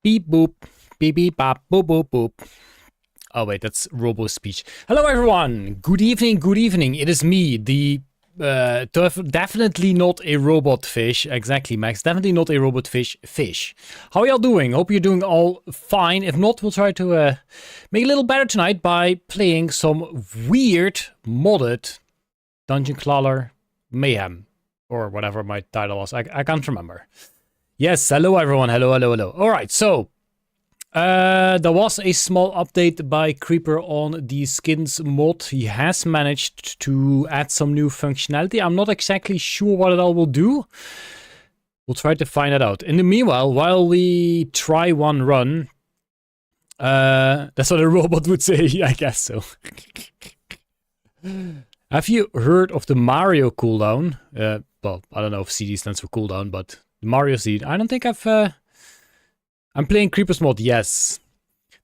Beep boop. Beep beep bop. Boop boop boop. Oh wait, that's robo speech. Hello everyone. Good evening. Good evening. It is me, the definitely not a robot fish. Exactly, Max. Definitely not a robot fish. How are y'all doing? Hope you're doing all fine. If not, we'll try to make it a little better tonight by playing some weird modded Dungeon Clawler Mayhem, or whatever my title was. I can't remember. Yes, hello everyone. Hello. All right, so there was a small update by Creeper on the skins mod. He has managed to add some new functionality. I'm not exactly sure what it all will do. We'll try to find it out. In the meanwhile, while we try one run, that's what a robot would say. I guess so. Have you heard of the Mario cooldown? Well, I don't know if CD stands for cooldown, but the Mario seed. I don't think I've... I'm playing Creeper's mod, yes.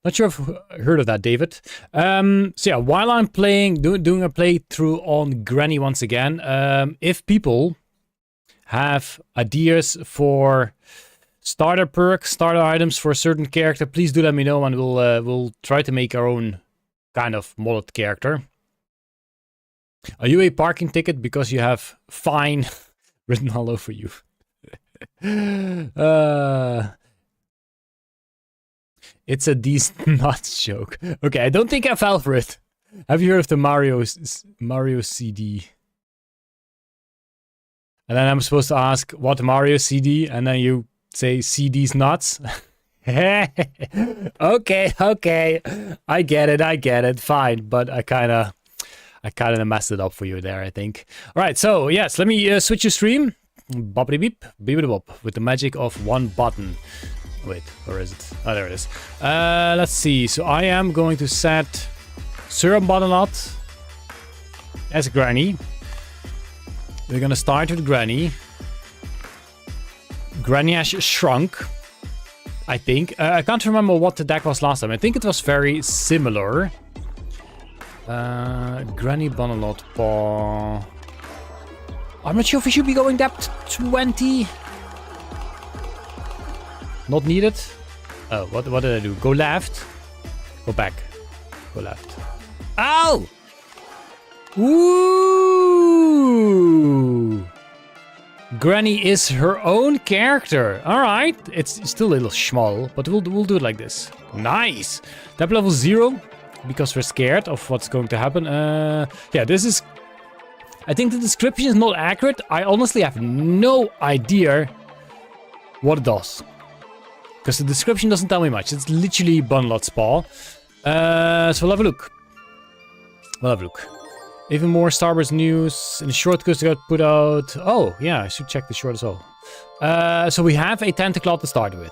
Not sure if I've heard of that, David. So yeah, while I'm playing, doing a playthrough on Granny once again, if people have ideas for starter perks, starter items for a certain character, please do let me know, and we'll try to make our own kind of modded character. Are you a parking ticket because you have fine written all over you? It's a decent nuts joke. Okay, I don't think I fell for it. Have you heard of the Mario CD? And then I'm supposed to ask what Mario CD, and then you say CD's nuts. Okay. I get it. Fine, but I kind of messed it up for you there, I think. All right, so yes, let me switch your stream. Boppity beep, beepity bop, with the magic of one button. Wait, where is it? Oh, there it is. Let's see. So I am going to set Syrup Buttonlot as Granny. We're gonna start with Granny. Granny has shrunk, I think. I can't remember what the deck was last time. I think it was very similar. Granny Buttonlot paw. I'm not sure if we should be going depth 20. Not needed. Oh, what did I do? Go left. Go back. Go left. Ow! Ooh! Granny is her own character. All right. It's still a little small, but we'll do it like this. Nice. Depth level 0 because we're scared of what's going to happen. Yeah, this is... I think the description is not accurate. I honestly have no idea what it does. Because the description doesn't tell me much. It's literally Buttonlot's paw. So we'll have a look. Even more Starburst news. In the short course got put out. Oh, yeah, I should check the short as well. So we have a Tentaclaw to start with.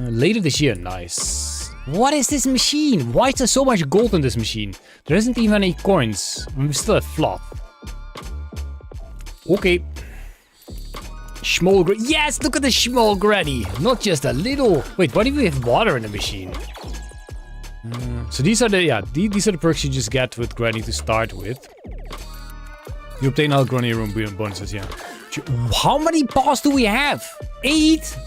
Later this year, nice. What is this machine? Why is there so much gold in this machine? There isn't even any coins. We still have fluff. Okay. Small yes, look at the small Granny. Not just a little. Wait, why do we have water in the machine? So these are the these are the perks you just get with Granny to start with. You obtain all Granny room bonuses, yeah. How many paws do we have? 8?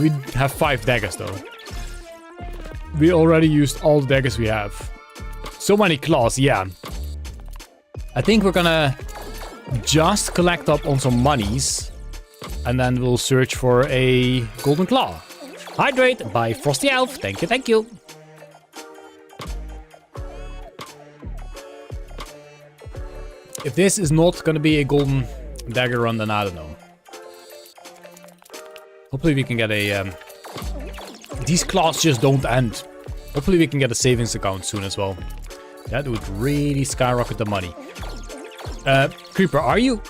We have 5 daggers though. We already used all the daggers we have. So many claws, yeah. I think we're gonna just collect up on some monies, and then we'll search for a golden claw. Hydrate by Frosty Elf. Thank you. If this is not gonna be a golden dagger run, then I don't know. Hopefully we can get a... These claws just don't end. Hopefully we can get a savings account soon as well. That would really skyrocket the money. Creeper, are you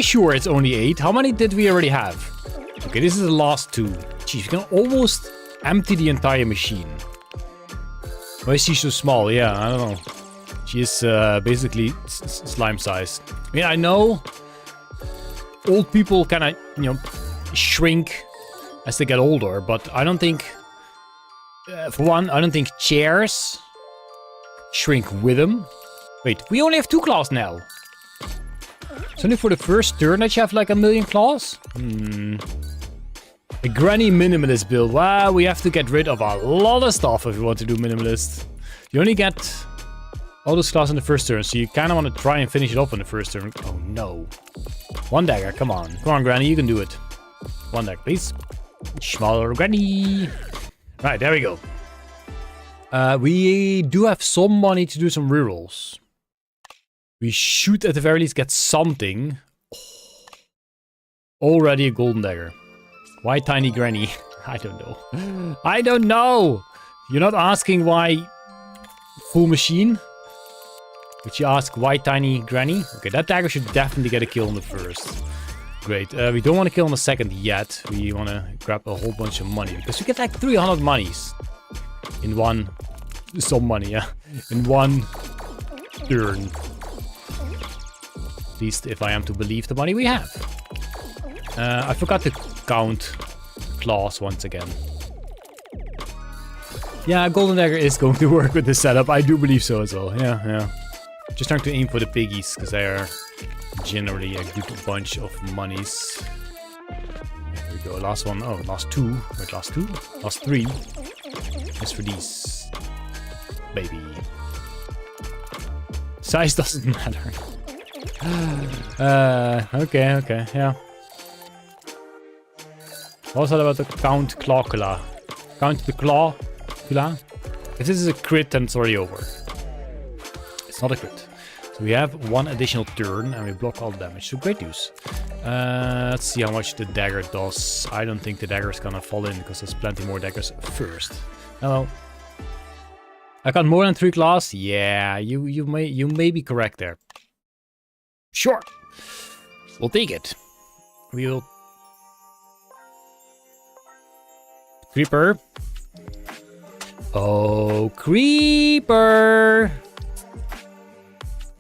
sure it's only 8? How many did we already have? Okay, this is the last 2. Jeez, we can almost empty the entire machine. Why is she so small? Yeah, I don't know. She is basically slime size. I mean, I know old people kind of, shrink as they get older, but I don't think, for one, I don't think chairs shrink with them. Wait, we only have 2 claws now. It's only for the first turn that you have like 1,000,000 claws? A granny minimalist build. Wow, we have to get rid of a lot of stuff if we want to do minimalist. You only get all those claws in the first turn, so you kind of want to try and finish it off in the first turn. Oh no. 1 dagger, come on. Come on, granny, you can do it. 1 dagger, please. Smaller granny. Right, there we go. We do have some money to do some rerolls. We should at the very least get something. Oh. Already a golden dagger. Why tiny granny? I don't know. I don't know! You're not asking why full machine? But you ask why tiny granny? Okay, that dagger should definitely get a kill on the first. Great. We don't want to kill on the second yet. We want to grab a whole bunch of money. Because we get like 300 monies. In one... Some money, yeah. In one turn. At least if I am to believe the money we have. I forgot to count claws once again. Yeah, golden dagger is going to work with this setup. I do believe so as well. Yeah. Just trying to aim for the piggies because they are generally a good bunch of monies. There we go. Last one. Oh, last 2. Wait, last 2? Last 3. Just for these. Baby. Size doesn't matter. Okay, yeah. What was that about the Count Clawcula? Count the Clawcula? If this is a crit, then it's already over. It's not a crit. So we have 1 additional turn and we block all damage. So great news. Let's see how much the dagger does. I don't think the dagger is gonna fall in because there's plenty more daggers first. Hello. I got more than 3 claws? Yeah, you may be correct there. Sure. We'll take it. We'll... Creeper. Oh, creeper.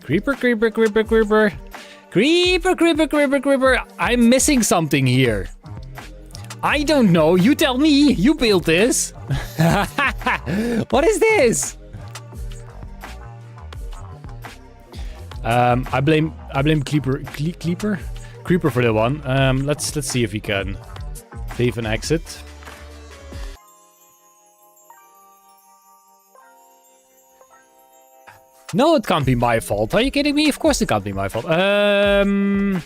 Creeper. Creeper. I'm missing something here. I don't know. You tell me. You built this. What is this? I blame Creeper for the one. Let's see if we can save and exit. No, it can't be my fault. Are you kidding me? Of course it can't be my fault. Can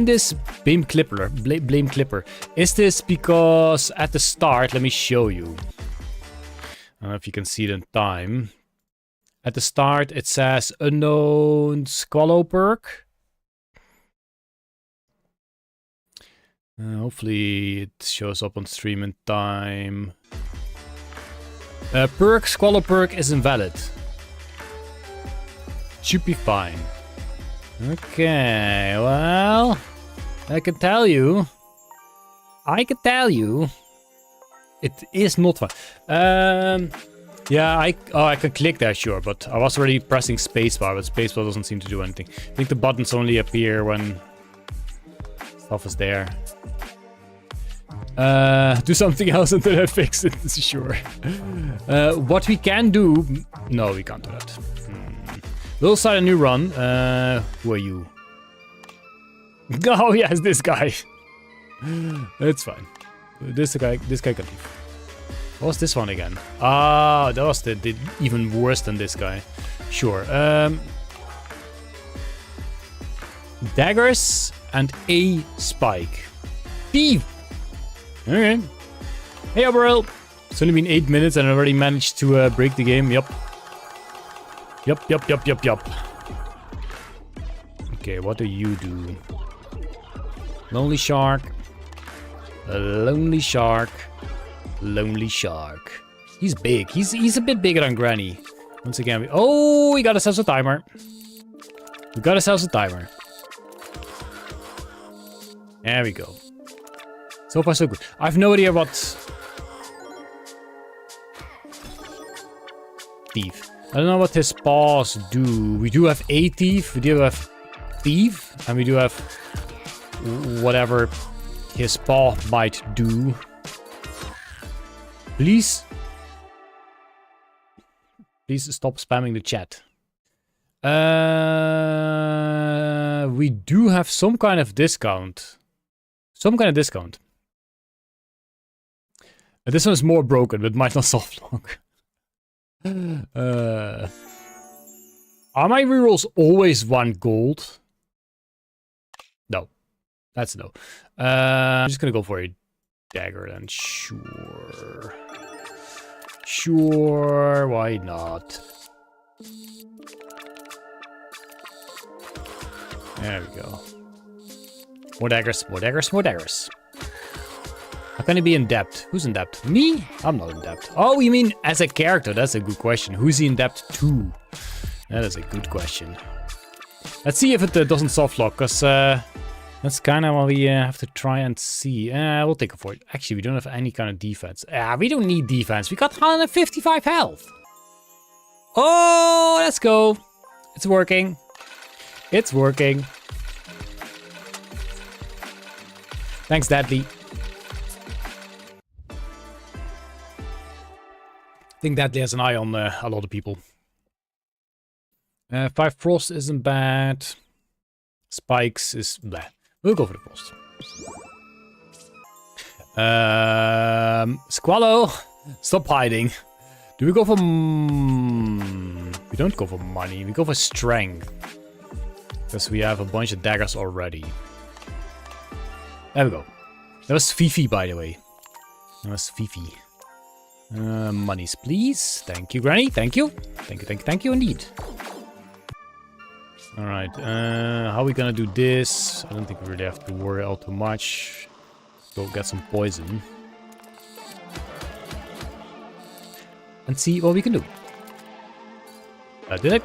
this blame Clipper? Is this because at the start, let me show you. I don't know if you can see it in time. At the start, it says unknown Squallow perk. Hopefully it shows up on stream in time. Squallow perk is invalid. Should be fine. Okay, well, I can tell you, it is not fine. Yeah, I can click there, sure, but I was already pressing spacebar, but spacebar doesn't seem to do anything. I think the buttons only appear when stuff is there. Do something else until I fix it, sure. What we can do... No, we can't do that. We'll start a new run. Who are you? Oh, yes, this guy. It's fine. This guy can leave. What was this one again? Ah, that was the even worse than this guy. Sure. Daggers and a spike. Thief! Okay. Hey, Abril. It's only been 8 minutes and I already managed to break the game. Yup. Yup. Okay, what do you do? Lonely shark. Lonely shark. He's big. He's a bit bigger than Granny. Once again, we got ourselves a timer. There we go. So far, so good. I have no idea what... Thief. I don't know what his paws do. We do have a thief, we do have thief, and we do have whatever his paw might do. Please stop spamming the chat. We do have some kind of discount. Some kind of discount. This one is more broken, but might not soft lock. Are my rerolls always 1 gold? No. That's no. I'm just gonna go for a dagger then. Sure. Sure, why not? There we go. More daggers, more daggers, more daggers. How can he be in debt? Who's in debt? Me? I'm not in debt. Oh, you mean as a character? That's a good question. Who's he in debt to? That is a good question. Let's see if it doesn't soft lock, because that's kind of what we have to try and see. We'll take a for it. Actually, we don't have any kind of defense. We don't need defense. We got 155 health. Oh, let's go. It's working. It's working. Thanks, Deadly. I think Deadly has an eye on a lot of people. 5 frost isn't bad. Spikes is bleh. We'll go for the frost. Squallow, stop hiding. Do we go for... we don't go for money. We go for strength. Because we have a bunch of daggers already. There we go. That was Fifi, by the way. That was Fifi. Monies, please. Thank you, Granny. Thank you. Thank you, thank you, thank you indeed. Alright, how are we gonna do this? I don't think we really have to worry all too much. Go get some poison. And see what we can do. I did it.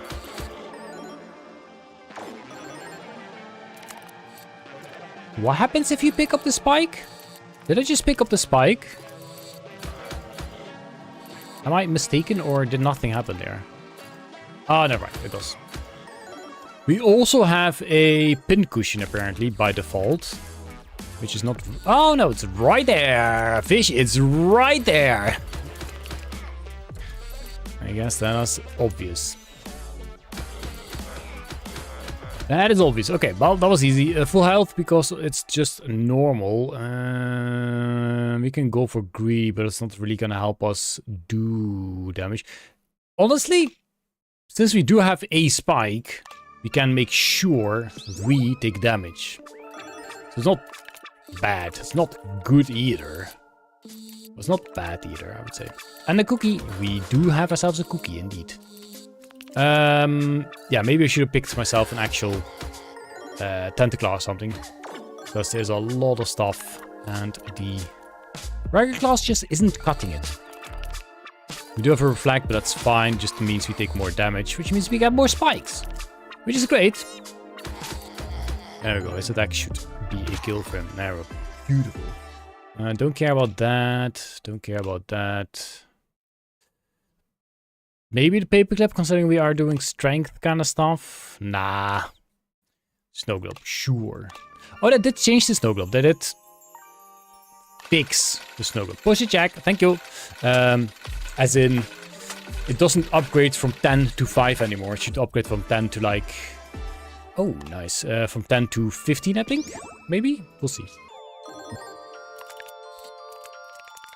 What happens if you pick up the spike? Did I just pick up the spike? Am I mistaken or did nothing happen there? Oh, never mind, it does. We also have a pincushion apparently by default. Which is not... Oh no, it's right there! Fish, it's right there! I guess that was obvious. That is obvious. Okay, well, that was easy. Full health because it's just normal. We can go for greedy, but it's not really gonna help us do damage. Honestly, since we do have a spike, we can make sure we take damage. So it's not bad. It's not good either. It's not bad either, I would say. And a cookie. We do have ourselves a cookie, indeed. Yeah, maybe I should have picked myself an actual tentacle or something. Because there's a lot of stuff. And the regular class just isn't cutting it. We do have a reflect, but that's fine. Just means we take more damage, which means we get more spikes. Which is great. There we go. His attack should be a kill for him. There we go. Beautiful. Don't care about that. Don't care about that. Maybe the paperclip, considering we are doing strength kind of stuff. Nah. Snow globe, sure. Oh, that did change the snow globe. That did fix the snow globe. Push it, Jack. Thank you. As in, it doesn't upgrade from 10 to 5 anymore. It should upgrade from 10 to like... Oh, nice. From 10 to 15, I think. Maybe? We'll see.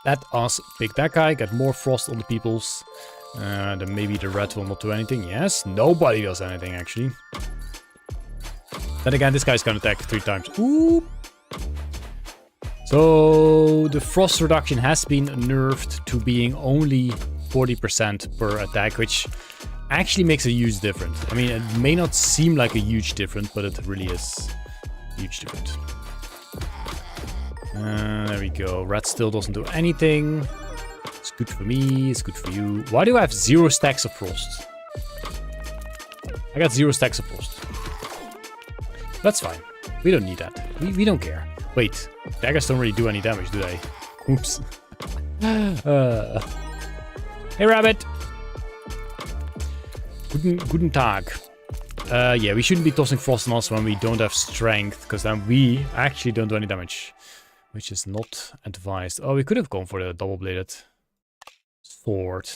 Let us pick that guy. Get more frost on the peoples. Then maybe the red will not do anything. Yes, nobody does anything, actually. Then again, this guy's gonna attack 3 times. Ooh. So, the frost reduction has been nerfed to being only 40% per attack, which actually makes a huge difference. I mean, it may not seem like a huge difference, but it really is a huge difference. There we go. Red still doesn't do anything. It's good for me, it's good for you. Why do I have 0 stacks of frost? I got 0 stacks of frost. That's fine. We don't need that. We don't care. Wait, daggers don't really do any damage, do they? Oops. Hey, rabbit. Guten Tag. Yeah, we shouldn't be tossing frost on us when we don't have strength, because then we actually don't do any damage. Which is not advised. Oh, we could have gone for the double-bladed sword.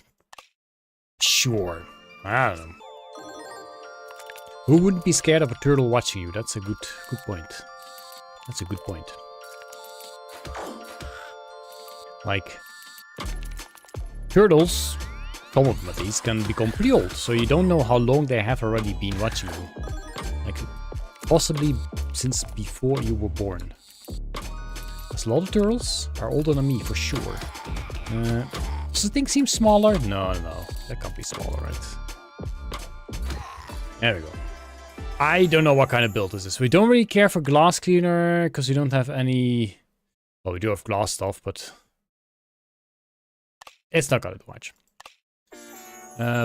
Sure. I don't know. Who wouldn't be scared of a turtle watching you? That's a good point. That's a good point. Like, turtles, some of them at least, can become pretty old, so you don't know how long they have already been watching you. Like, possibly since before you were born. Because a lot of turtles are older than me, for sure. Does the thing seem smaller? No, that can't be smaller, right? There we go. I don't know what kind of build this is. We don't really care for glass cleaner, because we don't have any... Well, we do have glass stuff, but... It's not gonna do much.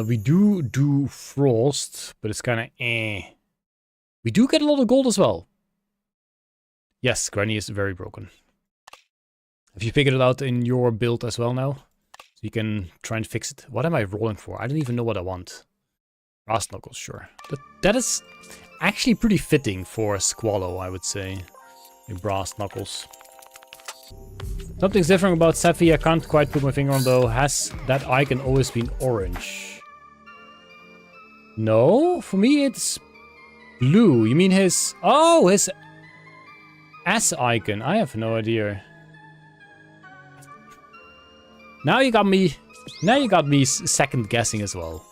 We do frost, but it's kind of eh. We do get a lot of gold as well. Yes, Granny is very broken. Have you figured it out in your build as well now? So you can try and fix it. What am I rolling for? I don't even know what I want. Brass knuckles, sure. That is actually pretty fitting for Squallow, I would say. In brass knuckles. Something's different about Sephi I can't quite put my finger on though. Has that icon always been orange? No, for me it's blue. You mean his... Oh, his S icon. I have no idea. Now you got me second guessing as well.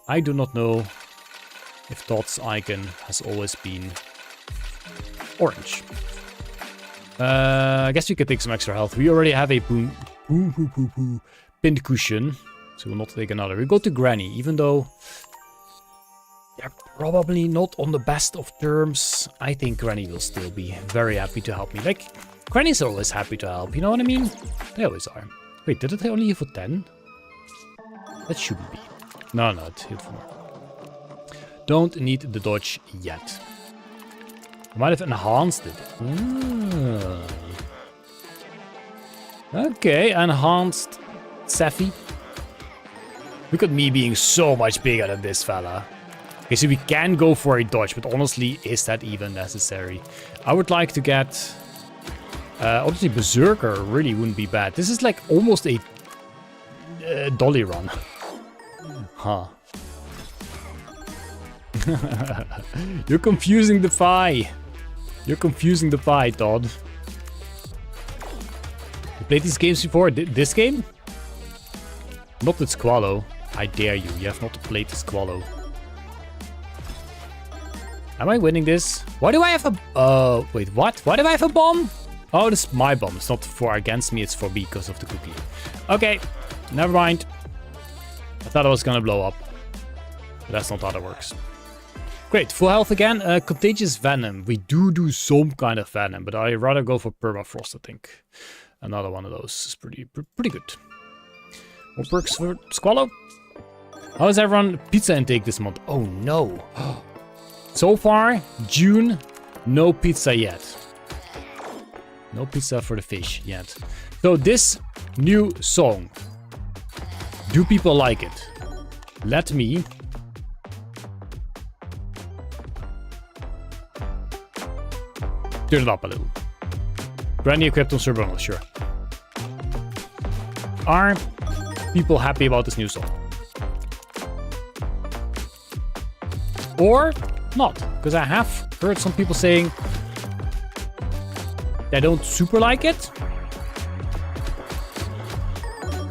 I do not know if Todd's icon has always been orange. I guess we could take some extra health. We already have a pinned cushion, so we'll not take another. We go to Granny, even though they're probably not on the best of terms. I think Granny will still be very happy to help me. Like, Granny's always happy to help, you know what I mean? They always are. Wait, did it only heal for 10? That shouldn't be. No, it healed for more. Don't need the dodge yet. I might have enhanced it. Okay, enhanced Sephi. Look at me being so much bigger than this fella. Okay, so we can go for a dodge, but honestly, is that even necessary? I would like to get... obviously, Berserker really wouldn't be bad. This is like almost a dolly run. Huh. You're confusing the pie. You're confusing the pie, Todd. You played these games before? This game? Not with Squallow. I dare you. You have not played the Squallow. Am I winning this? Why do I have a... wait, what? Why do I have a bomb? Oh, this is my bomb. It's not for against me. It's for me because of the cookie. Okay. Never mind. I thought I was gonna blow up. But that's not how that works. Great, full health again. Contagious Venom. We do some kind of Venom, but I'd rather go for Permafrost, I think. Another one of those is pretty good. More perks for Squallow. How is everyone pizza intake this month? Oh no. So far, June, no pizza yet. No pizza for the fish yet. So this new song. Do people like it? Let me... turn it up a little. Brand new equipped on Survival, sure. Are people happy about this new song? Or not? Because I have heard some people saying they don't super like it.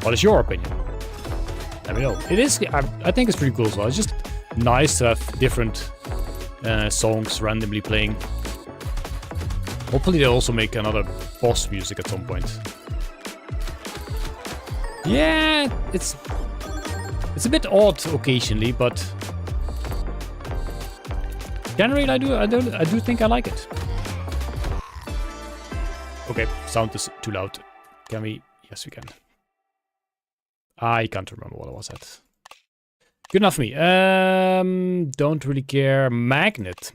What is your opinion? Let me know. It is, I think it's pretty cool as well. It's just nice to have different songs randomly playing. Hopefully they'll also make another boss music at some point. Yeah, it's a bit odd occasionally, but generally I do think I like it. Okay, sound is too loud. Can we? Yes, we can. I can't remember what I was at. Good enough for me. Don't really care. Magnet.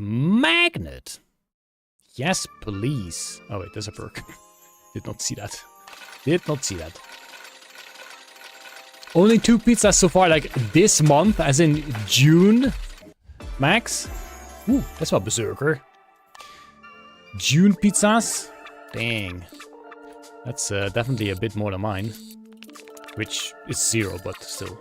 Yes, please. Oh wait, there's a perk. Did not see that. Only 2 pizzas so far, like this month, as in June. Max. Ooh, that's not Berserker. June pizzas. Dang. That's definitely a bit more than mine. Which is 0, but still.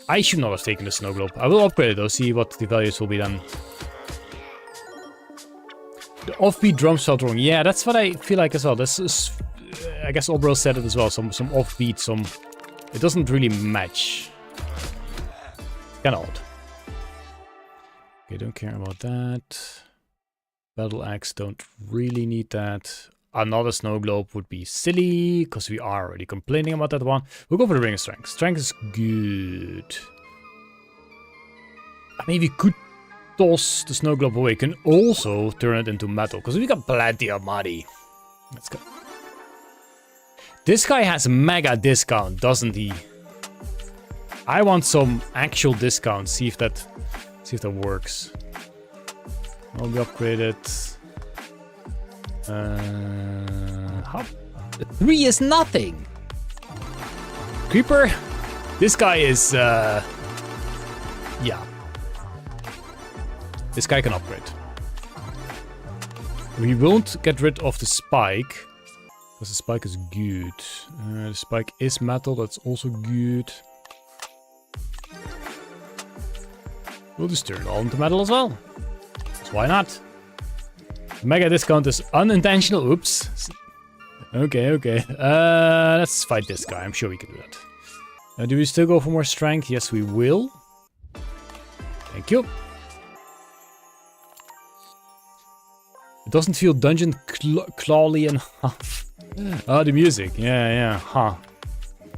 I should not have taken the snow globe. I will upgrade it though, see what the values will be then. The offbeat drums felt wrong. Yeah, that's what I feel like as well. This is, I guess Obro said it as well. Some offbeat, some... It doesn't really match. Kinda odd. Okay, don't care about that. Battle axe, don't really need that. Another snow globe would be silly, because we are already complaining about that one. We'll go for the ring of strength. Strength is good. I mean, we could toss the snow globe away. Can also turn it into metal, because we got plenty of money. Let's go. This guy has mega discount, doesn't he? I want some actual discount. See if that works. I'll be upgraded. 3 is nothing. Creeper. This guy is yeah. This guy can upgrade. We won't get rid of the spike, because the spike is good. The spike is metal, that's also good. We'll just turn it all into metal as well. So why not? Mega discount is unintentional. Oops. Okay. Let's fight this guy. I'm sure we can do that. Do we still go for more strength? Yes, we will. Thank you. It doesn't feel Dungeon Clawler enough. Oh, the music. Yeah. Huh.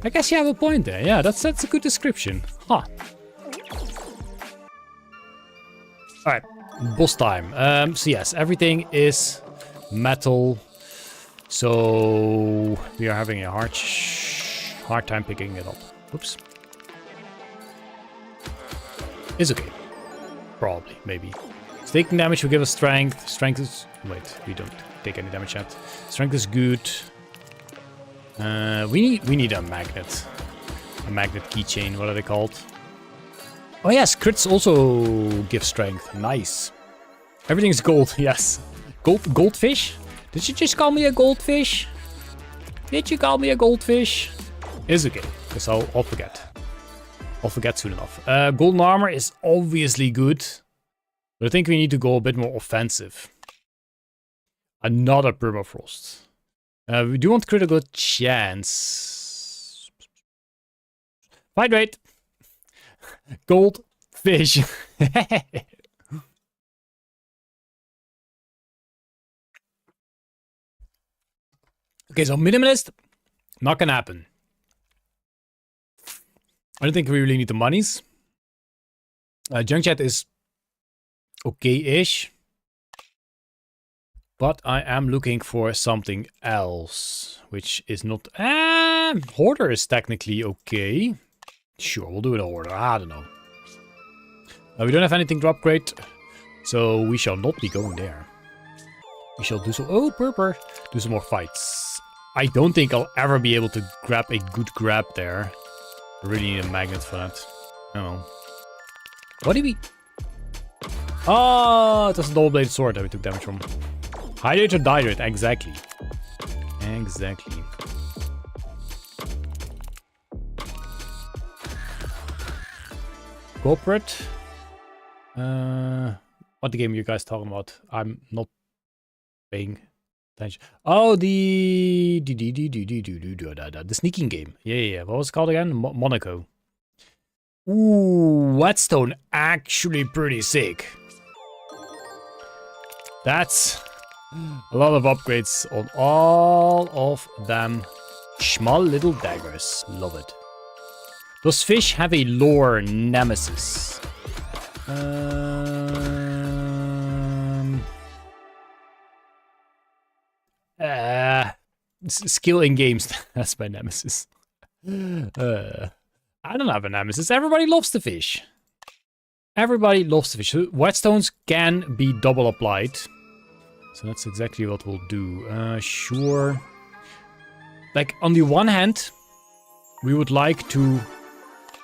I guess you have a point there. Yeah, that's a good description. Huh. Alright. Boss time. So yes, everything is metal. So we are having a hard time picking it up. Oops. It's okay. Probably, maybe. Taking damage will give us strength. Strength is... Wait, we don't take any damage yet. Strength is good. We need a magnet. A magnet keychain, what are they called? Oh yes, crits also give strength. Nice. Everything's gold, yes. Goldfish? Did you just call me a goldfish? Did you call me a goldfish? It's okay, because I'll forget. I'll forget soon enough. Golden armor is obviously good. But I think we need to go a bit more offensive. Another permafrost. We do want critical chance. Fight rate. Goldfish. Okay, so minimalist, not gonna happen. I don't think we really need the monies. Junk chat is okay-ish. But I am looking for something else, which is not... Hoarder is technically okay. Sure, we'll do it a Hoarder. I don't know. We don't have anything to upgrade, so we shall not be going there. We shall do so... Oh, Purper! Do some more fights. I don't think I'll ever be able to grab a good grab there. I really need a magnet for that. I don't know. What did we... Oh, it was a double-bladed sword that we took damage from. Hydrate or dihydrate, exactly. Exactly. Corporate. What the game are you guys talking about? I'm not paying attention. Oh, the sneaking game. Yeah. What was it called again? Monaco. Ooh, Whetstone actually pretty sick. That's a lot of upgrades on all of them small little daggers. Love it. Does fish have a lore nemesis? Skill in games. That's my nemesis. I don't have a nemesis. Everybody loves the fish. Everybody loves the fish. Whetstones can be double applied. So that's exactly what we'll do. Sure. Like, on the one hand, we would like to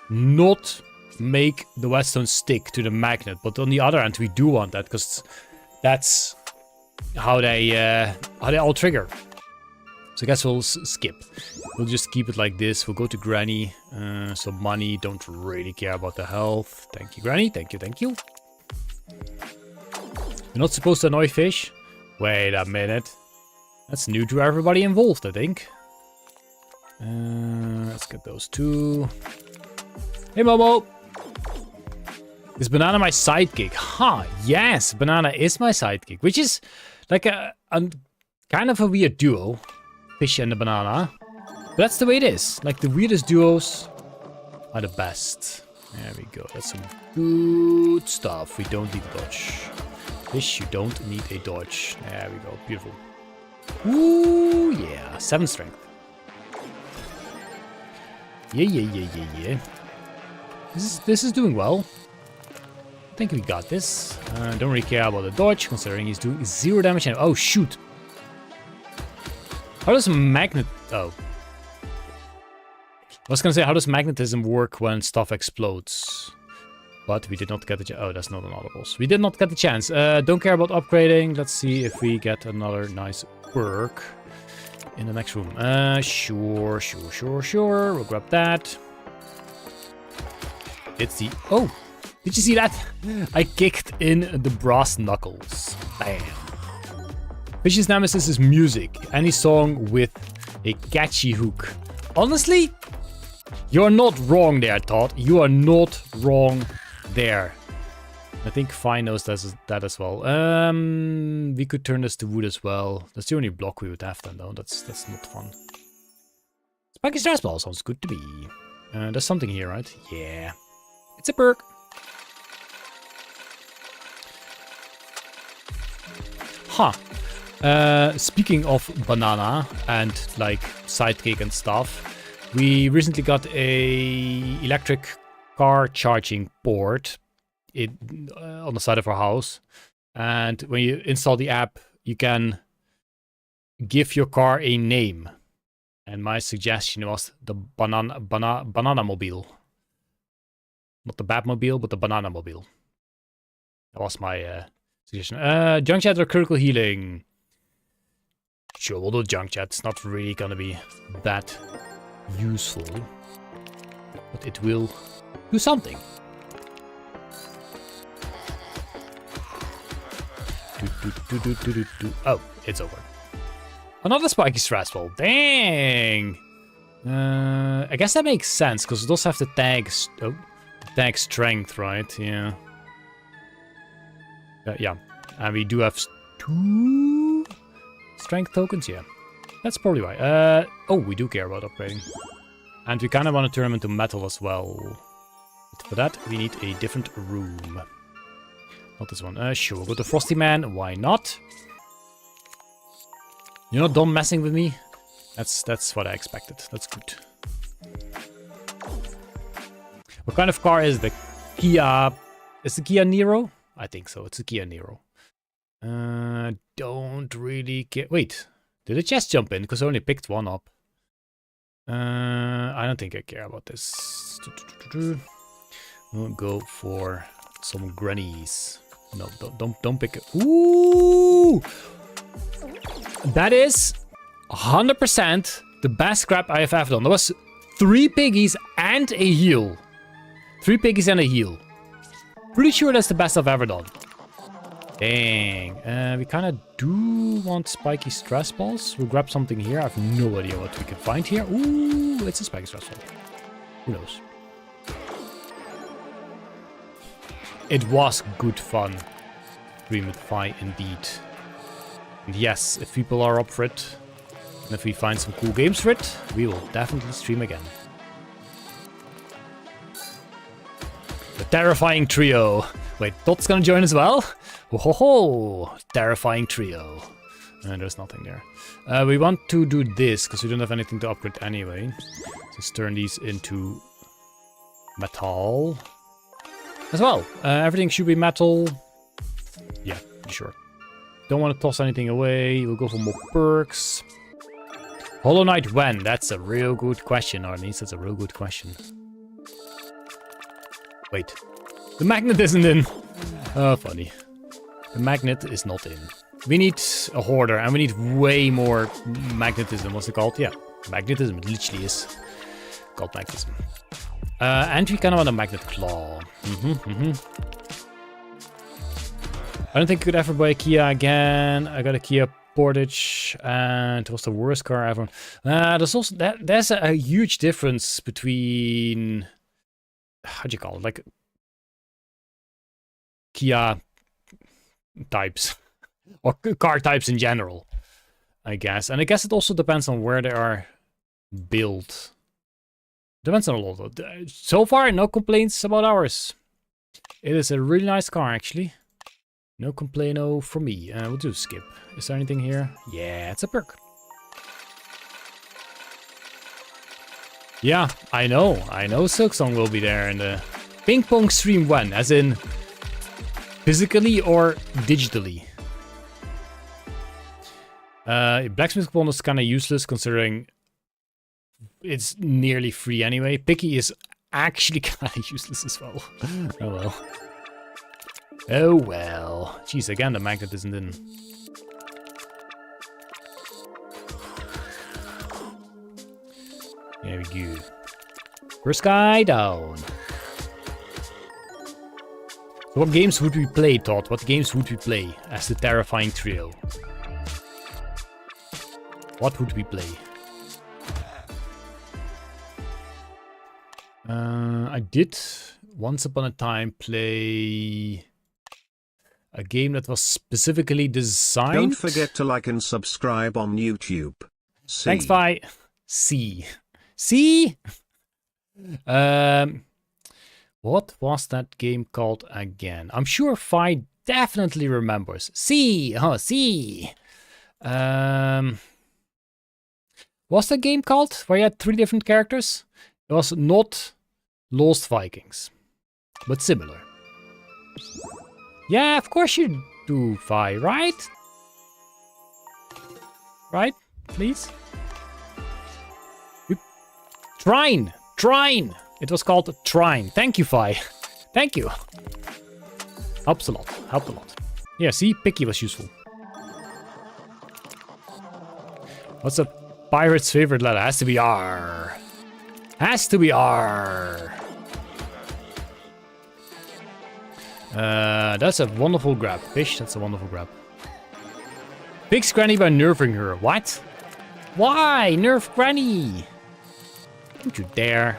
not make the whetstone stick to the magnet. But on the other hand, we do want that, because that's how they all trigger. So I guess we'll skip. We'll just keep it like this. We'll go to Granny. Some money. Don't really care about the health. Thank you, Granny. Thank you, thank you. You're not supposed to annoy fish? Wait a minute. That's new to everybody involved, I think. Let's get those two. Hey, Momo! Is Banana my sidekick? Huh, yes, Banana is my sidekick. Which is like a kind of a weird duo. Fish and the Banana. But that's the way it is. Like the weirdest duos are the best. There we go. That's some good stuff. We don't need a dodge. Fish, you don't need a dodge. There we go. Beautiful. Ooh, yeah. 7 strength. Yeah. This is doing well. I think we got this. Don't really care about the dodge, considering he's doing 0 damage. And oh, shoot. How does magnet... Oh. I was gonna say, how does magnetism work when stuff explodes? But we did not get the... Oh, that's not an audibles. We did not get the chance. Don't care about upgrading. Let's see if we get another nice perk in the next room. Sure. We'll grab that. It's the... Oh! Did you see that? I kicked in the brass knuckles. Bam. Fish's nemesis is music. Any song with a catchy hook. Honestly, you're not wrong there, Todd. You are not wrong there. I think Fine knows that as well. We could turn this to wood as well. That's the only block we would have then, though. That's not fun. Spiky Stress Ball sounds good to me. There's something here, right? Yeah. It's a perk. Huh. Speaking of Banana and like sidekick and stuff, we recently got a electric car charging port on the side of our house, and when you install the app, you can give your car a name. And my suggestion was the banana mobile, not the Batmobile, but the banana mobile. That was my suggestion. Junk chat or critical healing? Sure, we'll do junk chat. It's not really gonna be that useful, but it will do something. Oh, it's over. Another spiky stress ball. Dang. I guess that makes sense because it does have the tag strength, right? Yeah. Yeah, and we do have 2 strength tokens. Yeah, that's probably why. Oh, we do care about upgrading, and we kind of want to turn them into metal as well. But for that, we need a different room. Not this one. Sure, we'll go to Frosty Man. Why not? You're not done messing with me. That's what I expected. That's good. What kind of car is the Kia? Is the Kia Niro? I think so. It's a Kia Niro. Don't really care. Wait, did the chest jump in? Because I only picked one up. I don't think I care about this. We'll go for some grannies. No, don't pick it. Ooh, that is 100% the best scrap I have ever done. There was 3 piggies and a heal. 3 piggies and a heal. Pretty sure that's the best I've ever done. Dang. We kind of do want spiky stress balls. We'll grab something here. I have no idea what we can find here. Ooh, it's a spiky stress ball. Who knows? It was good fun. Stream with Fi indeed. And yes, if people are up for it, and if we find some cool games for it, we will definitely stream again. The terrifying trio. Wait, Dot's gonna join as well? Oh ho ho! Terrifying trio. And there's nothing there. We want to do this, because we don't have anything to upgrade anyway. Just turn these into metal. As well. Everything should be metal. Yeah, sure. Don't want to toss anything away. We'll go for more perks. Hollow Knight when? That's a real good question, Arnies. That's a real good question. Wait. The magnet isn't in. Oh, funny. The magnet is not in. We need a hoarder, and we need way more magnetism. What's it called? Yeah, magnetism. It literally is called magnetism. And we kind of want a magnet claw. I don't think I could ever buy a Kia again. I got a Kia Portage, and it was the worst car ever. There's also there's a huge difference between, how do you call it, like Kia types or car types in general, I guess. And I guess it also depends on where they are built. Depends on a lot. So far, no complaints about ours. It is a really nice car, actually. No complaino from me. We'll do skip. Is there anything here? Yeah, it's a perk. Yeah, I know. I know Silksong will be there in the ping pong stream 1, as in physically or digitally. Blacksmith coupon is kind of useless considering it's nearly free anyway. Picky is actually kind of useless as well. Oh well. Oh well. Jeez, again the magnet isn't in. There we go. First guy down. So what games would we play, Todd? What games would we play as the terrifying trio? What would we play? I did once upon a time play a game that was specifically designed. Don't forget to like and subscribe on YouTube. See. Thanks, bye. See. What was that game called again? I'm sure Fi definitely remembers. See. What's that game called? Where you had 3 different characters? It was not Lost Vikings, but similar. Yeah, of course you do, Fi, right? Right? Please? Trine! It was called Trine. Thank you, Fi. Thank you. Helps a lot. Helped a lot. Yeah, see? Picky was useful. What's a pirate's favorite letter? Has to be R. Has to be R. That's a wonderful grab. Fish, that's a wonderful grab. Fix Granny by nerfing her. What? Why? Nerf Granny. Don't you dare.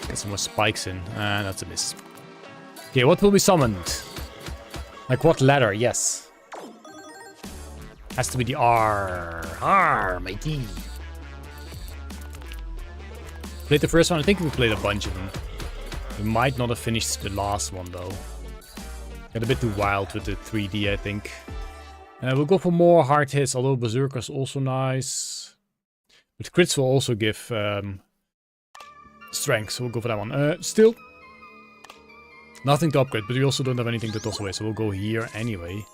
Get some more spikes in. That's a miss. Okay, what will be summoned? Like what letter? Yes. Has to be the R. R, matey. Played the first one. I think we played a bunch of them. We might not have finished the last one though. Got a bit too wild with the 3D, I think. We'll go for more hard hits, although Berserker's also nice. But crits will also give strength, so we'll go for that one. Still, nothing to upgrade, but we also don't have anything to toss away, so we'll go here anyway.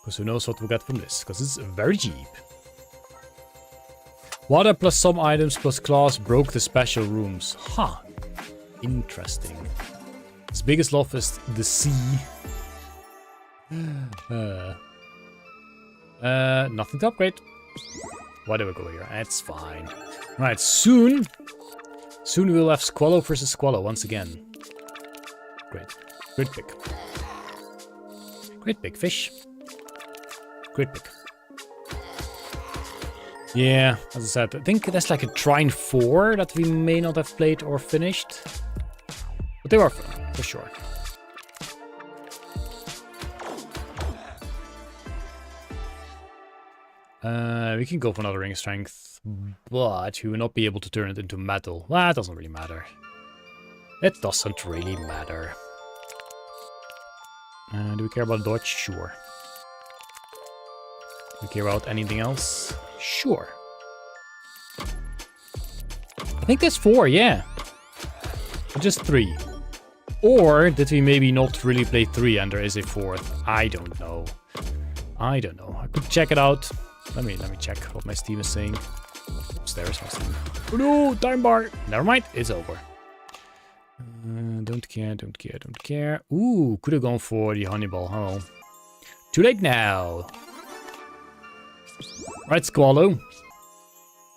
Because who knows what we'll get from this, because it's very cheap. Water plus some items plus claws broke the special rooms. Huh. Interesting. His biggest love is the sea. Nothing to upgrade. Why do we go here? That's fine. Right, soon we'll have Squallow versus Squallow once again. Great. Great pick. Great pick, fish. Great pick. Yeah, as I said, I think that's like a Trine 4 that we may not have played or finished. But they were fun, for sure. We can go for another ring strength, but we will not be able to turn it into metal. Well, it doesn't really matter. It doesn't really matter. Do we care about dodge? Sure. Do we care about anything else? Sure. I think there's 4, yeah. Or just 3. Or did we maybe not really play 3 and there is a 4th? I don't know. I could check it out. Let me check what my Steam is saying. Oops, there's my Steam. Oh no, time bar. Never mind, it's over. Don't care. Ooh, could have gone for the Honeyball. Oh. Too late now. Right, Squallow.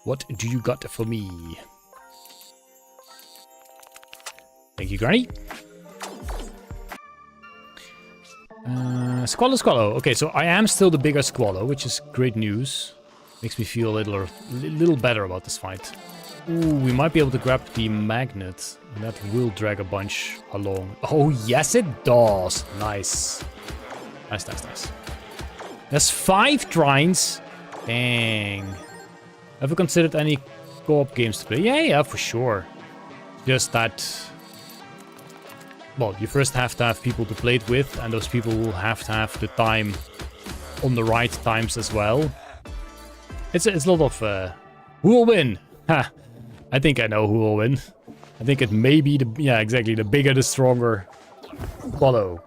What do you got for me? Thank you, Granny. Squallow. Okay, so I am still the bigger Squallow, which is great news. Makes me feel a little better about this fight. Ooh, we might be able to grab the magnet. And that will drag a bunch along. Oh, yes, it does. Nice. Nice. There's 5 shrines. Dang. Have you considered any co-op games to play? Yeah, for sure. Just that... Well, you first have to have people to play it with, and those people will have to have the time on the right times as well. It's a lot of... who will win? Ha! I think I know who will win. I think it may be the... Yeah, exactly. The bigger, the stronger. Follow.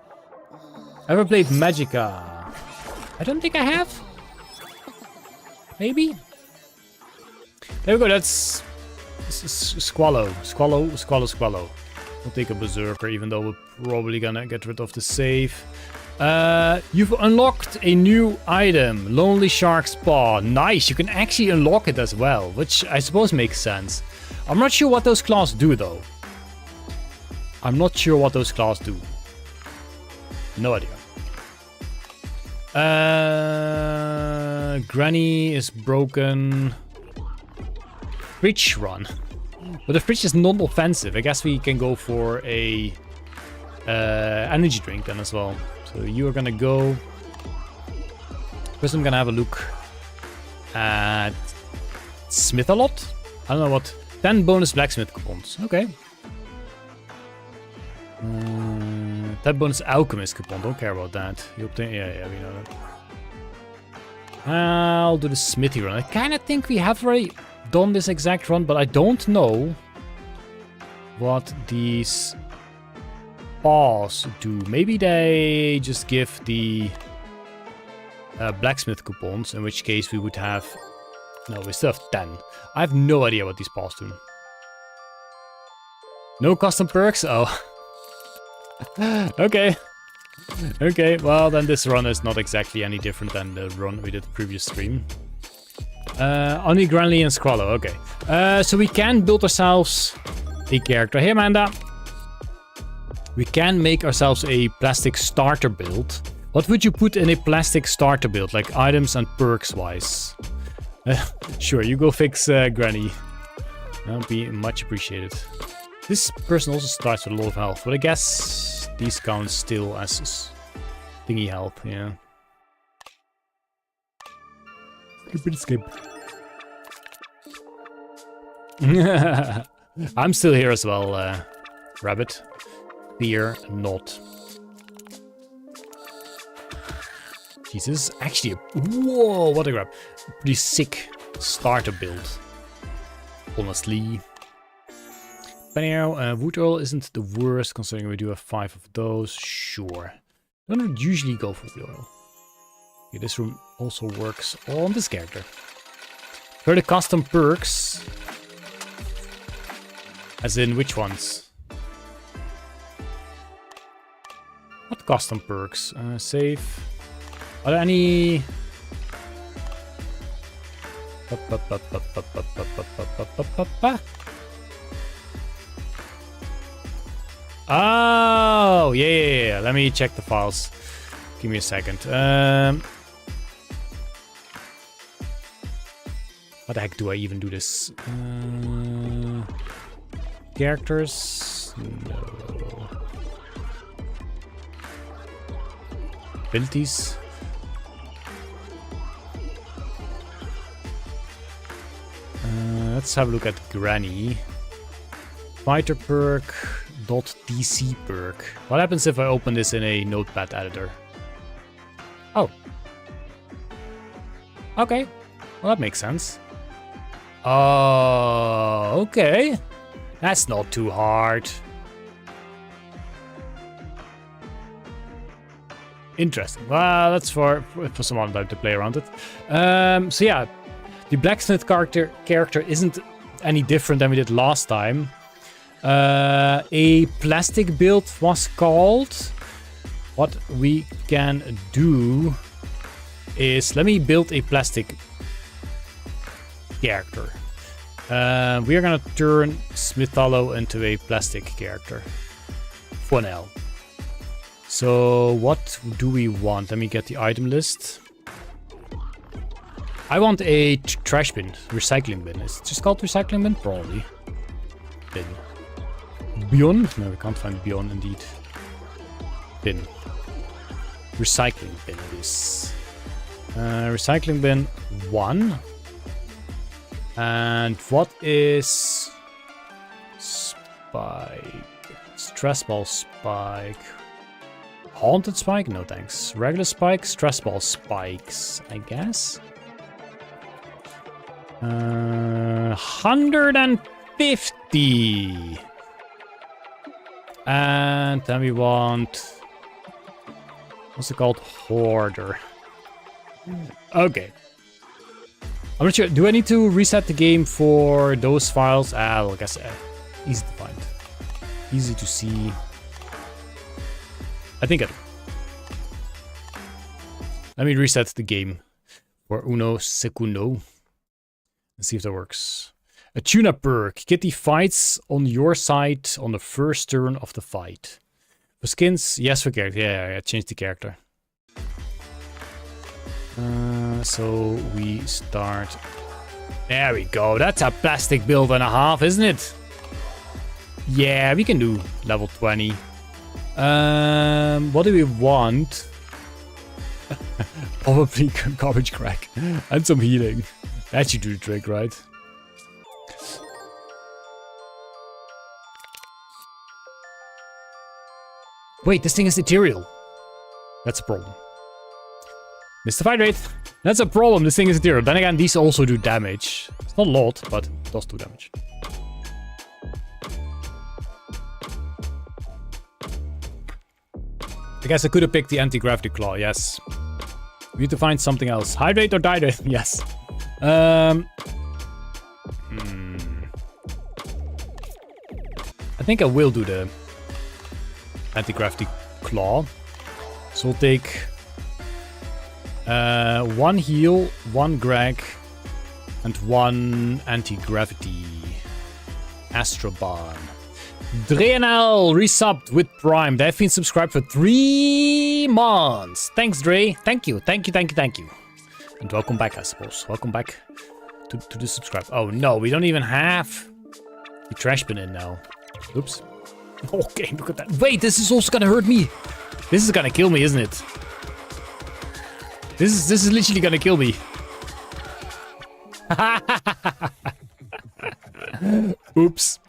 Ever played Magicka? I don't think I have. Maybe? There we go. That's... Squallow. Squallow. We'll take a Berserker, even though we're probably gonna get rid of the save. You've unlocked a new item, Lonely Shark's Paw. Nice, you can actually unlock it as well, which I suppose makes sense. I'm not sure what those claws do, though. No idea. Granny is broken. Fridge run. But the fridge is non-offensive. I guess we can go for a energy drink then as well. So you are gonna go. First I'm gonna have a look at Smith a lot. I don't know what. 10 bonus blacksmith coupons. Okay. 10 bonus alchemist coupon. Don't care about that. You obtain. Yeah, we know that. I'll do the smithy run. I kind of think we have already done this exact run, but I don't know what these paws do. Maybe they just give the blacksmith coupons, in which case we would have... No, we still have 10. I have no idea what these paws do. No custom perks? Oh. Okay. Okay, well then this run is not exactly any different than the run we did the previous stream. Only Granly and Squallow, okay. So we can build ourselves a character. Hey Amanda! We can make ourselves a plastic starter build. What would you put in a plastic starter build, like items and perks wise? Sure, you go fix Granny. That would be much appreciated. This person also starts with a lot of health, but I guess these count still as thingy health, yeah. Skip. I'm still here as well, Rabbit. Fear not. Jesus, actually, whoa, what a grab. Pretty sick starter build, honestly. But anyhow, wood oil isn't the worst, considering we do have 5 of those. Sure. I don't usually go for wood oil. Okay, this room also works on this character. For the custom perks. As in, which ones? What custom perks? Save. Are there any... Oh, yeah. Let me check the files. Give me a second. How the heck do I even do this? Characters? No. Abilities? Let's have a look at Granny. Fighter perk, .dc perk. What happens if I open this in a notepad editor? Oh. Okay. Well, that makes sense. Oh, okay. That's not too hard. Interesting. Well, that's for some other time to play around it. So yeah, the blacksmith character isn't any different than we did last time. A plastic build was called. what we can do is, let me build a plastic character. We are gonna turn Smithalo into a plastic character for now. So what do we want? Let me get the item list. I want a trash bin, recycling bin. Is it just called recycling bin? Probably. Bin. Bion? No, we can't find Bion indeed. Bin. Recycling bin it is. Recycling bin 1. And what is spike? Stress ball spike. Haunted spike? No thanks. Regular spike, stress ball spikes, I guess. 150. And then we want, what's it called? Hoarder. Okay. I'm not sure. Do I need to reset the game for those files? Well, I guess easy to find. Easy to see. I think I do. Let me reset the game for uno segundo. Let's see if that works. A tuna perk. Kitty fights on your side on the first turn of the fight. For skins, yes, for character. Yeah, change the character. So we start. There we go. That's a plastic build and a half, isn't it? Yeah, we can do level 20. What do we want? Probably garbage crack and some healing. That should do the trick, right? Wait, this thing is ethereal. That's a problem. Missed the fight rate. That's a problem. This thing is ethereal. Then again, these also do damage. It's not a lot, but it does do damage. I guess I could have picked the anti-gravity claw, yes. We need to find something else. Hydrate or dihydrate? Yes. I think I will do the anti-gravity claw. So we'll take 1 heal, 1 Greg, and 1 anti-gravity. Astroban. DreNL resubbed with Prime. They've been subscribed for 3 months. Thanks, Dre. Thank you. Thank you, thank you, thank you. And welcome back, I suppose. Welcome back to the subscribe. Oh, no, we don't even have the trash bin in now. Oops. Okay, look at that. Wait, this is also gonna hurt me. This is gonna kill me, isn't it? This is literally gonna kill me. Oops.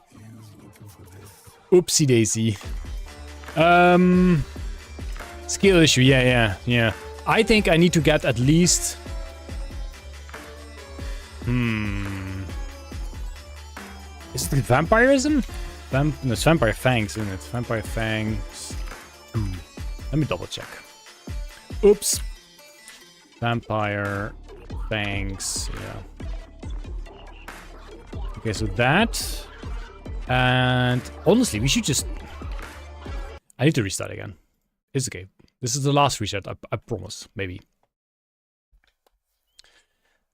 Oopsie daisy. Skill issue. Yeah. I think I need to get at least. Is it vampirism? No, it's vampire fangs, isn't it? Vampire fangs. Let me double check. Oops. Vampire fangs. Yeah. Okay, so that. And honestly, we should just. I need to restart again. It's okay. This is the last reset. I promise. Maybe.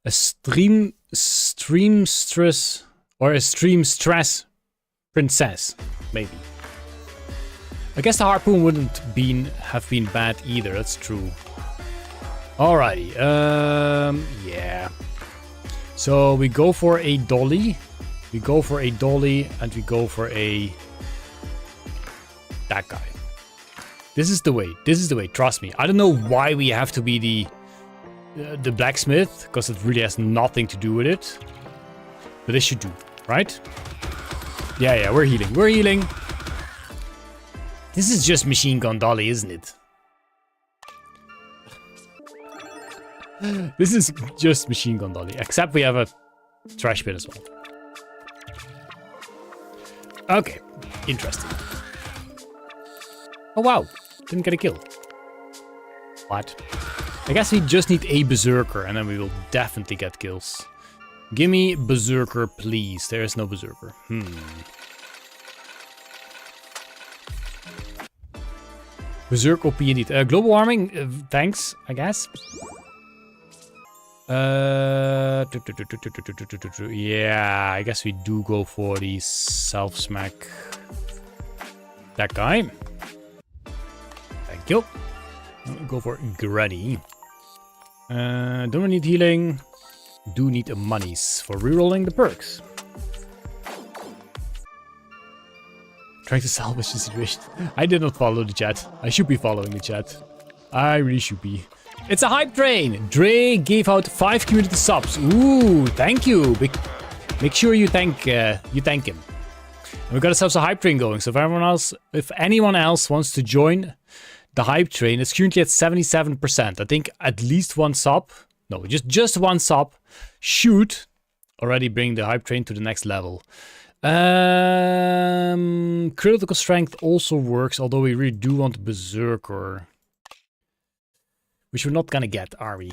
A stream stress or a stream stress princess. Maybe. I guess the harpoon wouldn't have been bad either. That's true. Alrighty. Yeah. So we go for a dolly. We go for a dolly and we go for a that guy. This is the way. This is the way. Trust me. I don't know why we have to be the blacksmith, because it really has nothing to do with it. But this should do, right? Yeah, we're healing. We're healing. This is just machine gun dolly, isn't it? This is just machine gun dolly, except we have a trash bin as well. Okay, interesting. Oh wow, didn't get a kill. What? I guess we just need a berserker and then we will definitely get kills. Gimme berserker, please. There is no berserker. Berserk OP indeed. Global warming, thanks, I guess. Yeah, I guess we do go for the self-smack. That guy. Thank you. Go for Granny. Don't need healing. Do need a monies for rerolling the perks. Trying to salvage the situation. I did not follow the chat. I should be following the chat. I really should be. It's a hype train. Dre gave out 5 community subs. Ooh, thank you. Make sure you thank him. And we got ourselves a hype train going. So if anyone else wants to join the hype train, it's currently at 77%. I think at least one sub. No, just one sub should already bring the hype train to the next level. Critical strength also works, although we really do want Berserker. Which we're not gonna get, are we?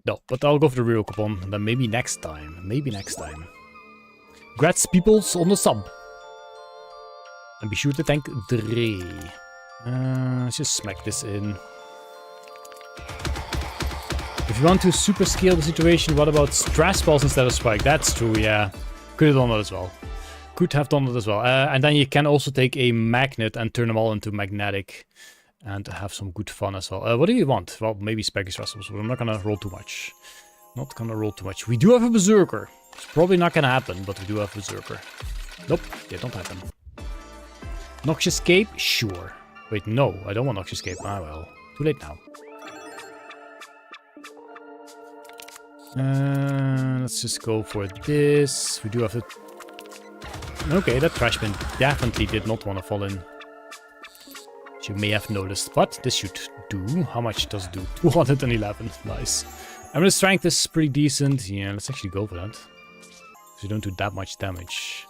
No, but I'll go for the real coupon. Then maybe next time. Maybe next time. Congrats, peoples, on the sub. And be sure to thank Dre. Let's just smack this in. If you want to super scale the situation, what about stress balls instead of spike? That's true, yeah. Could have done that as well. Could have done that as well. And then you can also take a magnet and turn them all into magnetic. And have some good fun as well. What do you want? Well, maybe spiky stress balls, but I'm not gonna roll too much. Not gonna roll too much. We do have a Berserker. It's probably not gonna happen, but we do have a Berserker. Nope, yeah, don't happen. Noxious Cape? Sure. Wait, no, I don't want Noxious Cape. Ah, well. Too late now. Let's just go for this. We do have to... Okay, that trash bin definitely did not want to fall in. Which you may have noticed, but this should do. How much does it do? 211. Nice. And the strength is pretty decent. Yeah, let's actually go for that. Because we don't do that much damage.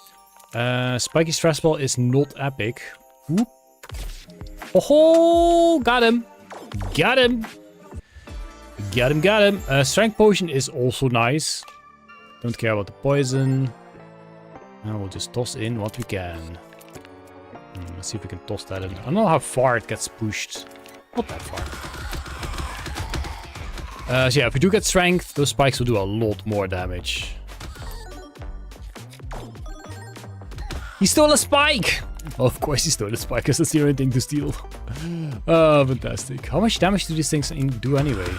Spiky Stress Ball is not epic. Whoop. Oh, got him. Got him. Got him, got him. Strength Potion is also nice. Don't care about the poison. And we'll just toss in what we can. Let's see if we can toss that in. I don't know how far it gets pushed. Not that far. So yeah, if we do get strength, those spikes will do a lot more damage. He stole a spike! Well, of course he stole a spike, because that's the only thing to steal. Oh, fantastic. How much damage do these things do anyway?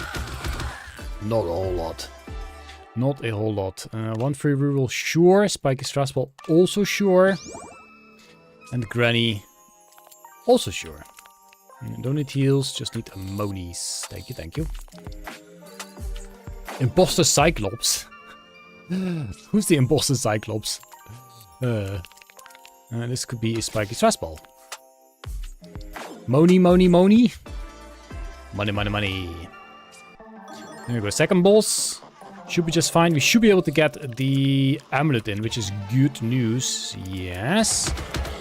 Not a whole lot. Not a whole lot. One free reroll, sure. Spiky Stress Ball, also sure. And Granny, also sure. Don't need heals, just need monies. Thank you, thank you. Imposter Cyclops. Who's the Imposter Cyclops? This could be a Spiky Stress Ball. Money, money, money. Money, money, money. There we go, second boss. Should be just fine. We should be able to get the amulet in, which is good news. Yes.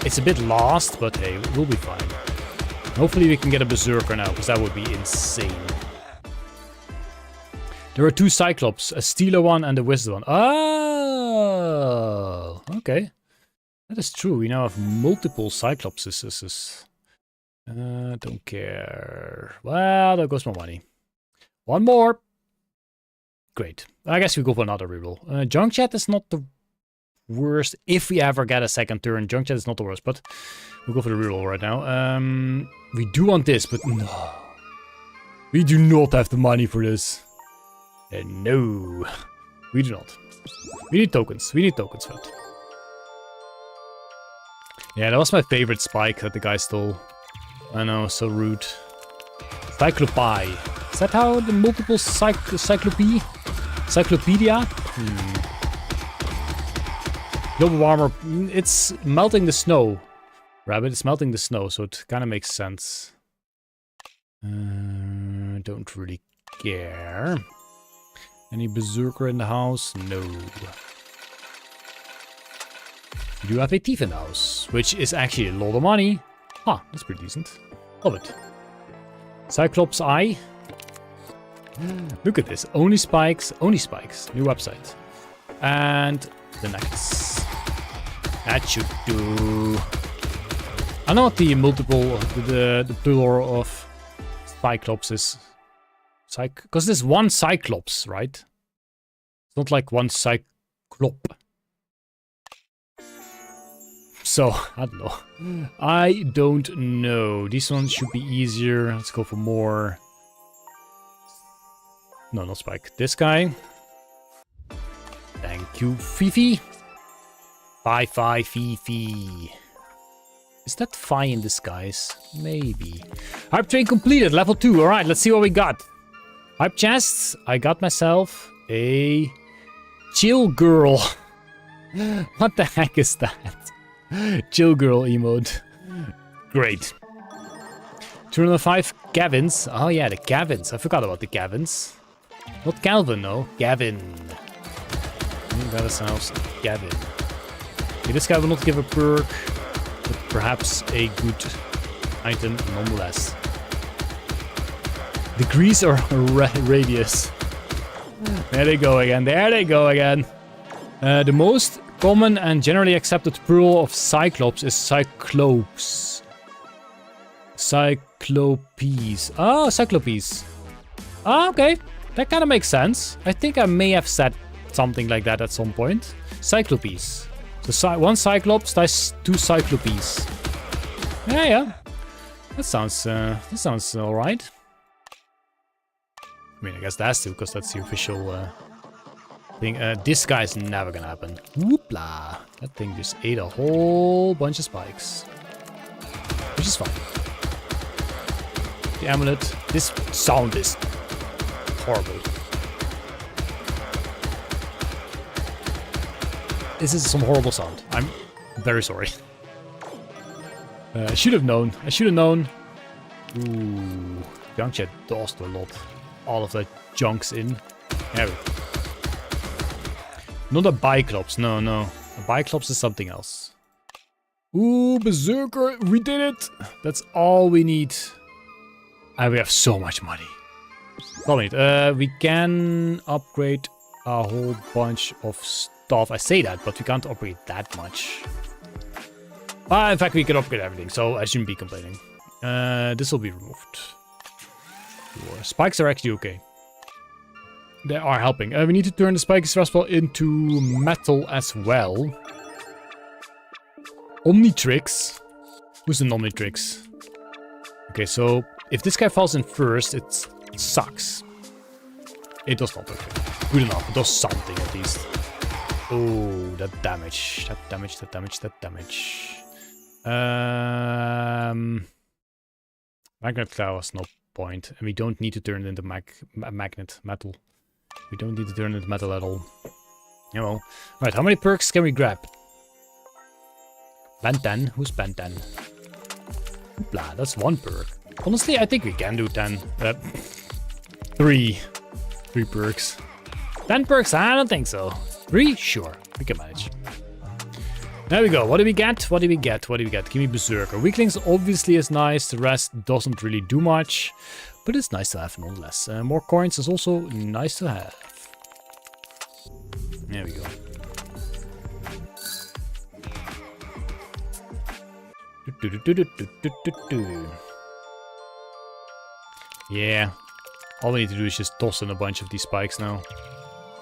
It's a bit lost, but hey, we'll be fine. Hopefully we can get a Berserker now, because that would be insane. There are 2 Cyclops, a Stealer one and a Wizard one. Oh, okay. That is true. We now have multiple Cyclopses. Don't care. Well, there goes my money. One more. Great. I guess we go for another reroll. Junk Chat is not the worst. If we ever get a second turn, Junk Chat is not the worst, but we'll go for the reroll right now. We do want this, but no. We do not have the money for this. No. We do not. We need tokens. We need tokens for that. Yeah, that was my favorite spike that the guy stole. I know, so rude. Cyclopi. Is that how the multiple Cyclopedia? Global warmer. It's melting the snow. Rabbit, it's melting the snow, so it kind of makes sense. Don't really care. Any Berserker in the house? No. We do have a thief in the house, which is actually a lot of money. Huh, that's pretty decent. Love it. Cyclops Eye. Look at this. Only spikes. Only spikes. New website. And the necklace. That should do. I know what the multiple, the plural of Cyclops is. Because there's one Cyclops, right? It's not like one Cyclop. So, I don't know. I don't know. These ones should be easier. Let's go for more. No, not Spike. This guy. Thank you, Fifi. Fi Fifi. Is that Fi in disguise? Maybe. Hype train completed, level 2. Alright, let's see what we got. Hype chests. I got myself a chill girl. What the heck is that? Chill girl emote. Great. 205 Gavins. Oh yeah, the Gavins. I forgot about the Gavins. Not Calvin, no. Gavin. We got ourselves Gavin. Okay, this guy will not give a perk, but perhaps a good item nonetheless. Degrees or radius? There they go again. There they go again. The most common and generally accepted plural of Cyclops is Cyclopes. Cyclopes. Oh, Cyclopes. Oh, okay. That kind of makes sense. I think I may have said something like that at some point. Cyclopes. So one Cyclops, that's 2 Cyclopes. Yeah. That sounds alright. I mean, I guess that's 2, because that's the official thing. This guy's never gonna happen. Whoopla. That thing just ate a whole bunch of spikes. Which is fine. The amulet. This sound is horrible. This is some horrible sound. I'm very sorry. I should have known. Ooh. Junk chat dosed a lot. All of that junk's in. There we go. Not a Biclops. No. A Biclops is something else. Ooh, Berserker. We did it. That's all we need. And we have so much money. All we need. We can upgrade a whole bunch of stuff. I say that, but we can't upgrade that much. In fact, we can upgrade everything, so I shouldn't be complaining. This will be removed. Spikes are actually okay. They are helping. We need to turn the spiky thrustball into metal as well. Omnitrix. Who's the Omnitrix? Okay, so if this guy falls in first, it sucks. It does not okay. Good enough. It does something at least. Oh, that damage. That damage. Magnet Claw was no point. And we don't need to turn it into metal. We don't need to turn it into metal at all. You know. Alright, how many perks can we grab? Ben 10. Who's Ben 10? Blah, that's 1 perk. Honestly, I think we can do 10. 3 perks. 10 perks? I don't think so. 3? Sure. We can manage. There we go. What do we get? Give me Berserker. Weaklings obviously is nice. The rest doesn't really do much. But it's nice to have nonetheless. More coins is also nice to have. There we go. Yeah. All we need to do is just toss in a bunch of these spikes now.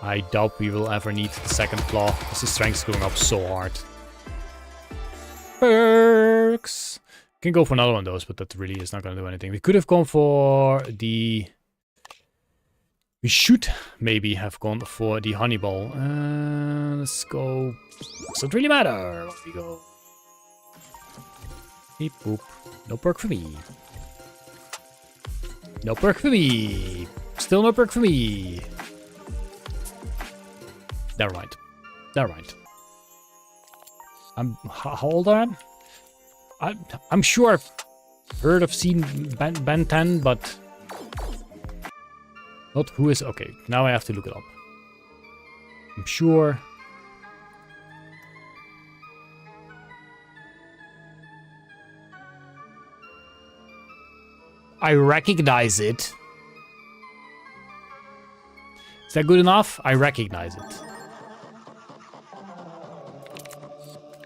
I doubt we will ever need the second claw, because the strength's going up so hard. Perks! Can go for another one of those, but that really is not going to do anything. We could have gone for the... We should maybe have gone for the honey ball. Let's go... Doesn't really matter. There we go. Beep boop. No perk for me. No perk for me. Still no perk for me. Never mind. How old I am? I'm sure I've heard of seen Ben 10, but not who is. Okay, now I have to look it up. I'm sure. I recognize it. Is that good enough? I recognize it.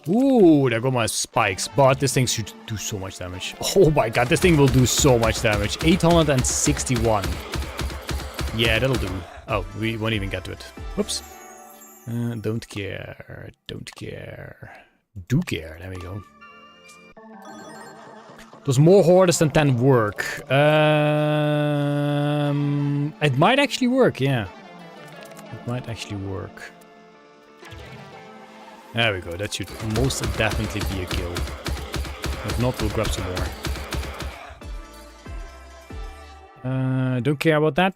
Ooh, there go my spikes. But this thing should do so much damage. Oh my god, this thing will do so much damage. 861. Yeah, that'll do. Oh, we won't even get to it. Whoops. Don't care. Don't care. Do care. There we go. Does more hordes than 10 work? It might actually work, yeah. It might actually work. There we go. That should most definitely be a kill. If not, we'll grab some more. Don't care about that.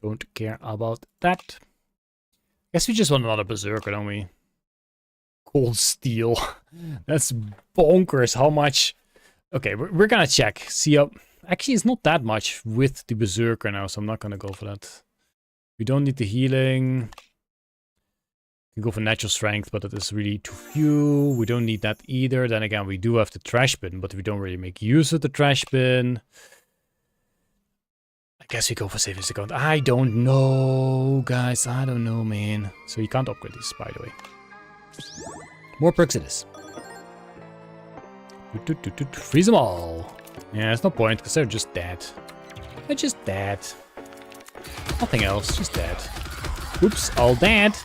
Don't care about that. Guess we just want another berserker, don't we? Cold steel. That's bonkers how much. Okay, we're gonna check. See up. Actually, it's not that much with the berserker now, so I'm not gonna go for that. We don't need the healing. We can go for natural strength, but that is really too few. We don't need that either. Then again, we do have the trash bin, but we don't really make use of the trash bin. I guess we go for savings account. I don't know, guys. I don't know, man. So you can't upgrade these, by the way. More perks it is. Freeze them all. Yeah, there's no point, because they're just dead. They're just dead. Nothing else, just dead. Oops, all dead.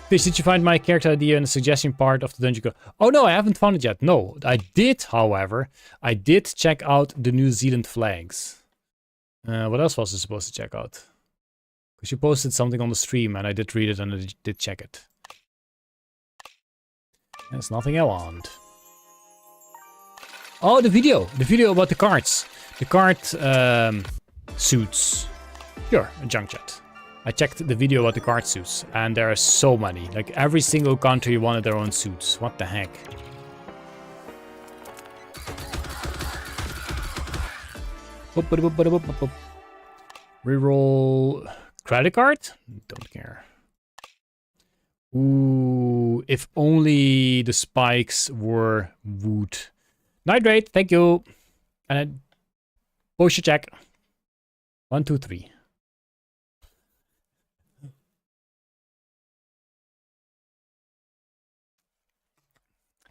Fish, did you find my character idea in the suggestion part of the dungeon? Oh no, I haven't found it yet. No, I did, however. I did check out the New Zealand flags. What else was I supposed to check out? Because you posted something on the stream and I did read it and I did check it. There's nothing I want. Oh, the video about the cards. The card suits. Sure, a junk chat. I checked the video about the card suits and there are so many. Like every single country wanted their own suits. What the heck? Reroll credit card? Don't care. Ooh, if only the spikes were wood. Nitrate, thank you. And potion check. 1, 2, 3.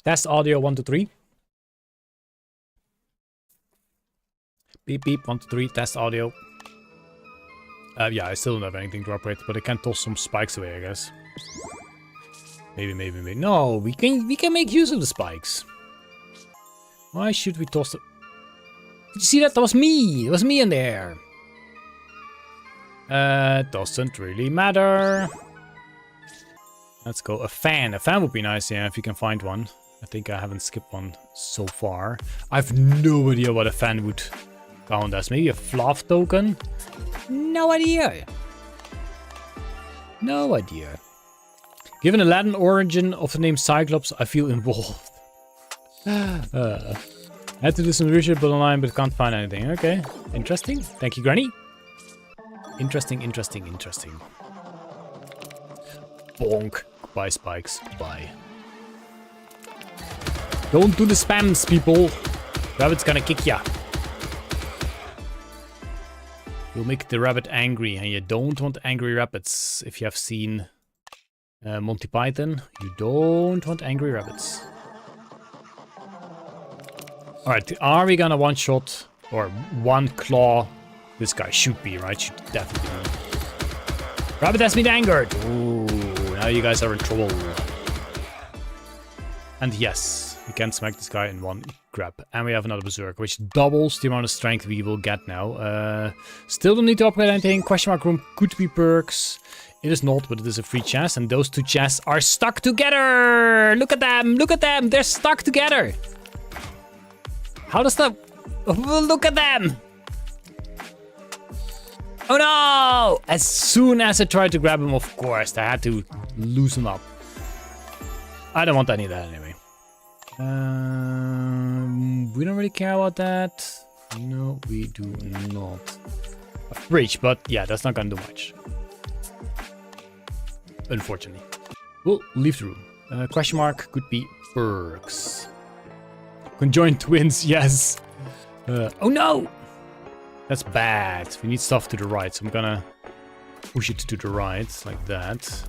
Test audio 1, 2, 3. Beep beep 1, 2, 3. Test audio. Yeah, I still don't have anything to operate, but I can toss some spikes away, I guess. Maybe. No, we can make use of the spikes. Why should we toss the... Did you see that? That was me! It was me in there! Doesn't really matter. Let's go. A fan. A fan would be nice, yeah, if you can find one. I think I haven't skipped one so far. I have no idea what a fan would count as. Maybe a fluff token? No idea. No idea. Given the Latin origin of the name Cyclops, I feel involved. I had to do some research online, but can't find anything. Okay, interesting. Thank you, Granny. Interesting. Bonk. Bye, spikes. Bye. Don't do the spams, people. Rabbit's gonna kick ya. You'll make the rabbit angry, and you don't want angry rabbits. If you have seen Monty Python, you don't want angry rabbits. Alright, are we gonna one-shot or one claw? This guy should be, right? Should definitely be. Rabbit has been angered. Ooh, now you guys are in trouble. And yes, we can smack this guy in one grab. And we have another berserker, which doubles the amount of strength we will get now. Still don't need to upgrade anything. Question mark room could be perks. It is not, but it is a free chest. And those two chests are stuck together. Look at them. Look at them. They're stuck together. How does that... Look at them. Oh no! As soon as I tried to grab him, of course, I had to loosen up. I don't want any of that anyway. We don't really care about that. No, we do not. A bridge, but yeah, that's not gonna do much. Unfortunately. We'll leave the room. Question mark could be perks. Conjoined twins, yes. Oh no! That's bad. We need stuff to the right, so I'm gonna push it to the right, like that.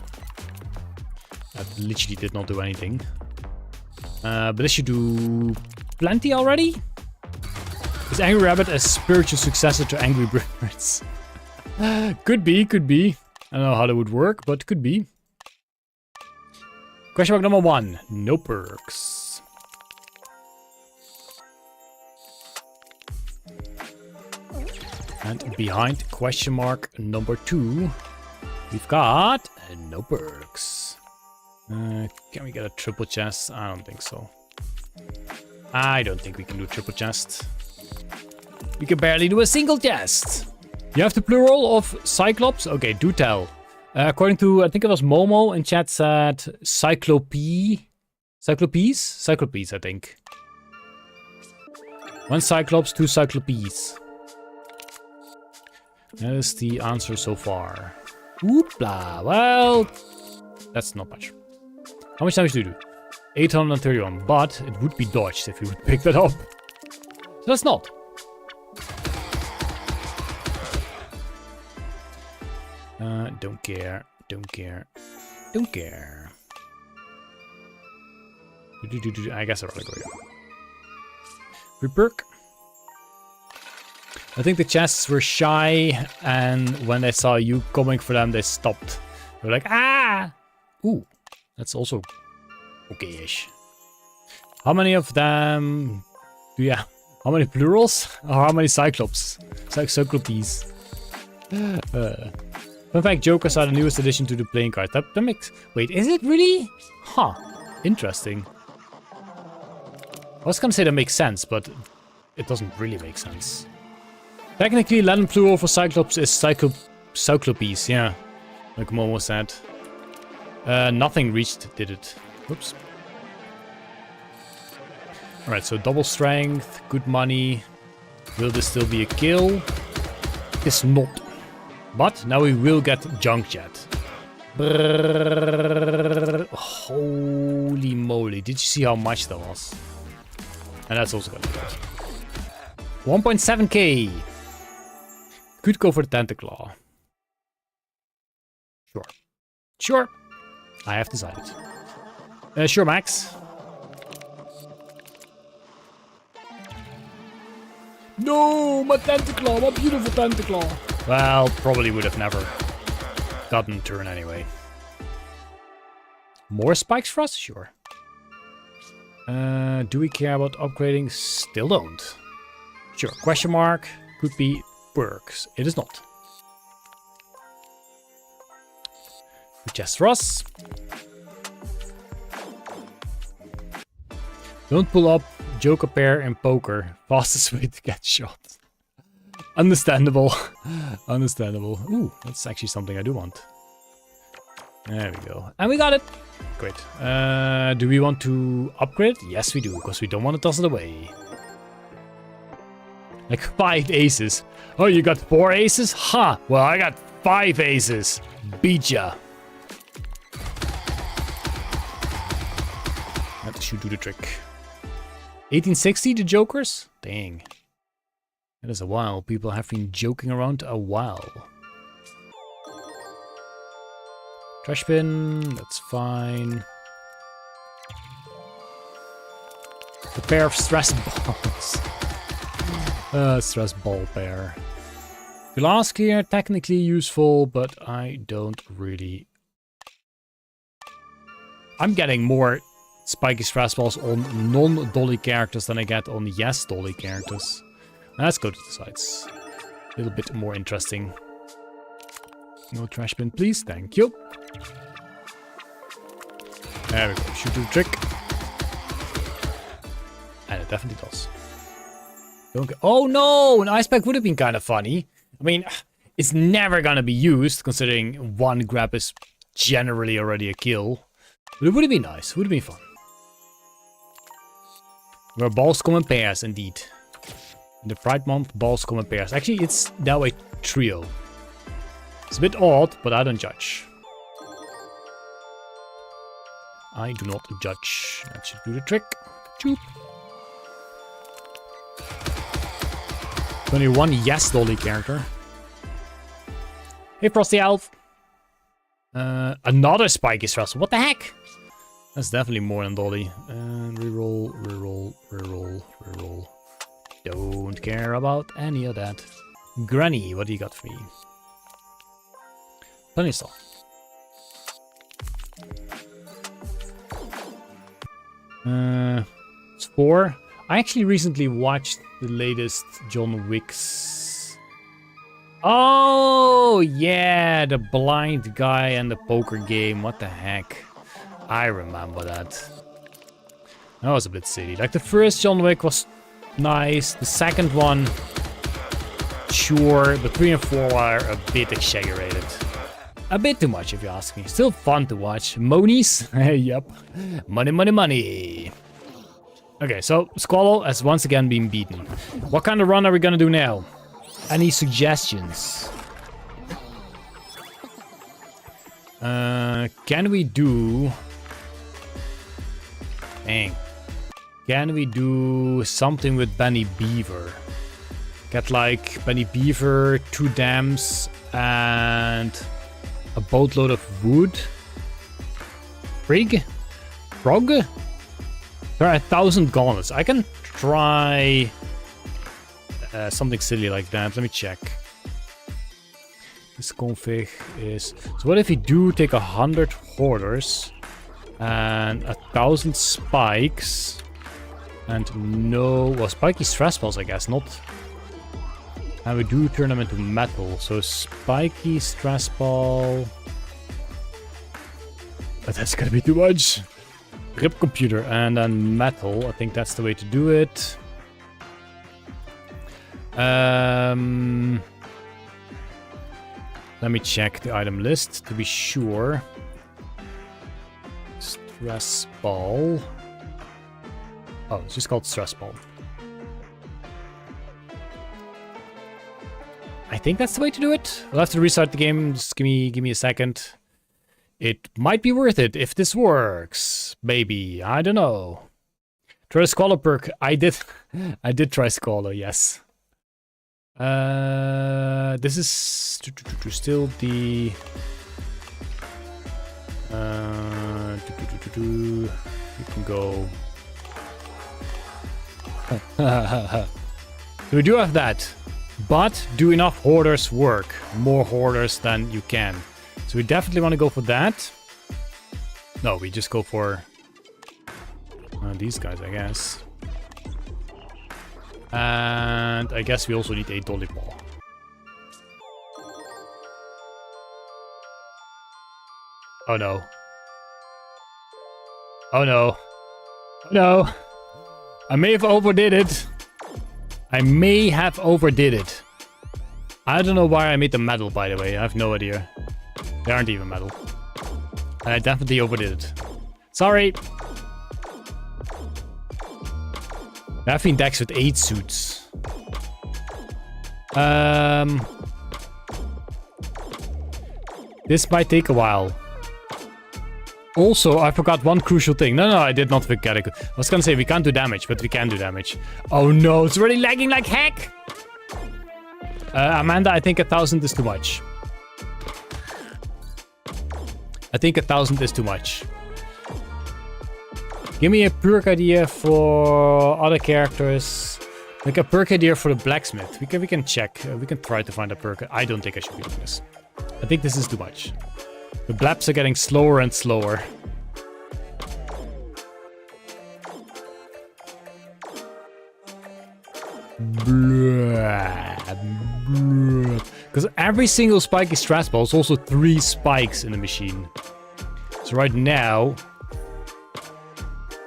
That literally did not do anything. But this should do plenty already. Is Angry Rabbit a spiritual successor to Angry Birds? Could be, could be. I don't know how that would work, but could be. Question mark number 1. No perks. And behind question mark number 2, we've got no perks. Can we get a triple chest? I don't think so. I don't think we can do a triple chest. We can barely do a single chest. You have the plural of Cyclops? Okay, do tell. According to, I think it was Momo in chat said Cyclope. Cyclopes? Cyclopes, I think. 1 Cyclops, 2 Cyclopes. That is the answer so far. Oopla. Well, that's not much. How much damage do you do? 831, but it would be dodged if you would pick that up. So that's not. Don't care, don't care, don't care. I guess I'll really go here. Free perk. I think the chests were shy, and when they saw you coming for them, they stopped. They were like, ah! Ooh, that's also okay-ish. How many of them do you have? How many plurals? Or how many cyclops? Cyclopes. Fun fact, Jokers are the newest addition to the playing card. That makes... Wait, is it really? Huh. Interesting. I was gonna say that makes sense, but it doesn't really make sense. Technically, Latin plural for Cyclops is Cyclopes, yeah. Like Momo said. Nothing reached, did it? Oops. Alright, so double strength, good money. Will this still be a kill? It's not. But now we will get Junk Jet. Holy moly, did you see how much that was? And that's also gonna be good. 1.7k. Could go for the Tentaclaw. Sure. Sure. I have decided. Sure, Max. No, my Tentaclaw, my beautiful Tentaclaw. Well, probably would have never gotten a turn anyway. More spikes for us? Sure. Do we care about upgrading? Still don't. Sure, question mark. Could be perks. It is not. Just for us. Don't pull up Joker pair in poker. Fastest way to get shot. Understandable. Understandable. Ooh, that's actually something I do want. There we go. And we got it. Great. Do we want to upgrade? Yes, we do, because we don't want to toss it away. Like 5 aces. Oh, you got 4 aces? Ha! Well, I got 5 aces. Beat ya. That should do the trick. 1860, the Jokers? Dang. That is a while. People have been joking around a while. Trash bin, that's fine. A pair of stress balls. Stress ball pair. Glass gear, technically useful, but I don't really... I'm getting more spiky stress balls on non-dolly characters than I get on yes dolly characters. Let's go to the sides. A little bit more interesting. No trash bin, please. Thank you. There we go. Should do the trick. And it definitely does. Don't go. Oh no! An ice pack would have been kind of funny. I mean, it's never gonna be used, considering one grab is generally already a kill. But it would have been nice. It would have been fun. Where balls come in pairs, indeed. In the Pride Month, balls come in pairs. Actually, it's now a trio. It's a bit odd, but I don't judge. I do not judge. That should do the trick. Choop. 21 yes dolly character. Hey Frosty Elf. Another spiky stress. What the heck? That's definitely more than Dolly. And reroll, reroll, reroll, reroll. Don't care about any of that. Granny, what do you got for me? Plenty of stuff. It's 4. I actually recently watched the latest John Wick's. Oh, yeah, the blind guy and the poker game. What the heck? I remember that. That was a bit silly. Like, the first John Wick was nice. The second one, sure. But 3 and 4 are a bit exaggerated. A bit too much, if you ask me. Still fun to watch. Monies? Yep. Money, money, money. Okay, so Squall has once again been beaten. What kind of run are we gonna do now? Any suggestions? Can we do... Dang. Can we do something with Benny Beaver? Get like Benny Beaver, 2 dams, and a boatload of wood. Frog? There are 1,000 gauntlets. I can try something silly like that. Let me check. This config is... So what if we do take 100 hoarders and 1,000 spikes and no... Well, spiky stress balls, I guess, not... And we do turn them into metal. So spiky stress ball... But that's gonna be too much. Rip computer and then metal. I think that's the way to do it. Let me check the item list to be sure. Stress ball. Oh, it's just called stress ball. I think that's the way to do it. We'll have to restart the game. Just give me a second. It might be worth it if this works. Maybe. I don't know. Try the Squaller perk. I did try Squaller, yes. This is still the... You can go... So we do have that. But do enough hoarders work? More hoarders than you can. So we definitely want to go for that. No, we just go for these guys, I guess. And I guess we also need a dolly ball. Oh no. Oh no. Oh no. I may have overdid it. I may have overdid it. I don't know why I made the metal, by the way. I have no idea. They aren't even metal. And I definitely overdid it. Sorry. I've been decks with 8 suits. This might take a while. Also, I forgot one crucial thing. No, I did not forget it. I was gonna say we can't do damage, but we can do damage. Oh no, it's already lagging like heck! Amanda, I think 1,000 is too much. I think 1,000 is too much. Give me a perk idea for other characters. Like a perk idea for the blacksmith. We can check. We can try to find a perk. I don't think I should be doing this. I think this is too much. The blaps are getting slower and slower. Because every single spiky stress ball is also 3 spikes in the machine. So right now,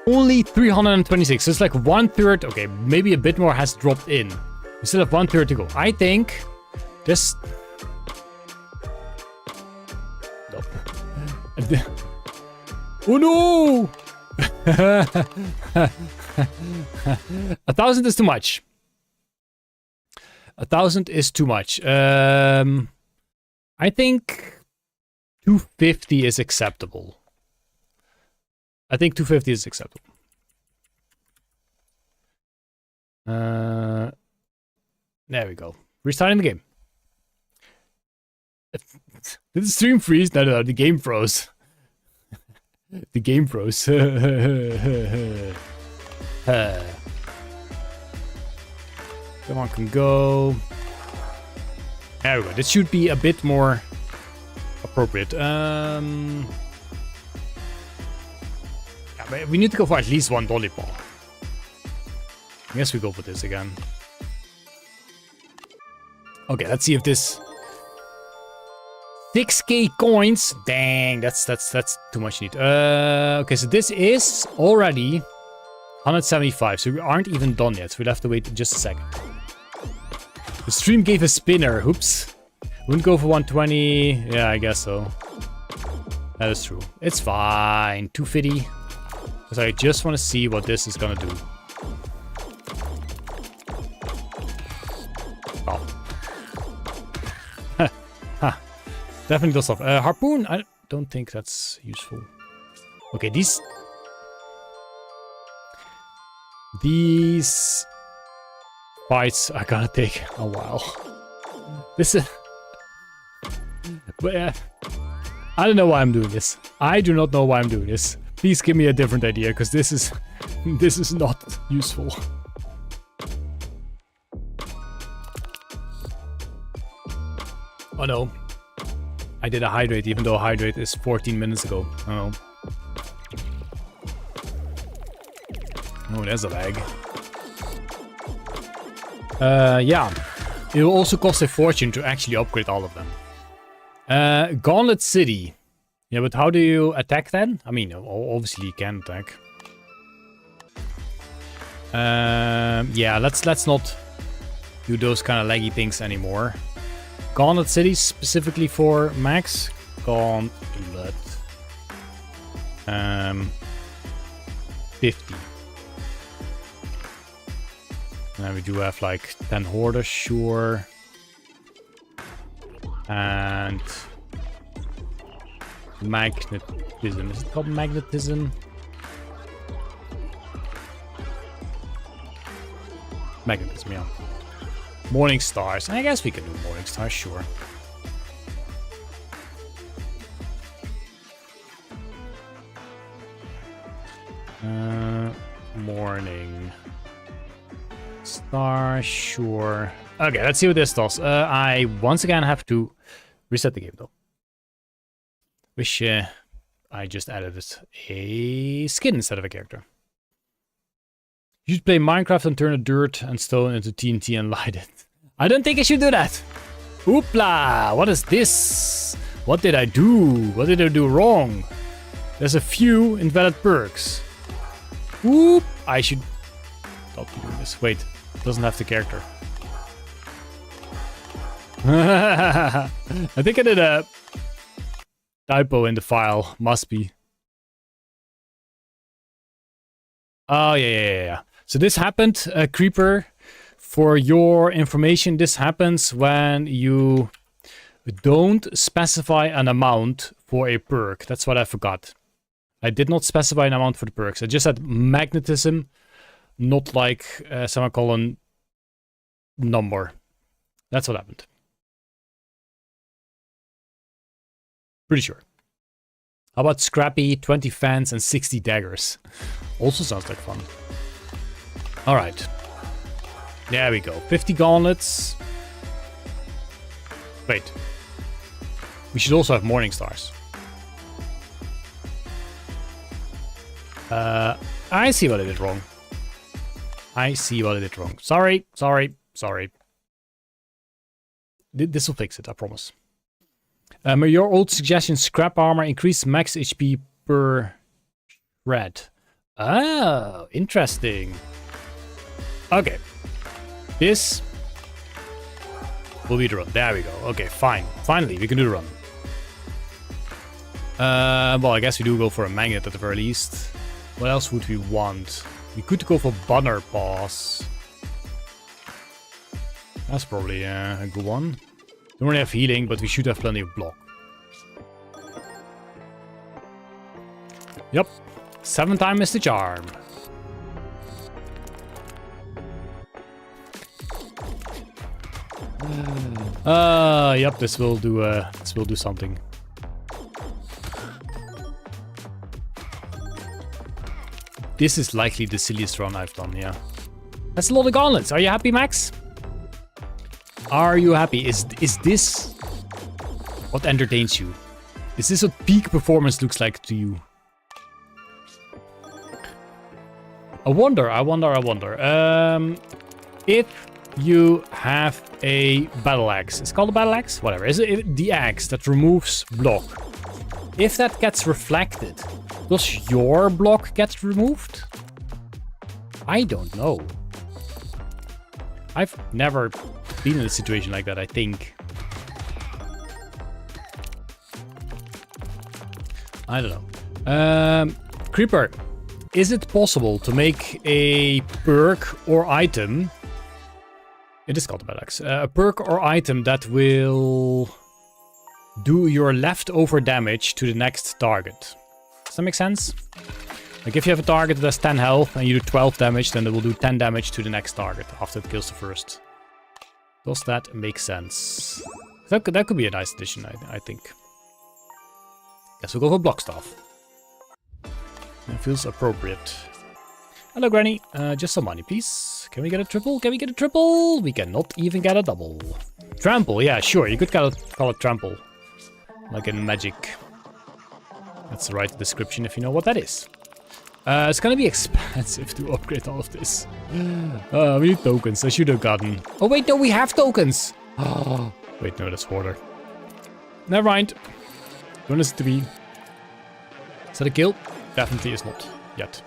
only 326. So it's like 1/3. Okay, maybe a bit more has dropped in. We still have 1/3 to go. I think this... Oh no! 1,000 is too much. 1,000 is too much. I think 250 is acceptable. I think 250 is acceptable. There we go. Restarting the game. Did the stream freeze? No, the game froze. The game froze. Come on, can go. There we go. This should be a bit more appropriate. Yeah, but we need to go for at least one dolly ball. I guess we go for this again. Okay, let's see if this 6k coins. Dang, that's too much need. Okay, so this is already 175, so we aren't even done yet. So we'll have to wait just a second. The stream gave a spinner. Oops. Wouldn't go for 120. Yeah, I guess so. That is true. It's fine. 250. Because I just want to see what this is gonna do. Oh. Huh. Definitely does stuff. Harpoon? I don't think that's useful. Okay, these fights are gonna take a while. This is... But, I don't know why I'm doing this. I do not know why I'm doing this. Please give me a different idea, because this is not useful. Oh no. I did a hydrate, even though hydrate is 14 minutes ago. Oh. Oh, there's a lag. Yeah. It will also cost a fortune to actually upgrade all of them. Gauntlet City. Yeah, but how do you attack then? I mean, obviously you can attack. Yeah, let's not do those kind of laggy things anymore. Gauntlet City specifically for max. Gauntlet. 50. And we do have like 10 hoarders, sure. And magnetism. Is it called magnetism? Magnetism, yeah. Morning stars. I guess we can do morning stars, sure. Morning star, sure. Okay, let's see what this does. I once again have to reset the game though. Wish I just added a skin instead of a character. You should play Minecraft and turn a dirt and stone into TNT and light it. I don't think I should do that. Oopla! What is this? What did I do? What did I do wrong? There's a few invalid perks. Whoop! I should stop doing this. Wait, it doesn't have the character. I think I did a typo in the file. Must be. Oh, yeah. So this happened, Creeper. For your information, this happens when you don't specify an amount for a perk. That's what I forgot. I did not specify an amount for the perks. I just had magnetism, not like semicolon number. That's what happened. Pretty sure. How about Scrappy, 20 fans, and 60 daggers? Also sounds like fun. Alright. There we go. 50 gauntlets. Wait. We should also have morning stars. I see what I did wrong. Sorry. This will fix it, I promise. Your old suggestion, scrap armor, increase max HP per shred. Oh, interesting. Okay. This will be the run. There we go. Okay, fine. Finally, we can do the run. Well, I guess we do go for a magnet at the very least. What else would we want? We could go for banner pass. That's probably a good one. Don't really have healing, but we should have plenty of block. Yep. 7 times is the charm. Yep, this will do something. This is likely the silliest run I've done, yeah. That's a lot of gauntlets. Are you happy, Max? Are you happy? Is this what entertains you? Is this what peak performance looks like to you? I wonder. If you have a battle axe, it's called a battle axe? Whatever. Is it the axe that removes block? If that gets reflected, does your block get removed? I don't know. I've never been in a situation like that, I think. I don't know. Creeper, is it possible to make a perk or item? It is called a battle axe. A perk or item that will do your leftover damage to the next target. Does that make sense? Like if you have a target that has 10 health and you do 12 damage, then it will do 10 damage to the next target after it kills the first. Does that make sense? That could be a nice addition, I think. Guess we'll go for block staff. It feels appropriate. Hello, Granny. Just some money, please. Can we get a triple? Can we get a triple? We cannot even get a double. Trample, yeah, sure. You could call it trample. Like in Magic. That's the right description if you know what that is. It's gonna be expensive to upgrade all of this. We need tokens. I should have gotten... Oh, wait, no, we have tokens! Oh, wait, no, that's Hoarder. Never mind. Don't listen to me. Is that a kill? Definitely is not. Yet.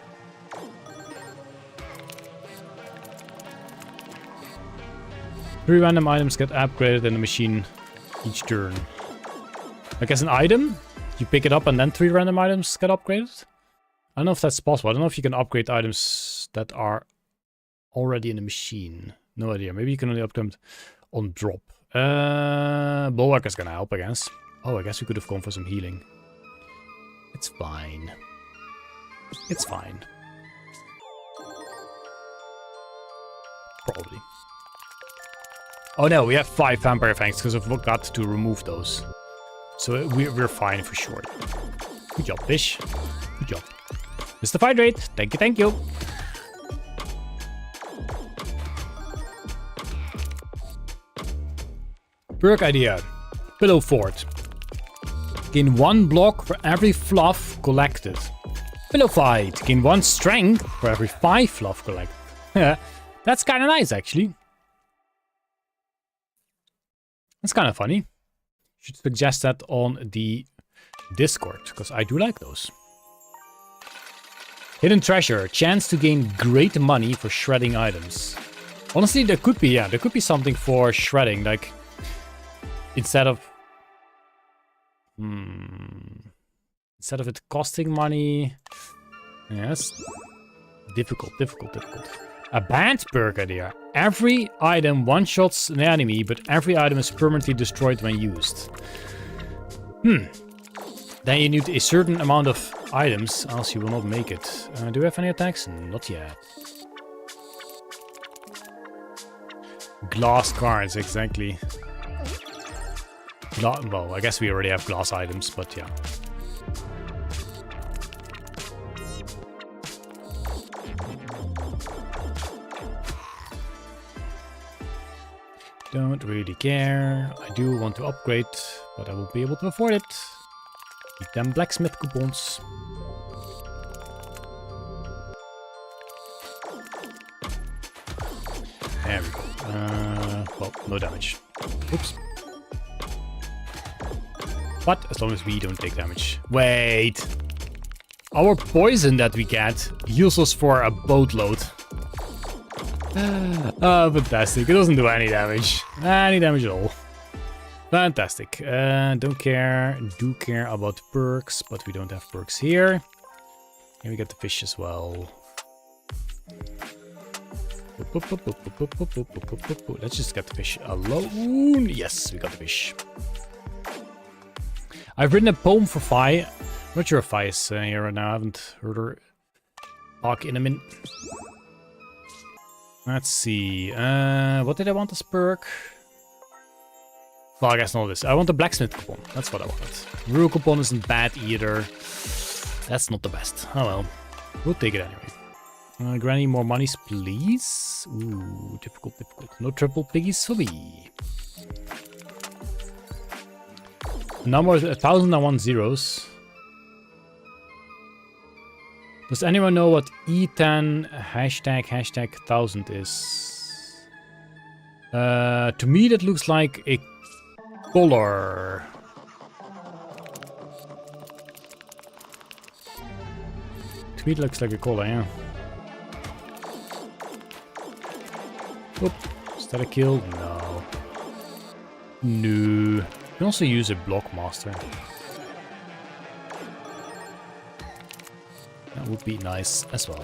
Three random items get upgraded in the machine each turn. Like as an item, you pick it up and then 3 random items get upgraded? I don't know if that's possible. I don't know if you can upgrade items that are already in the machine. No idea. Maybe you can only upgrade on drop. Bulwark is gonna help, I guess. Oh, I guess we could have gone for some healing. It's fine. It's fine. Probably. Oh no, we have 5 vampire fangs because I forgot to remove those. So we're fine for sure. Good job, fish. Good job. Mr. Hydrate, thank you, thank you. Perk idea. Pillow Fort. Gain 1 block for every fluff collected. Pillow Fight. Gain 1 strength for every 5 fluff collected. That's kind of nice, actually. That's kind of funny. Should suggest that on the Discord, because I do like those. Hidden Treasure. Chance to gain great money for shredding items. Honestly, there could be something for shredding, like instead of it costing money. Yes. Difficult. A banned perk idea. Every item one-shots an enemy, but every item is permanently destroyed when used. Then you need a certain amount of items, else you will not make it. Do we have any attacks? Not yet. Glass cards, exactly. Well, I guess we already have glass items, but yeah. Don't really care. I do want to upgrade, but I won't be able to afford it. Need them blacksmith coupons. There we go. Well, no damage. Oops. But as long as we don't take damage. Wait. Our poison that we get heals us for a boatload. Oh, fantastic. It doesn't do any damage. Any damage at all. Fantastic. Don't care. Do care about the perks, but we don't have perks here. And we get the fish as well. Let's just get the fish alone. Yes, we got the fish. I've written a poem for Fi. I'm not sure if Fi is here right now. I haven't heard her talk in a minute. Let's see. What did I want as perk? Well, I guess not this. I want the blacksmith coupon. That's what I wanted. Rule coupon isn't bad either. That's not the best. Oh well. We'll take it anyway. Granny, more monies, please. Ooh, difficult, difficult. No triple piggies for me. Number 1001 zeros. Does anyone know what E10 hashtag 1000 is? To me that looks like a color. To me it looks like a color, yeah. Oop, is that a kill? No. No. You can also use a blockmaster. That would be nice as well.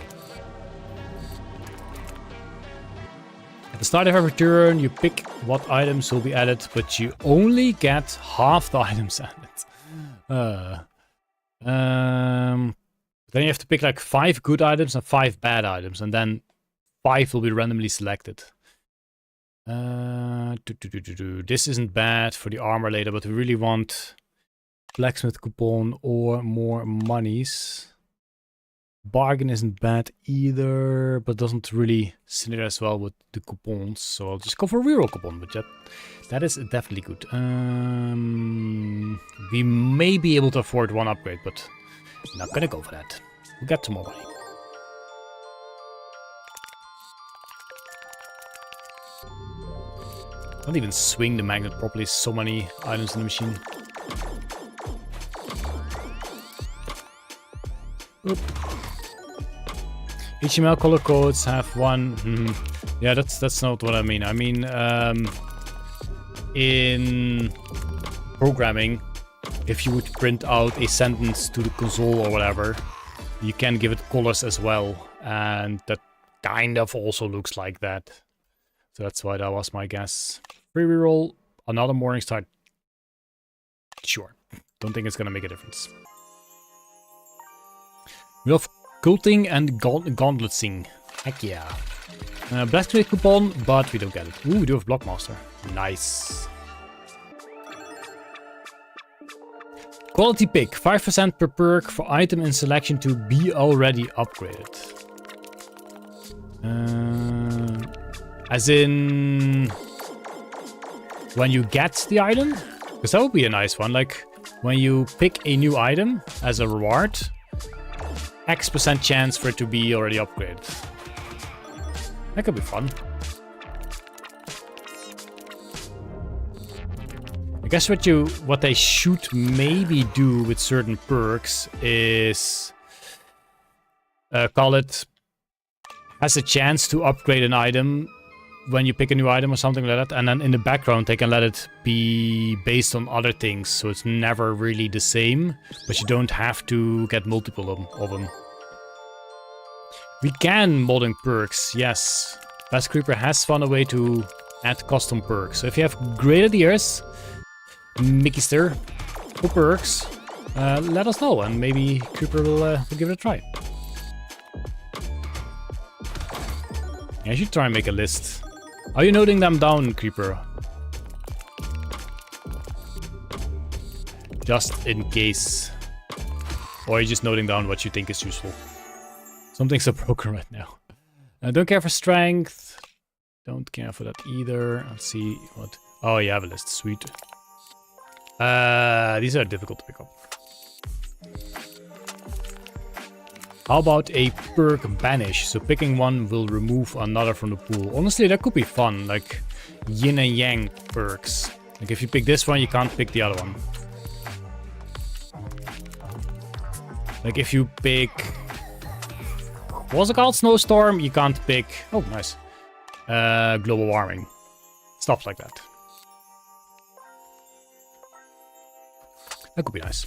At the start of every turn, you pick what items will be added, but you only get half the items added. Then you have to pick like 5 good items and 5 bad items, and then 5 will be randomly selected. This isn't bad for the armor later, but we really want blacksmith coupon or more monies. Bargain isn't bad either, but doesn't really synergize well with the coupons, so I'll just go for a reroll coupon, but that is definitely good. We may be able to afford one upgrade, but not gonna go for that. We'll get some more money. Can't even swing the magnet properly, so many items in the machine. Oop. HTML color codes have one. Yeah, that's not what I mean. I mean, in programming, if you would print out a sentence to the console or whatever, you can give it colors as well, and that kind of also looks like that. So that's why that was my guess. Free reroll, another morning start. Sure, don't think it's gonna make a difference. We have Culting and Gauntleting. Heck yeah. Blacksmith coupon, but we don't get it. Ooh, we do have Blockmaster. Nice. Quality pick. 5% per perk for item in selection to be already upgraded. As in... when you get the item? Because that would be a nice one. Like, when you pick a new item as a reward... X% chance for it to be already upgraded. That could be fun. I guess what they should maybe do with certain perks is call it has a chance to upgrade an item when you pick a new item or something like that, and then in the background they can let it be based on other things, so it's never really the same, but you don't have to get multiple of them. We can modding perks, yes. Best Creeper has found a way to add custom perks. So if you have great ideas, Mickeyster, for perks, let us know, and maybe Creeper will give it a try. Yeah, I should try and make a list. Are you noting them down, Creeper? Just in case. Or are you just noting down what you think is useful? Something's so broken right now. Don't care for strength. Don't care for that either. Let's see what... Oh, you have a list. Sweet. These are difficult to pick up. How about a perk banish? So picking one will remove another from the pool. Honestly, that could be fun. Like yin and yang perks. Like if you pick this one, you can't pick the other one. Like if you pick... what's it called? Snowstorm? You can't pick... Oh, nice. Global warming. Stuff like that. That could be nice.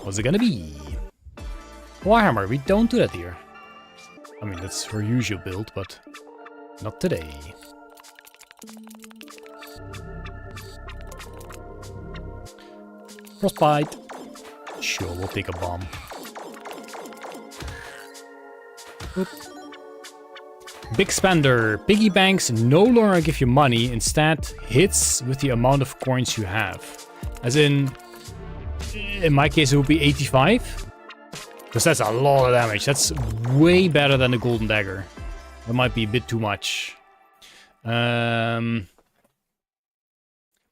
What's it gonna be? Warhammer, we don't do that here. I mean, that's her usual build, but not today. Frostbite. Sure, we'll take a bomb. Oop. Big spender. Piggy banks no longer give you money, instead hits with the amount of coins you have. As in my case it would be 85. Because that's a lot of damage. That's way better than the golden dagger. That might be a bit too much.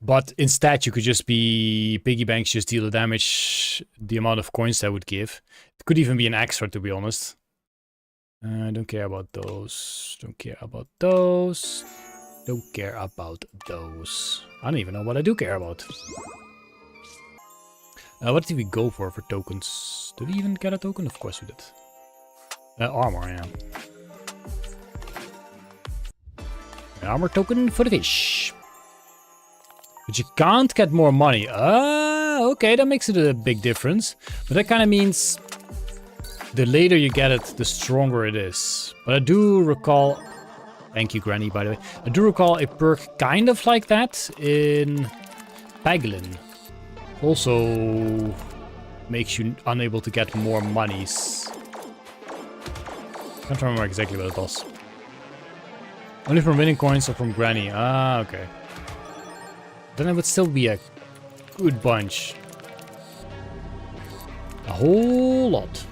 But instead, you could just be piggy banks, just deal the damage, the amount of coins that would give. It could even be an extra, to be honest. Don't care about those. Don't care about those. Don't care about those. I don't even know what I do care about. What did we go for tokens? Did we even get a token? Of course we did. Armor, yeah. An armor token for the fish. But you can't get more money. Okay, that makes it a big difference. But that kind of means the later you get it, the stronger it is. But I do recall... Thank you, Granny, by the way. I do recall a perk kind of like that in Peglin. Also makes you unable to get more monies. Can't remember exactly what it does. Only from winning coins or from Granny. Ah, okay. Then it would still be a good bunch. A whole lot.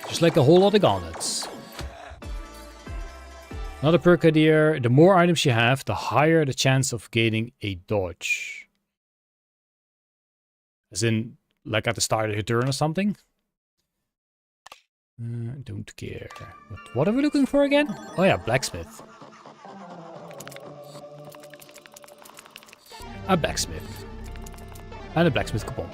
Just like a whole lot of gauntlets. Another perk idea. The more items you have, the higher the chance of gaining a dodge. As in, like at the start of your turn or something. Don't care. But what are we looking for again? Oh yeah, blacksmith. A blacksmith. And a blacksmith coupon.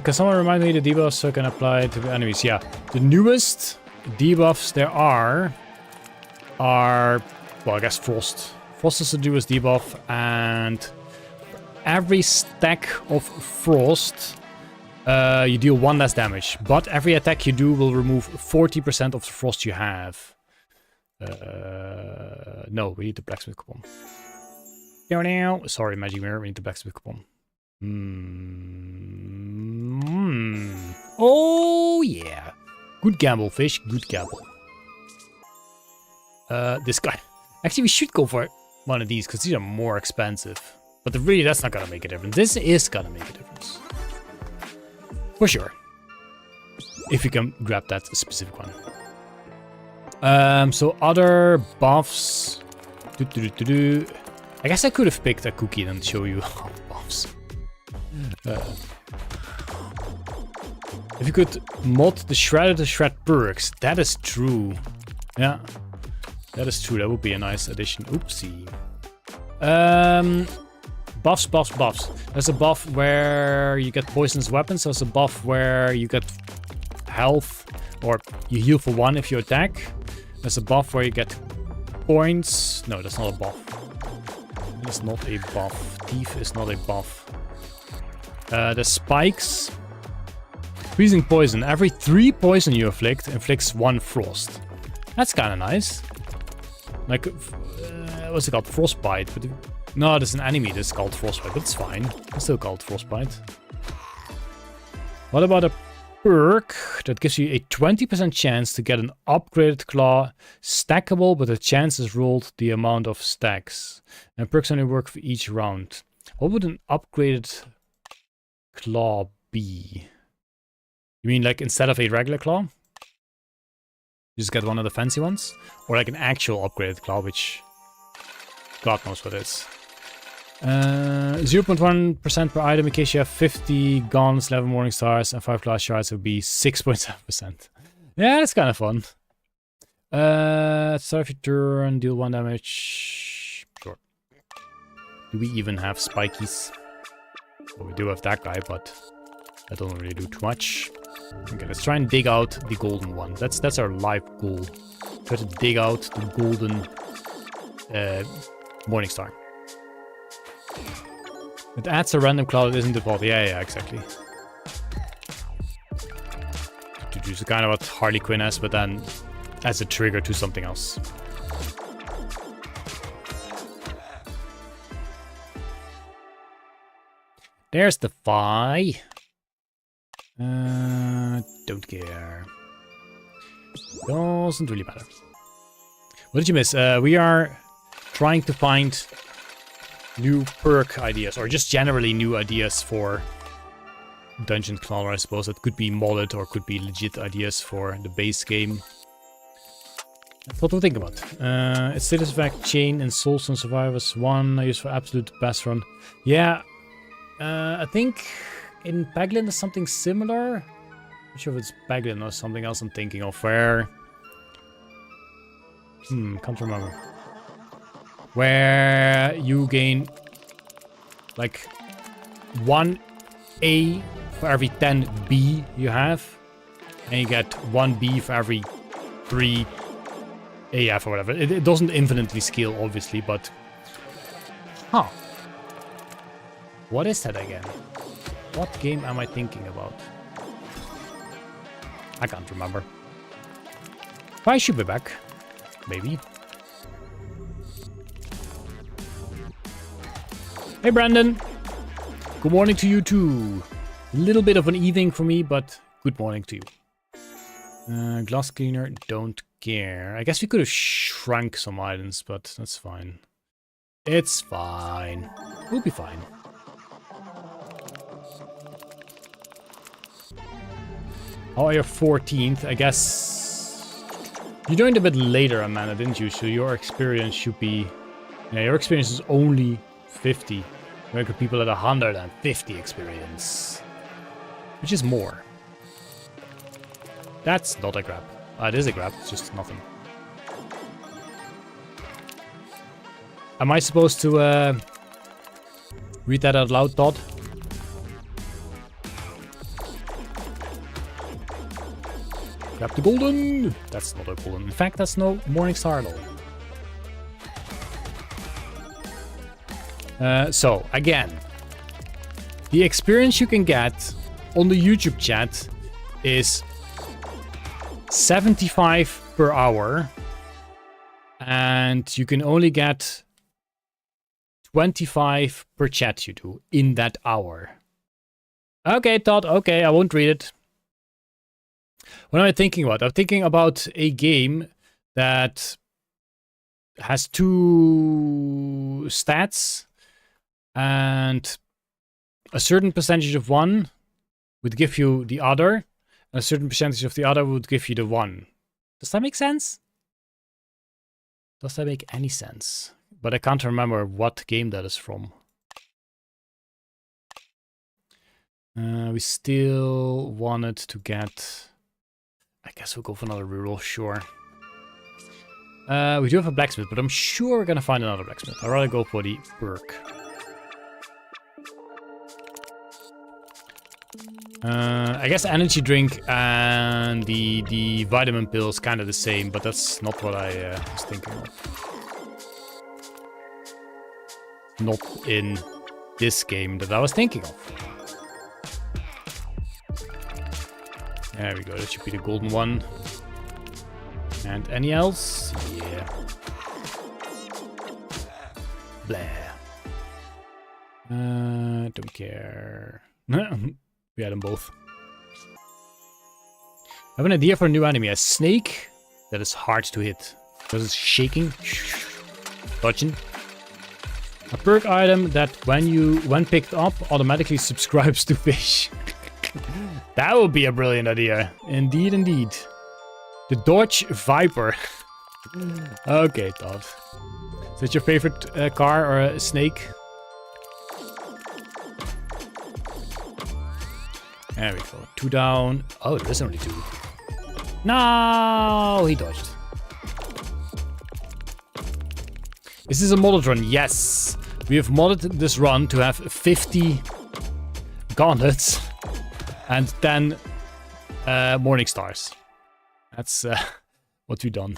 Can someone remind me the debuffs can apply to the enemies? Yeah, the newest debuffs there are, well, I guess Frost. Frost is the newest debuff, and every stack of Frost, you deal 1 less damage. But every attack you do will remove 40% of the Frost you have. No, we need the blacksmith coupon. Sorry, Magic Mirror, we need the blacksmith coupon. Oh, yeah. Good gamble, fish. Good gamble. This guy. Actually, we should go for one of these, because these are more expensive. But really, that's not going to make a difference. This is going to make a difference. For sure. If you can grab that specific one. So other buffs. I guess I could have picked a cookie and show you all the buffs. If you could mod the shredder to shred perks, that is true. Yeah, that is true. That would be a nice addition. Oopsie. Buffs, buffs, buffs. There's a buff where you get poisonous weapons. There's a buff where you get health, or you heal for 1 if you attack. There's a buff where you get points. No, that's not a buff. That's not a buff. Thief is not a buff. The spikes. Freezing poison. Every 3 poison you inflicts 1 frost. That's kind of nice. Like, what's it called? Frostbite. But no, there's an enemy that's called frostbite, but it's fine. It's still called frostbite. What about a perk that gives you a 20% chance to get an upgraded claw, stackable, but the chance is rolled the amount of stacks. And perks only work for each round. What would an upgraded claw be? You mean like instead of a regular claw, you just get one of the fancy ones? Or like an actual upgraded claw, which God knows what it is. 0.1% per item in case you have 50 gauntlets, 11 morning stars, and 5 glass shards, it would be 6.7%. Yeah, that's kind of fun. Start of your turn, deal 1 damage. Sure. Do we even have spikies? Well, we do have that guy, but that doesn't really do too much. Okay, let's try and dig out the golden one. That's our life goal. Try to dig out the golden morning star. It adds a random cloud that isn't default. Yeah, exactly. To do kind of what Harley Quinn has, but then as a trigger to something else. There's the Fi. Don't care. Doesn't really matter. What did you miss? We are trying to find new perk ideas, or just generally new ideas for Dungeon Clawler, I suppose. That could be modded or could be legit ideas for the base game. That's what to think about. It's status effect, chain, and Soulstone Survivors 1. I use for absolute best run. Yeah, I think in Peglin there's something similar. I'm not sure if it's Peglin or something else I'm thinking of. Where... can't remember. Where you gain like 1 A for every 10 B you have. And you get 1 B for every 3 AF or whatever. It doesn't infinitely scale, obviously, but... Huh. What is that again? What game am I thinking about? I can't remember. I should be back. Maybe. Hey, Brandon. Good morning to you, too. A little bit of an evening for me, but good morning to you. Glass cleaner, don't care. I guess we could have shrunk some items, but that's fine. It's fine. We'll be fine. Oh, you're 14th. I guess you joined a bit later, Amanda, didn't you? So your experience should be... Yeah, your experience is only 50. Where could people at 150 experience? Which is more. That's not a grab. It is a grab, it's just nothing. Am I supposed to read that out loud, Todd? Grab the golden! That's not a golden. In fact, that's no morning star at all. So, again, the experience you can get on the YouTube chat is 75 per hour, and you can only get 25 per chat you do in that hour. Okay, Todd, okay, I won't read it. What am I thinking about? I'm thinking about a game that has 2 stats, and a certain percentage of one would give you the other, and a certain percentage of the other would give you the one. Does that make sense? Does that make any sense? But I can't remember what game that is from. We still wanted to get... I guess we'll go for another reroll, sure. We do have a blacksmith, but I'm sure we're gonna find another blacksmith. I'd rather go for the perk. I guess energy drink and the vitamin pill is kind of the same, but that's not what I was thinking of. Not in this game that I was thinking of. There we go, that should be the golden one. And any else? Yeah. Blah. Don't care. We had them both. I have an idea for a new enemy. A snake that is hard to hit. Because it's shaking. Dodging. A perk item that when picked up automatically subscribes to fish. That would be a brilliant idea. Indeed, indeed. The Dodge Viper. Okay, Todd. Is that your favorite car or a snake? There we go. 2 down. Oh, there is only 2. No, he dodged. This is a modded run. Yes. We have modded this run to have 50 gauntlets and 10 morning stars. That's what we've done.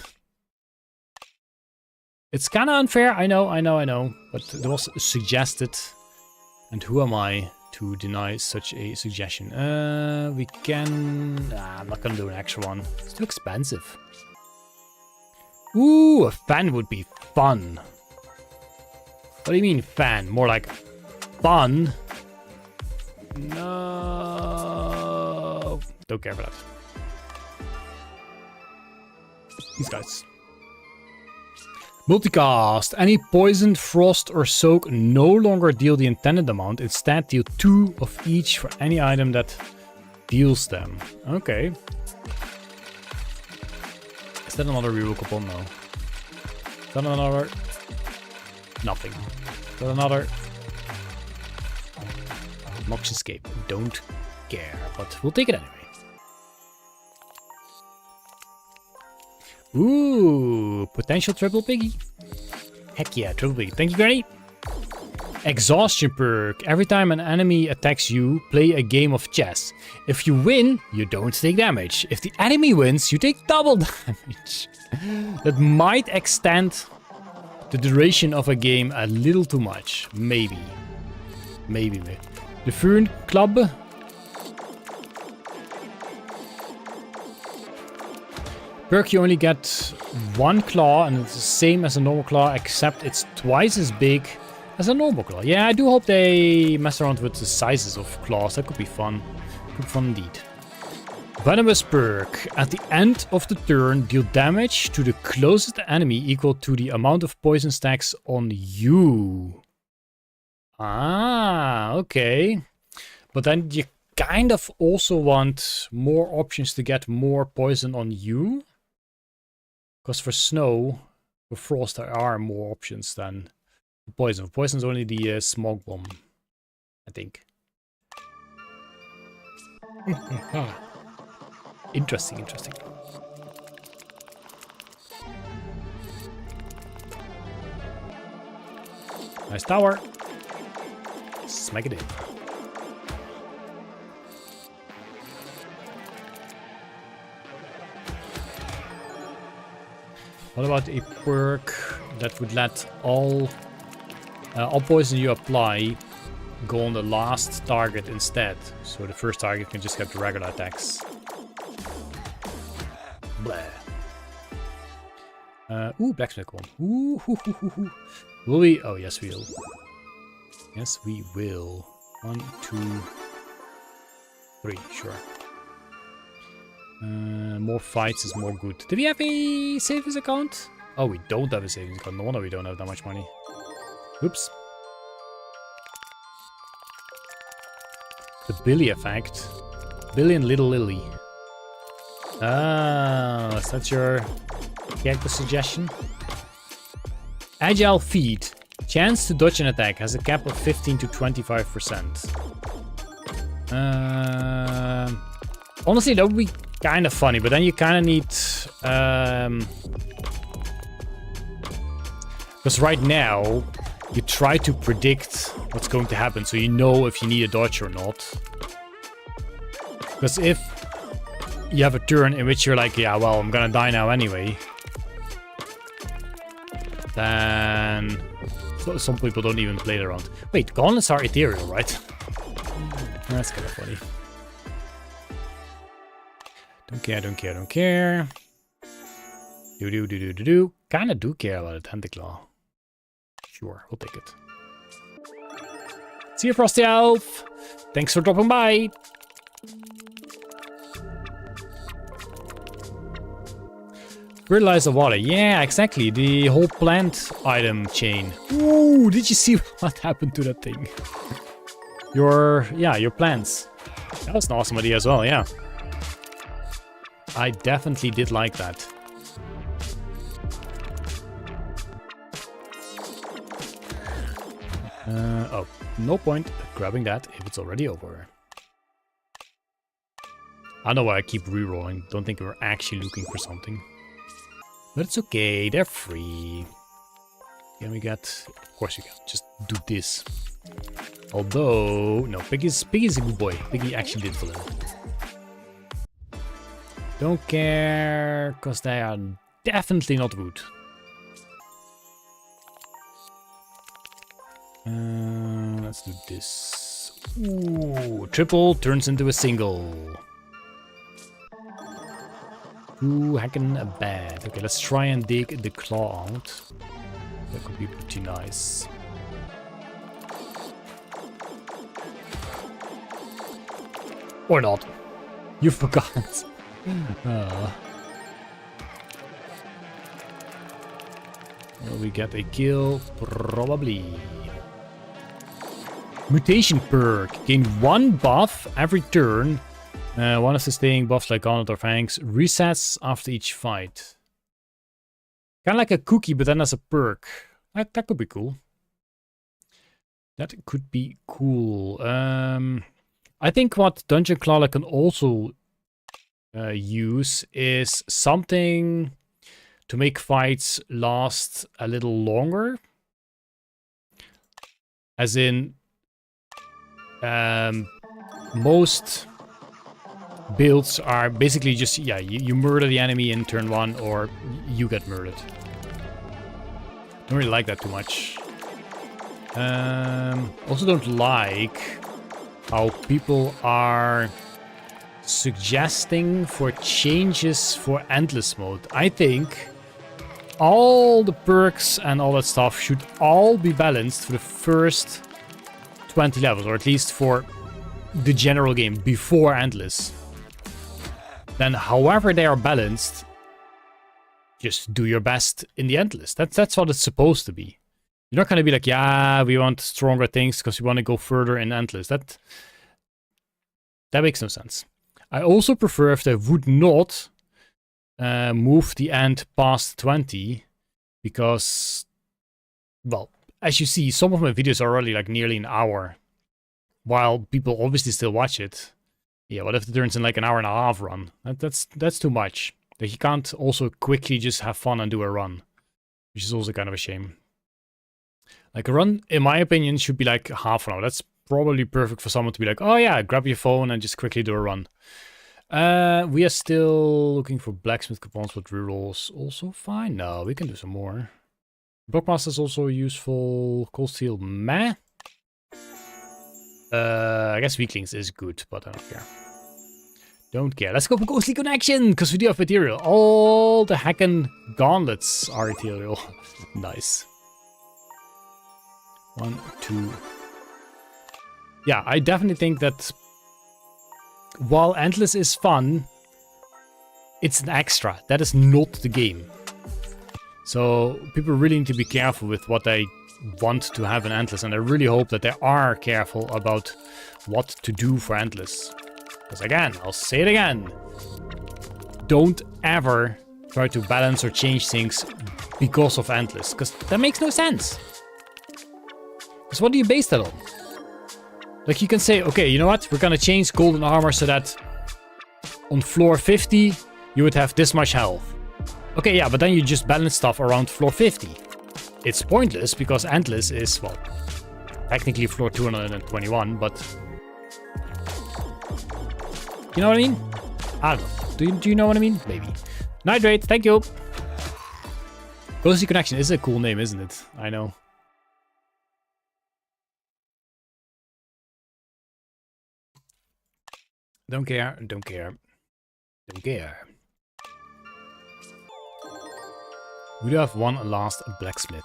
It's kind of unfair. I know. But it was suggested. And who am I to deny such a suggestion? We can... I'm not gonna do an extra one. It's too expensive. Ooh, a fan would be fun. What do you mean fan? More like fun? No. Don't care for that. These guys. Multicast. Any poison, frost, or soak no longer deal the intended amount. Instead, deal 2 of each for any item that deals them. Okay. Is that another reroll coupon? No. Is that another? Nothing. Is that another? Mox escape. Don't care, but we'll take it anyway. Ooh, potential triple piggy. Heck yeah, triple piggy. Thank you, Granny. Exhaustion perk. Every time an enemy attacks you, play a game of chess. If you win, you don't take damage. If the enemy wins, you take double damage. That might extend the duration of a game a little too much. Maybe. Maybe. The Fern Club. Perk, you only get 1 claw, and it's the same as a normal claw, except it's twice as big as a normal claw. Yeah, I do hope they mess around with the sizes of claws. That could be fun. Could be fun indeed. Venomous perk. At the end of the turn, deal damage to the closest enemy equal to the amount of poison stacks on you. Ah, okay. But then you kind of also want more options to get more poison on you. Because for snow, for frost, there are more options than poison. Poison is only the smoke bomb, I think. Interesting, interesting. Nice tower. Smack it in. What about a perk that would let all poison you apply go on the last target instead? So the first target can just get the regular attacks. Blah. Ooh, blacksmith one. Ooh, hoo, hoo, hoo, hoo. Will we? Oh, yes, we will. Yes, we will. 1, 2, 3, sure. More fights is more good. Do we have a savings account? Oh, we don't have a savings account. No wonder we don't have that much money. Oops. The Billy effect. Billy and Little Lily. Ah, is that your character suggestion? Agile feet. Chance to dodge an attack has a cap of 15 to 25%. Honestly, that would be kind of funny, but then you kind of need... Because right now, you try to predict what's going to happen, so you know if you need a dodge or not. Because if you have a turn in which you're like, yeah, well, I'm gonna die now anyway, then some people don't even play it around. Wait, gauntlets are ethereal, right? That's kind of funny. Don't care, don't care, don't care. Do. Kinda do care about a Tentaclaw. Sure, we'll take it. See you, Frosty Elf! Thanks for dropping by! Fertilize the water. Yeah, exactly. The whole plant item chain. Ooh, did you see what happened to that thing? Your plants. That was an awesome idea as well, yeah. I definitely did like that. Oh, no point grabbing that if it's already over. I know why I keep rerolling. Don't think we're actually looking for something. But it's okay, they're free. Can we get... Of course you can. Just do this. Although... No, Piggy's a good boy. Piggy actually did for little. Don't care, because they are definitely not good. Let's do this. Ooh, triple turns into a single. Ooh, heckin' bad. Okay, let's try and dig the claw out. That could be pretty nice. Or not. You forgot. Will we get a kill? Probably. Mutation perk. Gain 1 buff every turn. One of the staying buffs like Gauntlet or Fangs resets after each fight. Kind of like a cookie, but then as a perk. That could be cool. That could be cool. I think what Dungeon Clawler can also use is something to make fights last a little longer. As in, most builds are basically just, yeah, you murder the enemy in turn 1 or you get murdered. Don't really like that too much. Also don't like how people are suggesting for changes for endless mode. I think all the perks and all that stuff should all be balanced for the first 20 levels, or at least for the general game before endless. Then however they are balanced, just do your best in the endless. That's what it's supposed to be. You're not going to be like, yeah, we want stronger things because we want to go further in endless. That makes no sense. I also prefer if they would not move the end past 20, because, well, as you see, some of my videos are already like nearly an hour, while people obviously still watch it. Yeah, what if it turns in like an hour and a half run? That's too much. Like, you can't also quickly just have fun and do a run, which is also kind of a shame. Like, a run, in my opinion, should be like half an hour. That's probably perfect for someone to be like, oh yeah, grab your phone and just quickly do a run. We are still looking for blacksmith coupons with rerolls. Also fine. No, we can do some more. Blockmaster is also useful. Cold steel, meh. I guess weaklings is good, but I don't care. Don't care. Let's go for ghostly connection, because we do have material. All the hacking gauntlets are material. Nice. 1, 2. Yeah, I definitely think that while endless is fun, it's an extra. That is not the game. So people really need to be careful with what they want to have in endless, and I really hope that they are careful about what to do for endless. Because again, I'll say it again, don't ever try to balance or change things because of endless, because that makes no sense. Because what do you base that on? Like, you can say, okay, you know what, we're gonna change golden armor so that on floor 50 you would have this much health. Okay, yeah, but then you just balance stuff around floor 50. It's pointless because endless is, well, technically floor 221, but you know what I mean? I don't know. Do you know what I mean? Maybe. Nitrate, thank you. Ghostly Connection is a cool name, isn't it? I know. Don't care, don't care, don't care. We do have one last blacksmith.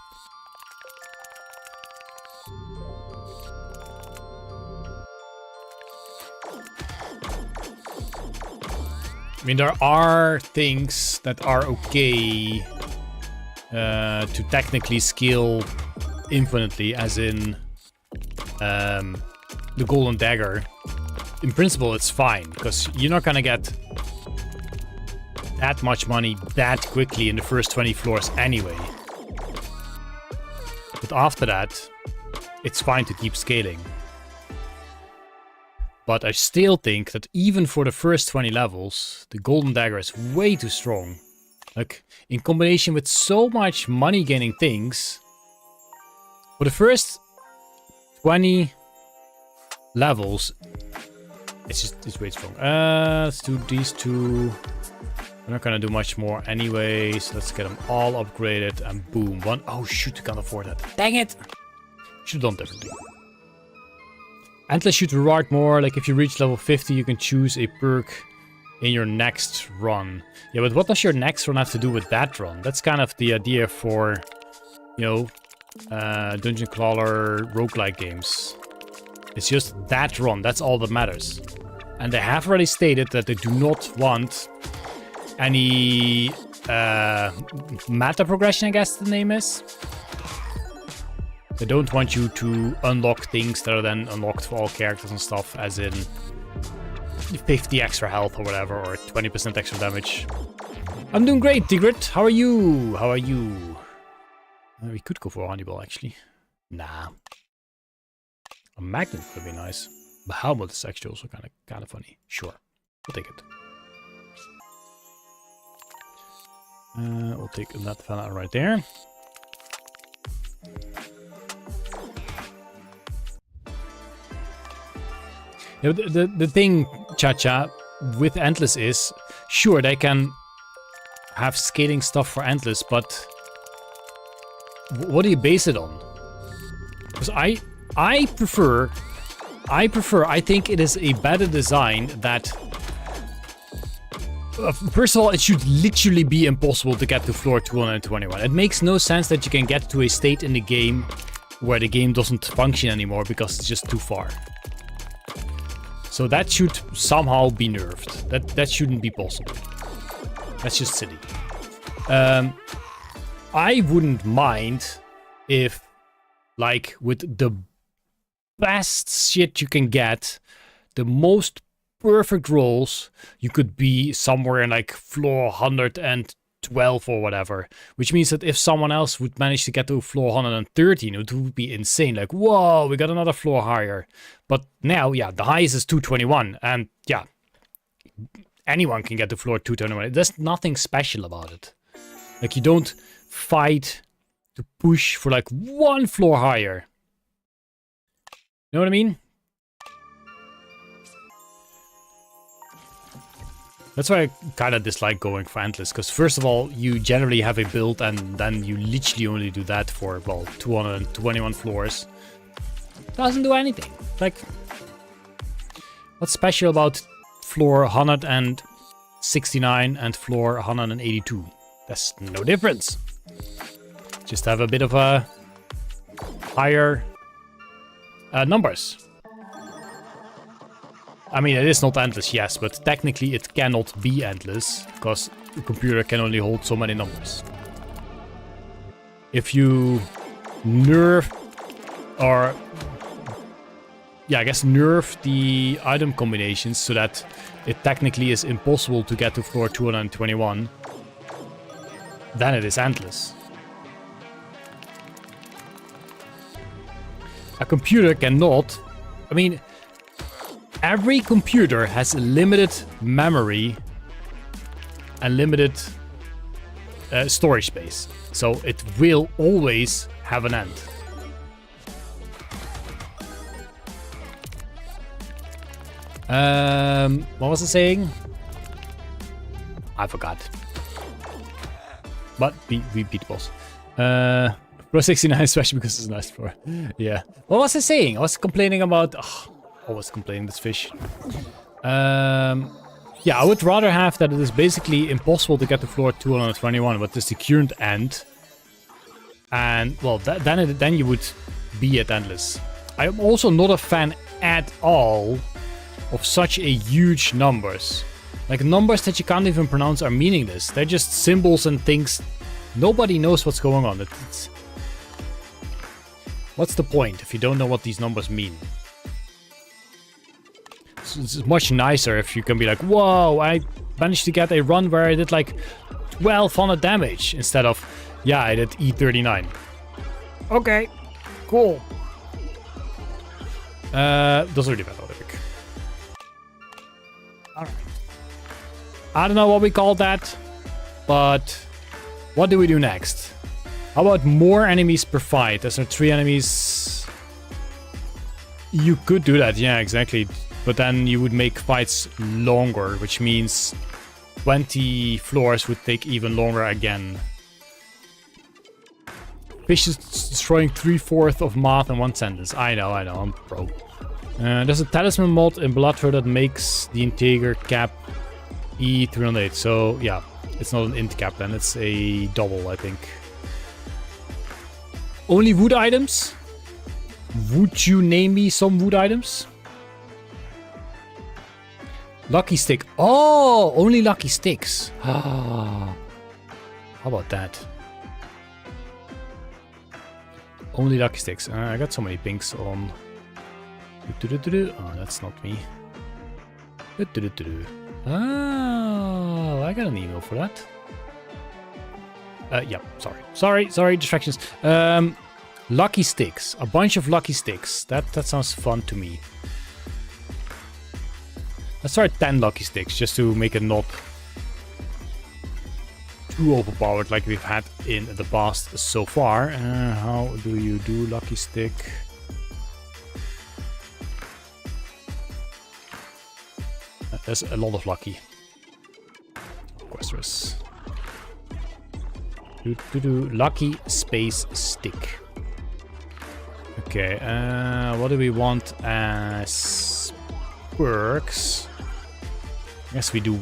I mean, there are things that are okay to technically skill infinitely, as in the golden dagger. In principle, it's fine, because you're not gonna get that much money that quickly in the first 20 floors anyway. But after that, it's fine to keep scaling. But I still think that even for the first 20 levels, the golden dagger is way too strong. Like, in combination with so much money gaining things, for the first 20 levels, it's way strong. Let's do these two. We're not gonna do much more anyway, so let's get them all upgraded and boom. One. Oh shoot, I can't afford that. Dang it! Should have done differently. Endless should reward more. Like, if you reach level 50, you can choose a perk in your next run. Yeah, but what does your next run have to do with that run? That's kind of the idea for, you know, Dungeon Clawler roguelike games. It's just that run. That's all that matters. And they have already stated that they do not want any meta progression, I guess the name is. They don't want you to unlock things that are then unlocked for all characters and stuff, as in 50 extra health or whatever, or 20% extra damage. I'm doing great, Tigrit. How are you? How are you? We could go for a honeyball, actually. Nah. A magnet would be nice. But helmet is actually also kind of funny. Sure, we'll take it. We'll take that fella right there. You know, the thing, Cha-Cha, with Endless is, sure, they can have scaling stuff for Endless, but what do you base it on? Because I think it is a better design that... first of all, it should literally be impossible to get to floor 221. It makes no sense that you can get to a state in the game where the game doesn't function anymore because it's just too far. So that should somehow be nerfed. That shouldn't be possible. That's just silly. I wouldn't mind if, like, with the best shit you can get, the most perfect rolls, you could be somewhere in like floor 112 or whatever. Which means that if someone else would manage to get to floor 113, it would be insane. Like, whoa, we got another floor higher. But now, yeah, the highest is 221. And yeah, anyone can get to floor 221. There's nothing special about it. Like, you don't fight to push for like one floor higher. You know what I mean? That's why I kind of dislike going for Endless, because first of all, you generally have a build and then you literally only do that for, well, 221 floors. Doesn't do anything. Like, what's special about floor 169 and floor 182? There's no difference. Just have a bit of a higher numbers. I mean, it is not endless, yes, but technically it cannot be endless, because the computer can only hold so many numbers. If you nerf, or yeah, I guess nerf the item combinations so that it technically is impossible to get to floor 221, then it is endless. A computer cannot, I mean, every computer has limited memory and limited storage space. So it will always have an end. What was I saying? I forgot. But we beat the boss. Pro 69 especially because it's a nice floor. Yeah. What was I saying? I was complaining about... always complaining this fish. Yeah, I would rather have that it is basically impossible to get to floor 221, but this is the current end. And, well, then you would be at endless. I am also not a fan at all of such a huge numbers. Like, numbers that you can't even pronounce are meaningless. They're just symbols and things. Nobody knows what's going on. What's the point if you don't know what these numbers mean? It's much nicer if you can be like, whoa, I managed to get a run where I did like 1200 damage instead of, yeah, I did E39. Okay, cool. Doesn't really matter, I think. Alright. I don't know what we call that, but what do we do next? How about more enemies per fight? There's 3 enemies. You could do that, yeah, exactly. But then you would make fights longer, which means 20 floors would take even longer again. Fish is destroying 3/4 of math in one sentence. I know, I'm pro. There's a talisman mod in Bloodfur that makes the integer cap E308. So yeah, it's not an int cap then, it's a double, I think. Only wood items? Would you name me some wood items? Lucky stick. Oh, only lucky sticks. Ah. How about that? Only lucky sticks. I got so many pinks on. Oh, that's not me. Oh, I got an email for that. Yeah, sorry, distractions. Lucky sticks, a bunch of lucky sticks. That sounds fun to me. Let's try 10 lucky sticks just to make it not too overpowered like we've had in the past so far. How do you do lucky stick? There's a lot of lucky. Of course there is. Lucky space stick. Okay, what do we want as perks? I guess we do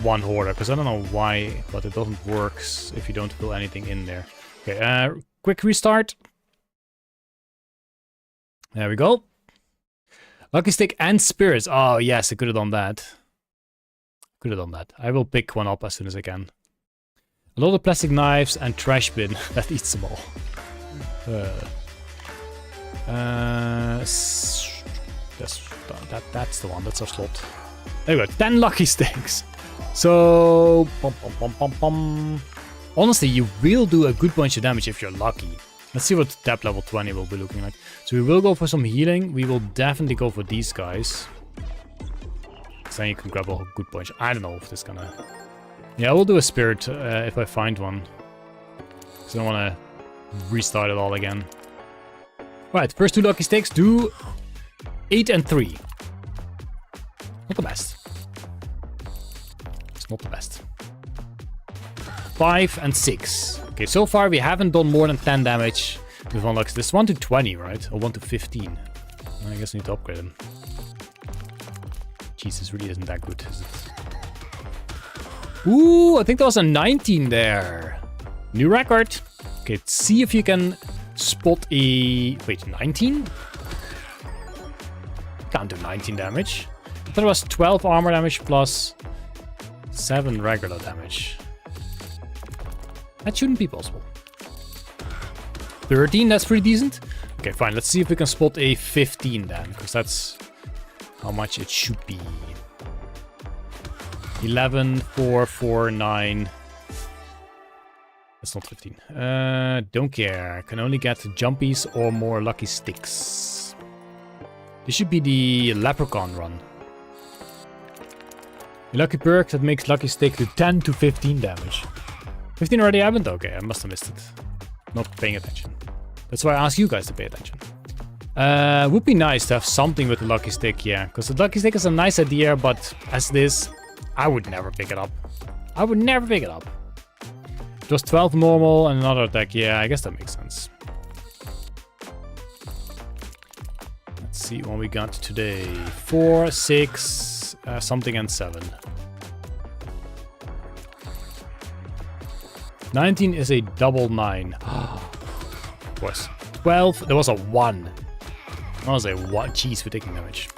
one hoarder, because I don't know why, but it doesn't work if you don't fill anything in there. Okay, quick restart. There we go. Lucky stick and spirits. Oh yes, I could have done that. I will pick one up as soon as I can. A lot of plastic knives and trash bin that eats them all. That's the one. That's our slot. There we go. 10 lucky sticks. So, honestly, you will do a good bunch of damage if you're lucky. Let's see what depth level 20 will be looking like. So we will go for some healing. We will definitely go for these guys. So then you can grab a good bunch. I don't know if this is gonna... Yeah, I will do a spirit if I find one. Because I don't want to restart it all again. Right, first 2 lucky sticks do 8 and 3. Not the best. It's not the best. 5 and 6. Okay, so far we haven't done more than 10 damage with one lucky. This is 1 to 20, right? Or 1 to 15. I guess I need to upgrade him. Jesus, really isn't that good, is it? Ooh, I think there was a 19 there. New record. Okay, let's see if you can spot a... Wait, 19? Can't do 19 damage. I thought it was 12 armor damage plus 7 regular damage. That shouldn't be possible. 13, that's pretty decent. Okay, fine. Let's see if we can spot a 15 then, because that's how much it should be. 11, 4, 4, 9. That's not 15. Don't care. Can only get jumpies or more lucky sticks. This should be the leprechaun run. A lucky perk that makes lucky stick to 10 to 15 damage. 15 already happened? Okay, I must have missed it. Not paying attention. That's why I ask you guys to pay attention. Would be nice to have something with the lucky stick, yeah. Because the lucky stick is a nice idea, but as this, I would never pick it up. I would never pick it up. Just 12 normal and another attack. Yeah, I guess that makes sense. Let's see what we got today. 4, 6, something and 7. 19 is a double 9. Of course. 12, there was a 1. That was a 1. Jeez, we're taking damage.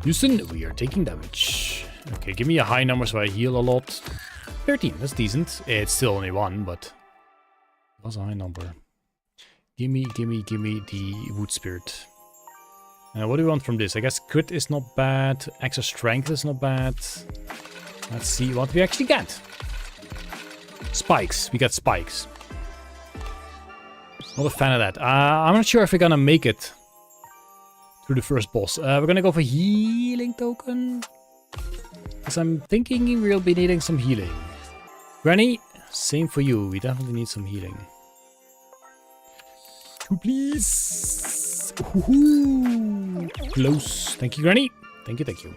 Houston, we are taking damage. Okay, give me a high number so I heal a lot. 13, that's decent. It's still only 1, but it was a high number. Gimme the wood spirit. What do we want from this? I guess crit is not bad. Extra strength is not bad. Let's see what we actually get. Spikes. We got spikes. Not a fan of that. I'm not sure if we're gonna make it through the first boss. We're gonna go for healing token. Because I'm thinking we'll be needing some healing. Granny, same for you. We definitely need some healing. 2, please. Close. Thank you, Granny. Thank you.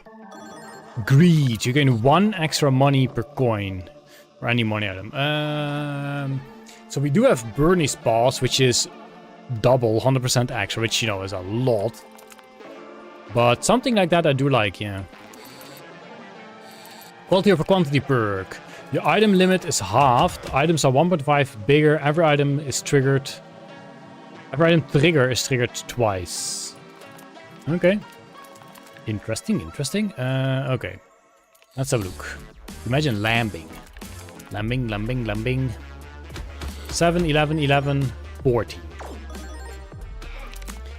Greed. You're getting 1 extra money per coin. Or any money item. So we do have Bernie's Paws, which is double, 100% extra, which, you know, is a lot. But something like that I do like, yeah. Quality over quantity perk. Your item limit is halved. Items are 1.5 bigger. Every item is triggered. Every item trigger is triggered twice. Okay. Interesting. Okay. Let's have a look. Imagine lambing. Lambing, lambing, lambing. 7, 11, 11, 14.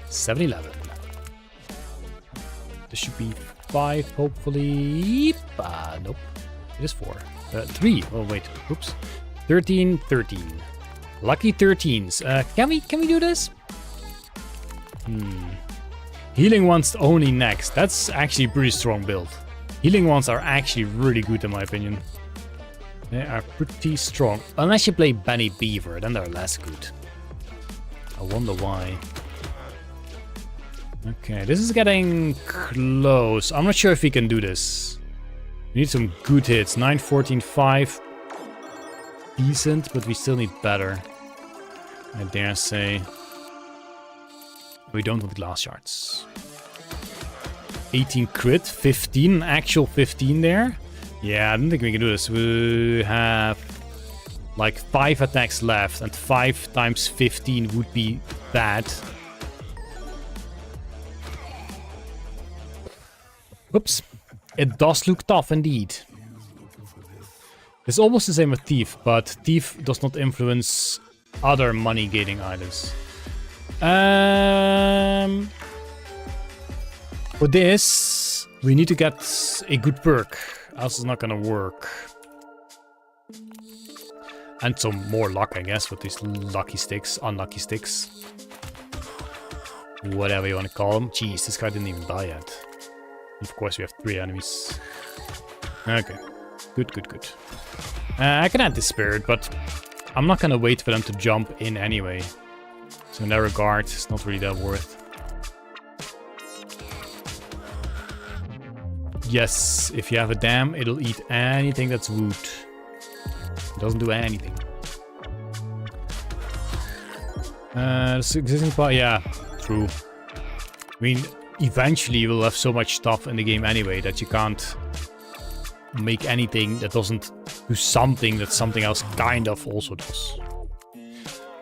7, 11. This should be 5, hopefully. Nope. It is 4. 3. Oh, wait. Oops. 13, 13. Lucky 13s. Can we do this? Healing ones only next. That's actually a pretty strong build. Healing ones are actually really good in my opinion. They are pretty strong. Unless you play Benny Beaver, then they're less good. I wonder why. Okay, this is getting close. I'm not sure if we can do this. We need some good hits. 9, 14, 5. Decent, but we still need better. I dare say. We don't want glass shards. 18 crit, 15, actual 15 there. Yeah, I don't think we can do this. We have like 5 attacks left, and 5 times 15 would be bad. Whoops. It does look tough indeed. It's almost the same with Thief, but Thief does not influence other money gaining items. For this, we need to get a good perk, else it's not gonna work. And some more luck, I guess, with these lucky sticks, unlucky sticks. Whatever you want to call them. Jeez, this guy didn't even die yet. Of course, we have 3 enemies. Okay, good, good, good. I can add this spirit, but I'm not gonna wait for them to jump in anyway. So in that regard, it's not really that worth. Yes, if you have a dam, it'll eat anything that's wood. It doesn't do anything. This existing part, yeah, true. I mean, eventually you will have so much stuff in the game anyway that you can't make anything that doesn't do something that something else kind of also does.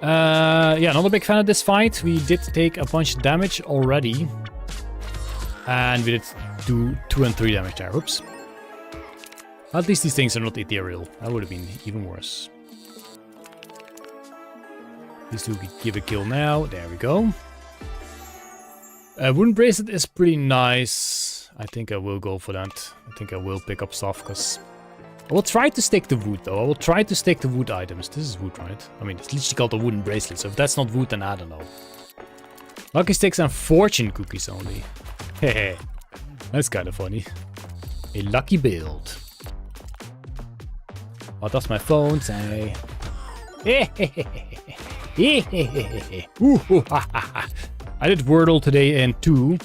Yeah, not a big fan of this fight. We did take a bunch of damage already. And we did do 2 and 3 damage there. Oops. At least these things are not ethereal. That would have been even worse. These two give a kill now. There we go. Wooden bracelet is pretty nice. I think I will go for that. I think I will pick up stuff because I will try to stick to wood though. I will try to stick to wood items. This is wood, right? I mean, it's literally called a wooden bracelet. So if that's not wood, then I don't know. Lucky sticks and fortune cookies only. Hehe. That's kind of funny. A lucky build. What does my phone say? I did Wordle today in 2.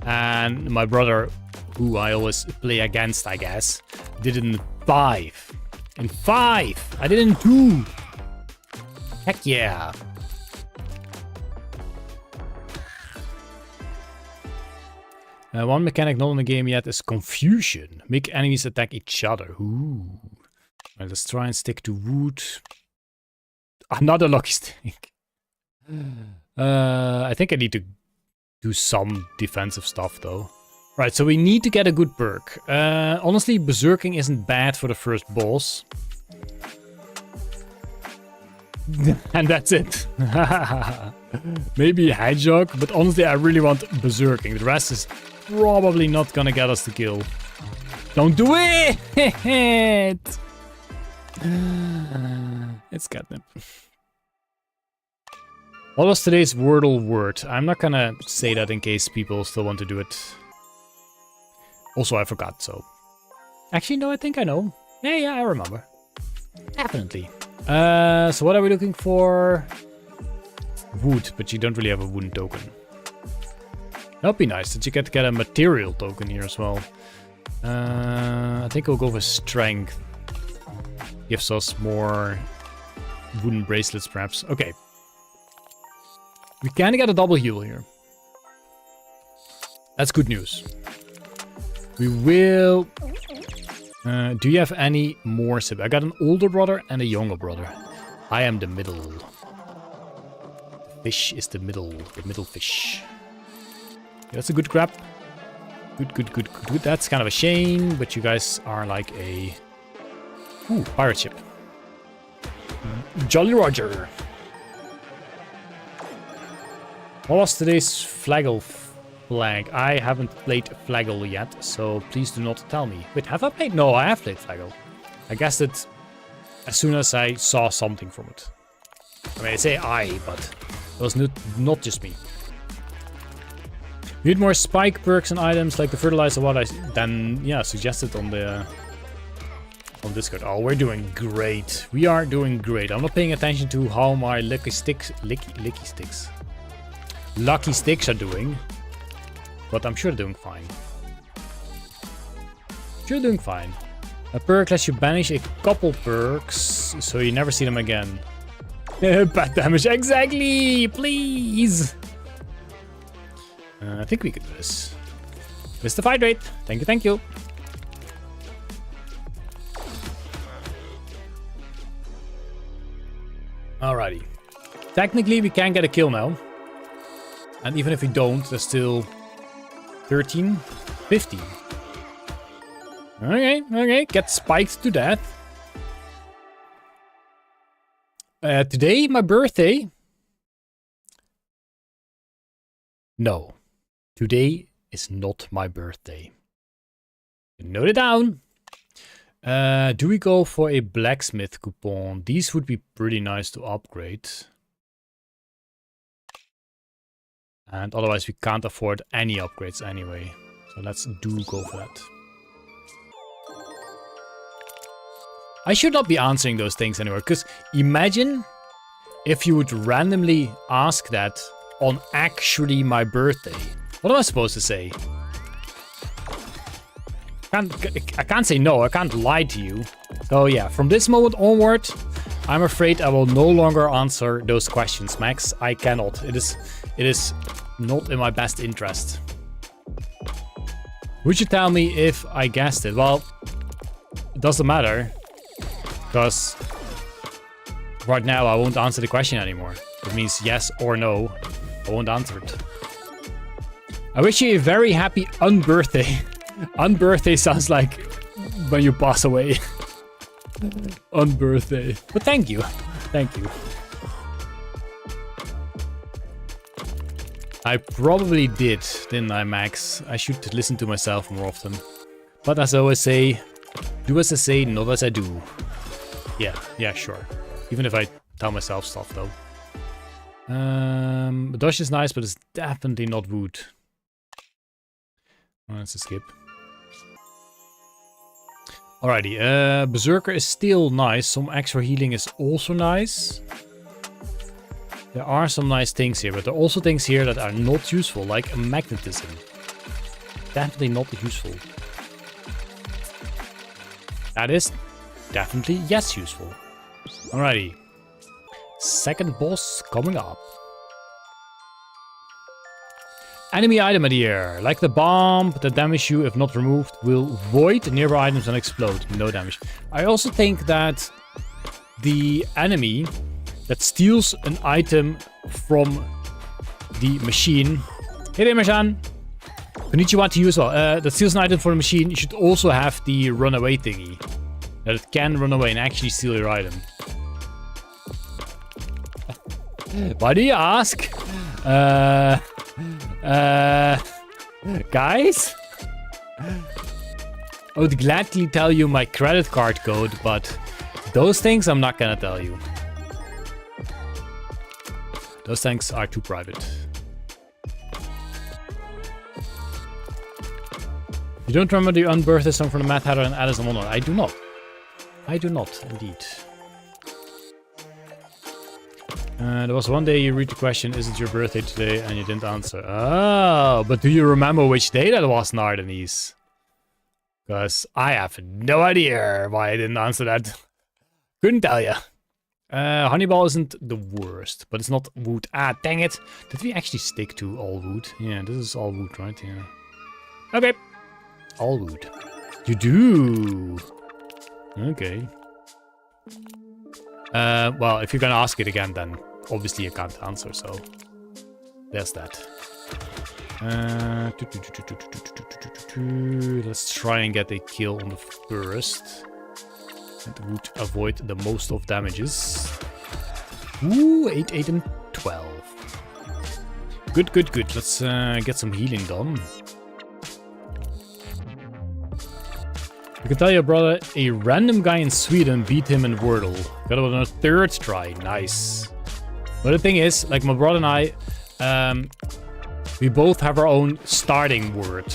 And my brother, who I always play against, I guess, did it in 5. In 5! I did it in 2! Heck yeah! One mechanic not in the game yet is confusion. Make enemies attack each other. Ooh. Well, let's try and stick to wood. Another lucky stick. I think I need to do some defensive stuff though. Right, so we need to get a good perk. Honestly, berserking isn't bad for the first boss. And that's it. Maybe a hedgehog, but honestly I really want berserking. The rest is probably not gonna get us the kill. Don't do it! It's catnip. What was today's Wordle word? I'm not gonna say that in case people still want to do it. Also, I forgot, so... Actually, no, I think I know. Yeah, I remember. Definitely. So what are we looking for? Wood, but you don't really have a wooden token. That'd be nice that you get a material token here as well. I think we'll go for strength. Gives us more wooden bracelets, perhaps. Okay. We kind of get a double heal here. That's good news. We will... do you have any more siblings? I got an older brother and a younger brother. I am the middle. The fish is the middle fish. That's a good grab. Good. That's kind of a shame, but you guys are like a Ooh, pirate ship. Jolly Roger. What was today's Flaggle flag? I haven't played Flaggle yet, so please do not tell me. Wait, have I played? No, I have played Flaggle. I guessed it as soon as I saw something from it. I mean, I say I, but it was not just me. You need more spike perks and items like the fertilizer what I then suggested on the on Discord. Oh, we're doing great. We are doing great. I'm not paying attention to how my lucky sticks are doing, but I'm sure they're doing fine. A perk lets you banish a couple perks, so you never see them again. Bad damage, exactly! Please! I think we could do this. Mr. Fight Rate, thank you. Alrighty. Technically, we can get a kill now. And even if we don't, there's still 13, 15. Okay, get spiked to death. Today, my birthday. No, today is not my birthday. Note it down. Do we go for a blacksmith coupon? These would be pretty nice to upgrade. And otherwise we can't afford any upgrades anyway. So let's go for that. I should not be answering those things anymore, because imagine if you would randomly ask that on actually my birthday. What am I supposed to say? I can't say no, I can't lie to you. So yeah, from this moment onward, I'm afraid I will no longer answer those questions, Max. I cannot. It is not in my best interest. Would you tell me if I guessed it? Well, it doesn't matter. Because right now I won't answer the question anymore. It means yes or no. I won't answer it. I wish you a very happy unbirthday. Unbirthday sounds like when you pass away. Unbirthday. But thank you. Thank you. I probably didn't I, Max? I should listen to myself more often. But as I always say, do as I say, not as I do. Yeah, sure. Even if I tell myself stuff, though. Dodge is nice, but it's definitely not wood. Oh, that's a skip. Alrighty, Berserker is still nice. Some extra healing is also nice. There are some nice things here, but there are also things here that are not useful, like magnetism. Definitely not useful. That is definitely yes useful. Alrighty. Second boss coming up. Enemy item here. Like the bomb that damage you if not removed will void nearby items and explode. No damage. I also think that the enemy that steals an item from the machine. Hey there, Mashan. Konnichiwa to you as well. That steals an item from the machine. You should also have the runaway thingy. That it can run away and actually steal your item. Why do you ask? Guys? I would gladly tell you my credit card code, but those things I'm not gonna tell you. Those things are too private. You don't remember the unbirthday song from the Mad Hatter and Alice in Wonderland? I do not. I do not, indeed. There was one day you read the question, is it your birthday today? And you didn't answer. Oh, but do you remember which day that was, Nardenese? Because I have no idea why I didn't answer that. Couldn't tell you. Honeyball isn't the worst, but it's not wood. Ah, dang it. Did we actually stick to all wood? Yeah, this is all wood, right? Yeah. Okay. All wood. You do. Okay. Well, if you're gonna ask it again, then obviously you can't answer, so there's that. Let's try and get a kill on the first. It would avoid the most of damages. Ooh, 8, 8, and 12. Good, good, good. Let's get some healing done. You can tell your brother a random guy in Sweden beat him in Wordle. Got it on a 3rd try. Nice. But the thing is, like my brother and I, we both have our own starting word.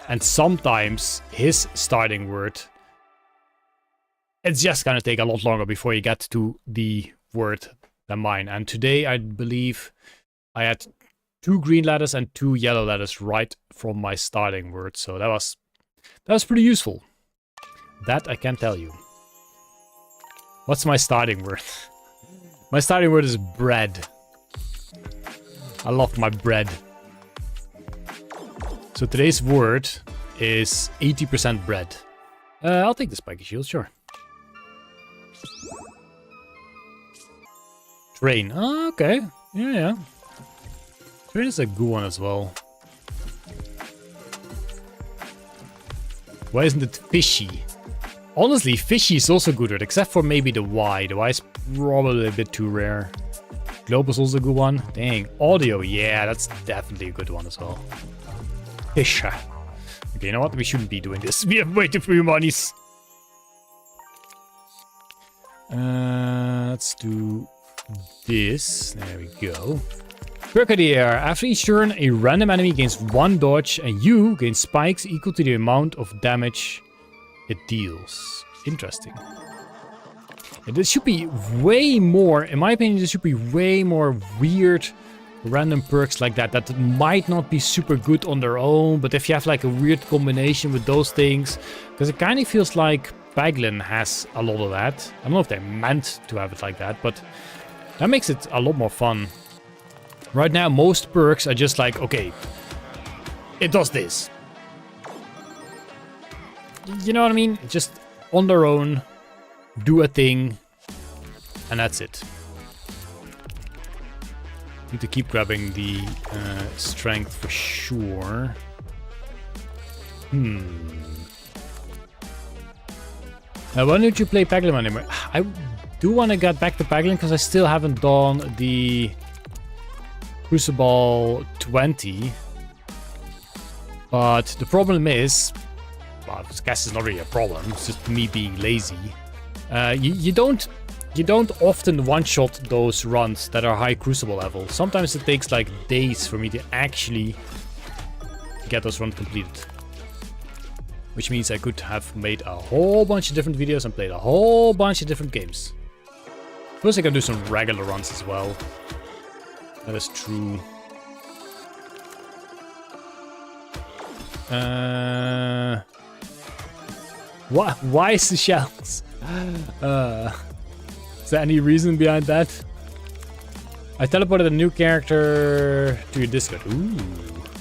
And sometimes his starting word, it's just gonna take a lot longer before you get to the word than mine. And today, I believe I had 2 green letters and 2 yellow letters right from my starting word. So that was pretty useful. That I can tell you. What's my starting word? My starting word is bread. I love my bread. So today's word is 80% bread. I'll take the spiky shield, sure. Train. Oh, okay. Yeah. Train is a good one as well. Why isn't it fishy? Honestly, fishy is also good, except for maybe the Y. The Y is probably a bit too rare. Globe is also a good one. Dang. Audio, yeah, that's definitely a good one as well. Fisher. Okay, you know what? We shouldn't be doing this. We have way too few monies. Let's do this. There we go. Brigadier. After each turn, a random enemy gains 1 dodge, and you gain spikes equal to the amount of damage it deals. Interesting. And this should be way more, in my opinion, there should be way more weird random perks like that that might not be super good on their own, but if you have like a weird combination with those things, because it kind of feels like Peglin has a lot of that. I don't know if they meant to have it like that, but that makes it a lot more fun. Right now, most perks are just like, okay, it does this. You know what I mean? Just on their own, do a thing, and that's it. Need to keep grabbing the strength for sure. Why don't you play Peglin anymore? I do want to get back to Peglin because I still haven't done the Crucible 20. But the problem is, well, I guess it's not really a problem. It's just me being lazy. You don't often one-shot those runs that are high Crucible level. Sometimes it takes like days for me to actually get those runs completed. Which means I could have made a whole bunch of different videos and played a whole bunch of different games. Plus I can do some regular runs as well. That is true. Why is the shells? Is there any reason behind that? I teleported a new character to your Discord.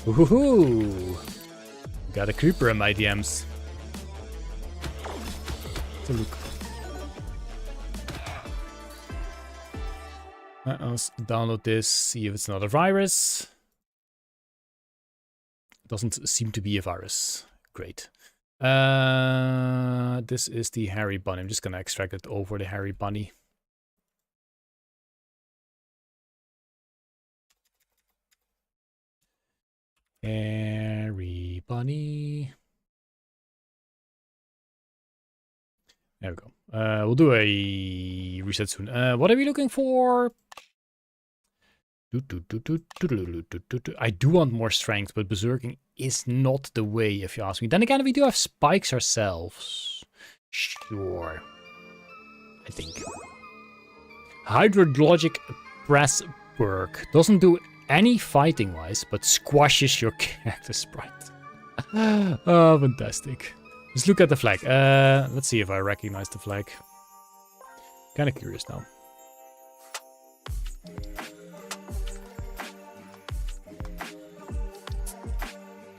Ooh. Got a creeper in my DMs. Let's look. Let's download this, see if it's not a virus. It doesn't seem to be a virus. Great. This is the hairy bunny. I'm just gonna extract it over the hairy bunny. Hairy bunny. There we go. We'll do a reset soon. What are we looking for? I do want more strength, but berserking is not the way, if you ask me. Then again, we do have spikes ourselves. Sure. I think. Hydrologic press perk. Doesn't do any fighting-wise, but squashes your character sprite. Oh, fantastic. Let's look at the flag. Let's see if I recognize the flag. Kind of curious now.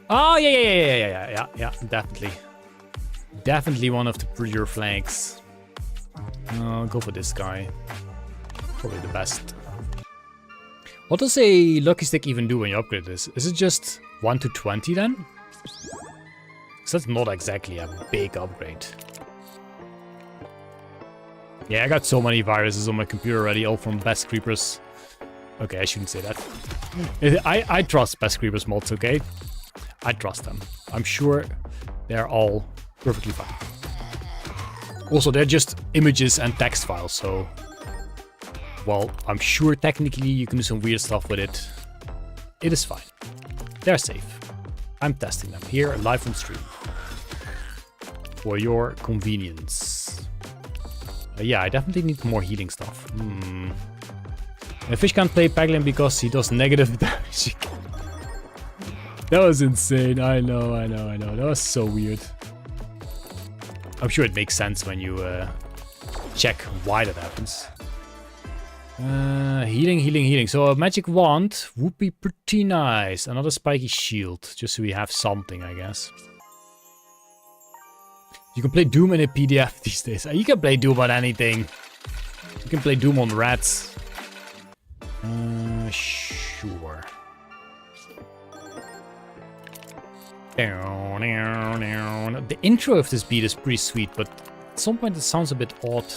Oh, yeah, definitely. Definitely one of the prettier flags. I'll go for this guy. Probably the best. What does a lucky stick even do when you upgrade this? Is it just 1 to 20 then? So that's not exactly a big upgrade. Yeah, I got so many viruses on my computer already, all from Best Creepers. Okay, I shouldn't say that. I trust Best Creepers mods, okay? I trust them. I'm sure they're all perfectly fine. Also, they're just images and text files, so... Well, I'm sure technically you can do some weird stuff with it. It is fine. They're safe. I'm testing them here live on stream. For your convenience. Yeah, I definitely need more healing stuff. A fish can't play Peglin because he does negative damage. That was insane. I know. That was so weird. I'm sure it makes sense when you check why that happens. Healing. So a magic wand would be pretty nice. Another spiky shield, just so we have something, I guess. You can play Doom in a PDF these days. You can play Doom on anything. You can play Doom on rats. Sure. The intro of this beat is pretty sweet, but at some point it sounds a bit odd.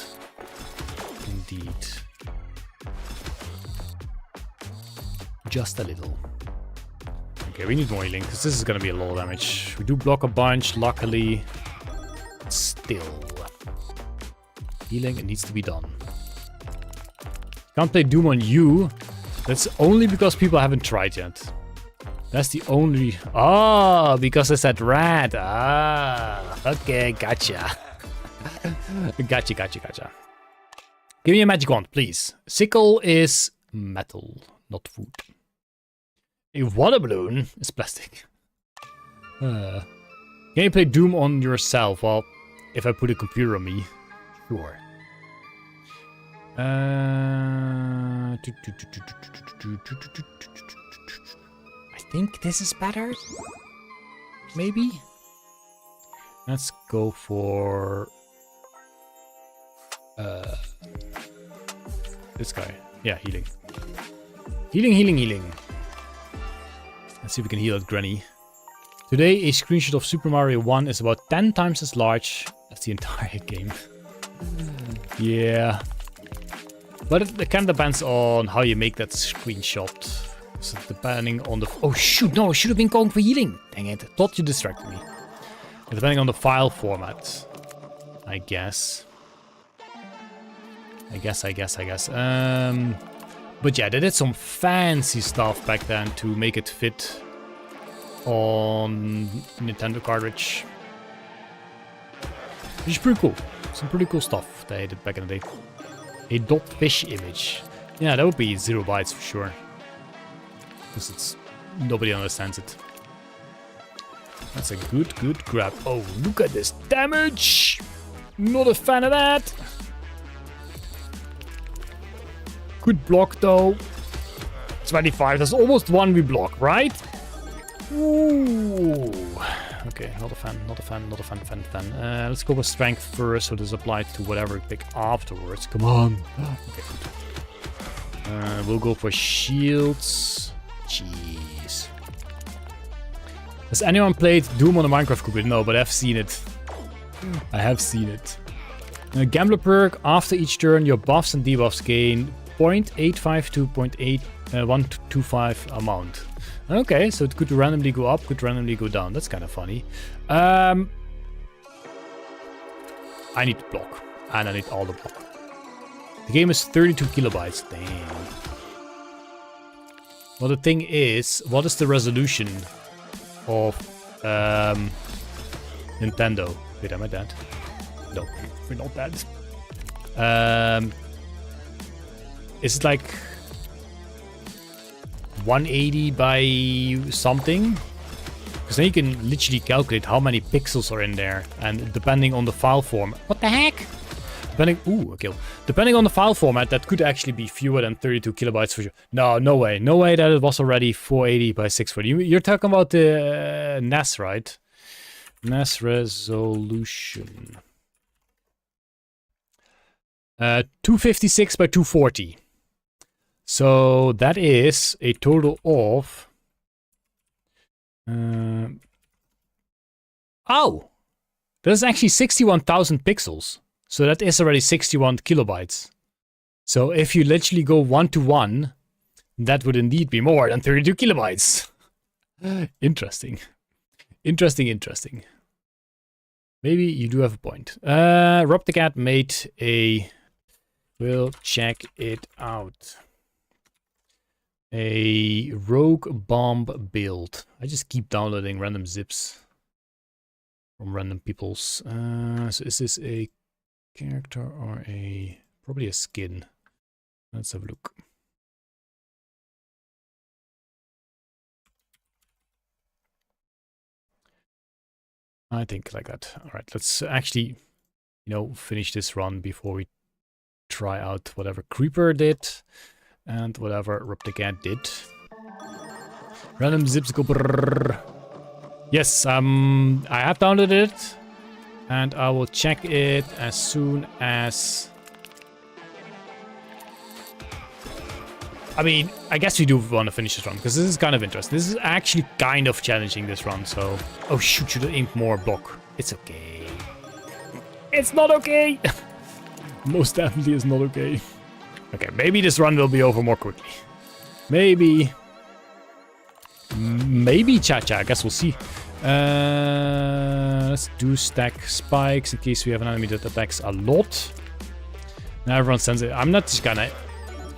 Indeed. Just a little. Okay, we need more healing, because this is gonna be a lot of damage. We do block a bunch, luckily. Still. Healing, it needs to be done. Can't play Doom on you. That's only because people haven't tried yet. That's the only... Oh, because I said rat. Ah, okay, gotcha. Gotcha. Give me a magic wand, please. Sickle is metal, not food. A water balloon is plastic. Can you play Doom on yourself? Well, if I put a computer on me, sure. I think this is better. Maybe. Let's go for this guy. Yeah, healing. Healing. Let's see if we can heal that granny. Today, a screenshot of Super Mario 1 is about 10 times as large as the entire game. Yeah. But it kind of depends on how you make that screenshot. So depending on the... Oh shoot, no, I should have been going for healing. Dang it, I thought you distracted me. Depending on the file format, I guess. I guess. But yeah, they did some fancy stuff back then to make it fit on Nintendo cartridge. Which is pretty cool. Some pretty cool stuff they did back in the day. A dot fish image. Yeah, that would be 0 bytes for sure. Because it's... nobody understands it. That's a good grab. Oh, look at this damage! Not a fan of that! Good block though. 25, that's almost one we block, right? Ooh. Okay, not a fan. Let's go with strength first, so this applies to whatever we pick afterwards. Come on. Okay, good. We'll go for shields. Jeez. Has anyone played Doom on a Minecraft computer? No, but I've seen it. I have seen it. Gambler perk. After each turn, your buffs and debuffs gain 0.85 to 0.125 amount. Okay, so it could randomly go up, could randomly go down. That's kind of funny. I need to block. And I need all the block. The game is 32 kilobytes. Damn. Well, the thing is, what is the resolution of Nintendo? Wait, am I dead? No, we're not dead. Is it like 180 by something? Because then you can literally calculate how many pixels are in there, and depending on the file format. What the heck? Depending on the file format, that could actually be fewer than 32 kilobytes for sure. No way that it was already 480 by 640. You're talking about the NES, right? NES resolution. 256 by 240. So that is a total of... Oh! That's actually 61,000 pixels. So that is already 61 kilobytes. So if you literally go 1-to-1, that would indeed be more than 32 kilobytes. Interesting. Interesting. Maybe you do have a point. Rob the Cat made a... We'll check it out. A rogue bomb build. I just keep downloading random zips from random peoples. So is this a character or a... Probably a skin. Let's have a look. I think like that. All right, let's actually, finish this run before we try out whatever Creeper did and whatever Rob the Cat did. Random zips go brrrr. Yes, I have downloaded it and I will check it as soon as... I mean, I guess we do want to finish this run, because this is kind of interesting. This is actually kind of challenging, this run, so... Oh shoot, should have aimed more block. It's okay. It's not okay! Most definitely is not okay. Okay, maybe this run will be over more quickly. Maybe. Maybe, cha-cha, I guess we'll see. Let's do stack spikes in case we have an enemy that attacks a lot. Now everyone sends it. I'm not just gonna...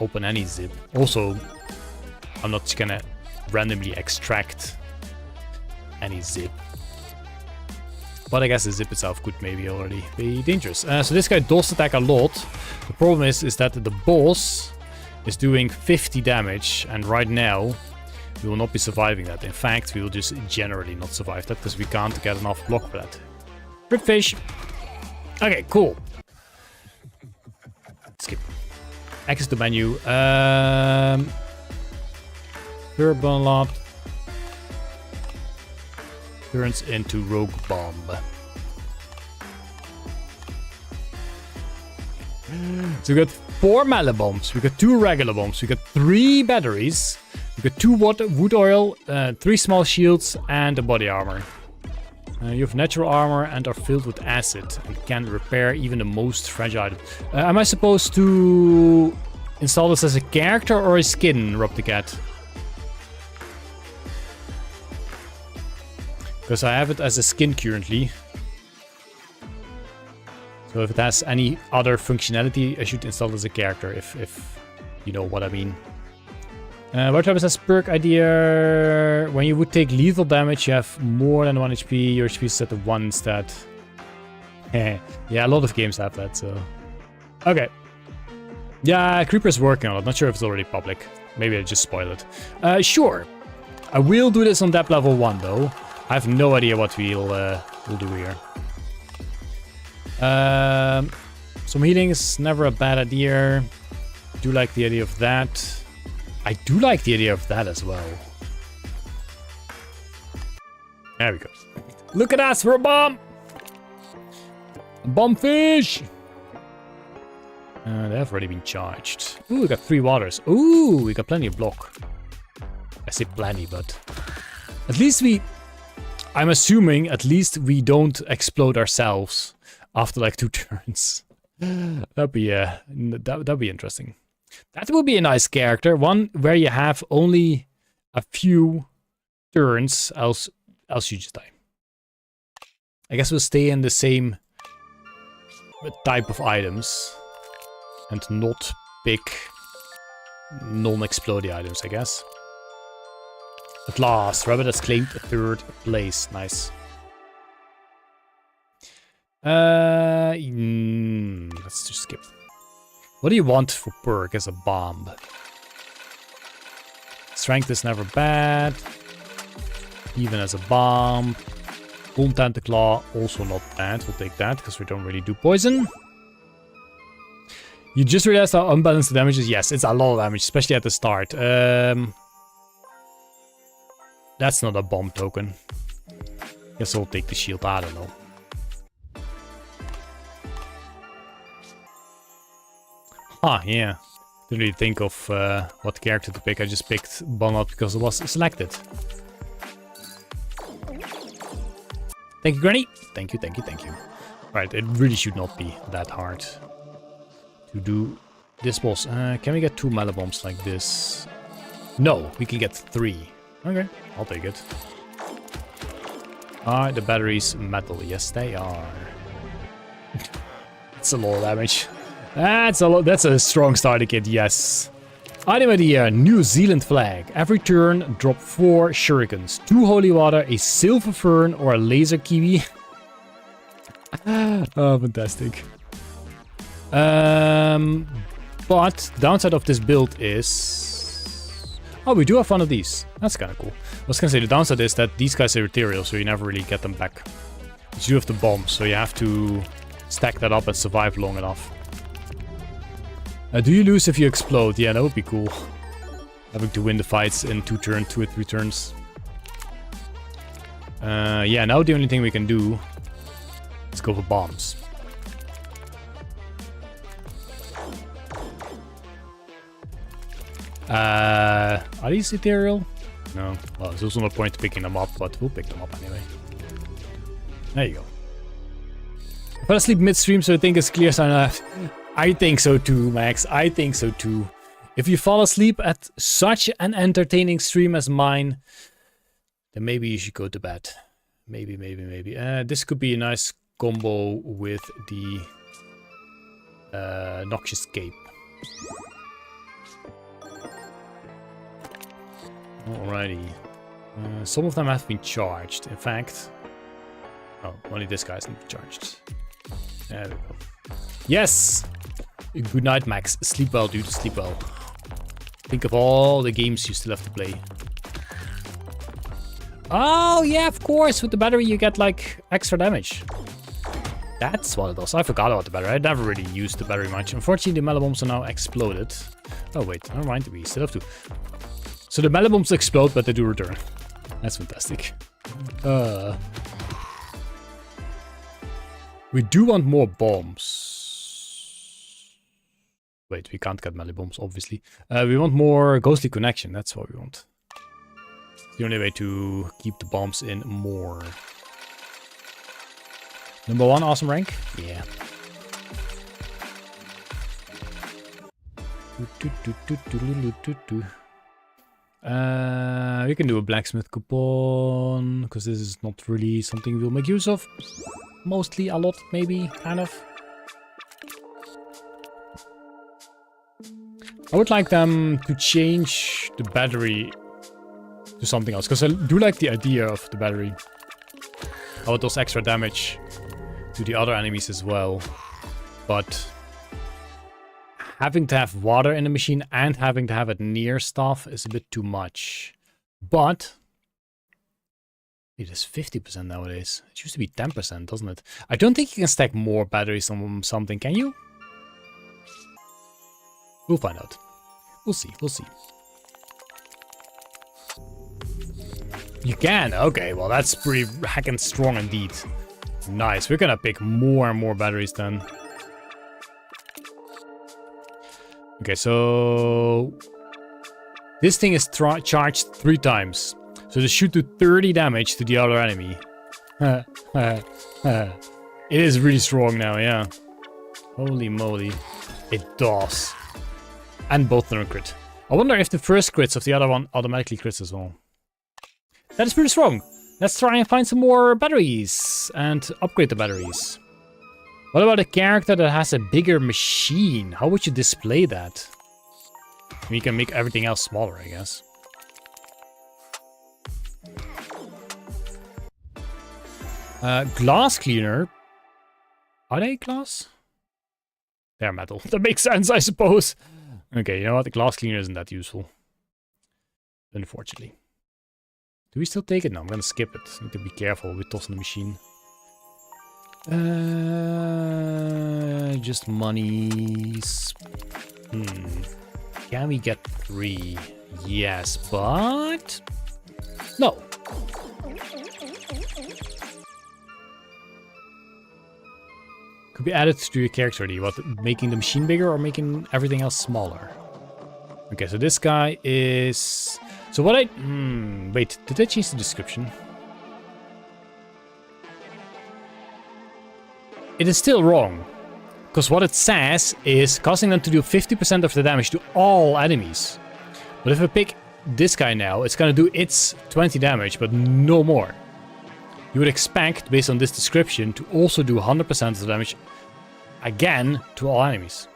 open any zip. Also, I'm not just gonna randomly extract any zip. But I guess the zip itself could maybe already be dangerous. So this guy does attack a lot. The problem is that the boss is doing 50 damage, and right now we will not be surviving that. In fact, we will just generally not survive that because we can't get enough block for that. Rip fish. Okay, cool. Skip. Exit the menu. Turbolot turns into Rogue Bomb. So we got 4 melee bombs, we got 2 regular bombs, we got 3 batteries, we got 2 wood oil, 3 small shields, and a body armor. You have natural armor and are filled with acid and can repair even the most fragile items. Am I supposed to install this as a character or a skin, Rob the Cat? Because I have it as a skin currently. So if it has any other functionality, I should install it as a character, if you know what I mean. What happens as perk idea? When you would take lethal damage, you have more than 1 HP. Your HP is set to 1 instead. Yeah, a lot of games have that, so... Okay. Yeah, Creeper's working on it. Not sure if it's already public. Maybe I just spoiled it. Sure. I will do this on depth level 1, though. I have no idea what we'll do here. Some healing is never a bad idea. Do like the idea of that. I do like the idea of that as well. There we go. Look at us, we're a bomb! Bomb fish! They have already been charged. Ooh, we got 3 waters. Ooh, we got plenty of block. I say plenty, but... At least we... I'm assuming at least we don't explode ourselves after like 2 turns. That'd be interesting. That would be a nice character. One where you have only a few turns, else you just die. I guess we'll stay in the same type of items and not pick non-exploding items, I guess. At last, Rabbit has claimed a 3rd place. Nice. Let's just skip. What do you want for perk as a bomb? Strength is never bad. Even as a bomb. Boom Tentaclaw, also not bad. We'll take that, because we don't really do poison. You just realized how unbalanced the damage is? Yes, it's a lot of damage, especially at the start. That's not a bomb token. Guess I'll take the shield, I don't know. Ah, yeah. Didn't really think of what character to pick. I just picked Bonnet because it was selected. Thank you, Granny. Thank you, thank you, thank you. Right, it really should not be that hard to do this boss. Can we get 2 melee bombs like this? No, we can get 3. Okay, I'll take it. Are the batteries metal? Yes, they are. That's a lot of damage. That's a lot. That's a strong starter kit, yes. Item idea, New Zealand flag. Every turn, drop 4 shurikens. 2 holy water, a silver fern, or a laser kiwi. Oh, fantastic. But downside of this build is... Oh, we do have one of these. That's kind of cool. I was gonna say the downside is that these guys are ethereal, so you never really get them back. But you have the bomb, so you have to stack that up and survive long enough. Do you lose if you explode? Yeah, that would be cool. Having to win the fights in 2 or 3 turns. Yeah, now the only thing we can do is go for bombs. Are these ethereal? No. Well, there's also no point picking them up, but we'll pick them up anyway. There you go. I fell asleep midstream, so I think it's clear sign left. I think so too, Max. I think so too. If you fall asleep at such an entertaining stream as mine, then maybe you should go to bed. Maybe. This could be a nice combo with the Noxious Cape. Alrighty. Some of them have been charged. In fact... Oh, only this guy's not charged. There we go. Yes! Good night, Max. Sleep well, dude. Sleep well. Think of all the games you still have to play. Oh, yeah, of course. With the battery, you get, like, extra damage. That's what it does. I forgot about the battery. I never really used the battery much. Unfortunately, the melee bombs are now exploded. Oh, wait. Never mind. We still have to... So the melee bombs explode, but they do return. That's fantastic. We do want more bombs. Wait, we can't get melee bombs, obviously. We want more ghostly connection. That's what we want. It's the only way to keep the bombs in more. Number 1, awesome rank? Yeah. We can do a blacksmith coupon, because this is not really something we'll make use of. Mostly, a lot, maybe, kind of. I would like them to change the battery to something else, because I do like the idea of the battery. How it does extra damage to the other enemies as well. But having to have water in the machine and having to have it near stuff is a bit too much. But it is 50% nowadays. It used to be 10%, doesn't it? I don't think you can stack more batteries on something, can you? We'll find out. We'll see, we'll see. You can? Okay, well that's pretty heckin' strong indeed. Nice, we're gonna pick more and more batteries then. Okay, so... This thing is charged 3 times. So this should do 30 damage to the other enemy. It is really strong now, yeah. Holy moly. It does. And both turn crit. I wonder if the first crits of the other one automatically crits as well. That is pretty strong. Let's try and find some more batteries and upgrade the batteries. What about a character that has a bigger machine? How would you display that? We can make everything else smaller, I guess. Glass cleaner. Are they glass? They're metal. That makes sense, I suppose. Okay, you know what? The glass cleaner isn't that useful. Unfortunately. Do we still take it? No, I'm gonna skip it. Need to be careful with tossing the machine. Just monies. Can we get 3? Yes, but... No. Could be added to your character ID. What, making the machine bigger or making everything else smaller? Okay, so this guy is... So what I... wait, did I change the description? it is still wrong. Because what it says is causing them to do 50% of the damage to all enemies. But if I pick this guy now, it's gonna do its 20 damage, but no more. You would expect, based on this description, to also do 100% of the damage again to all enemies.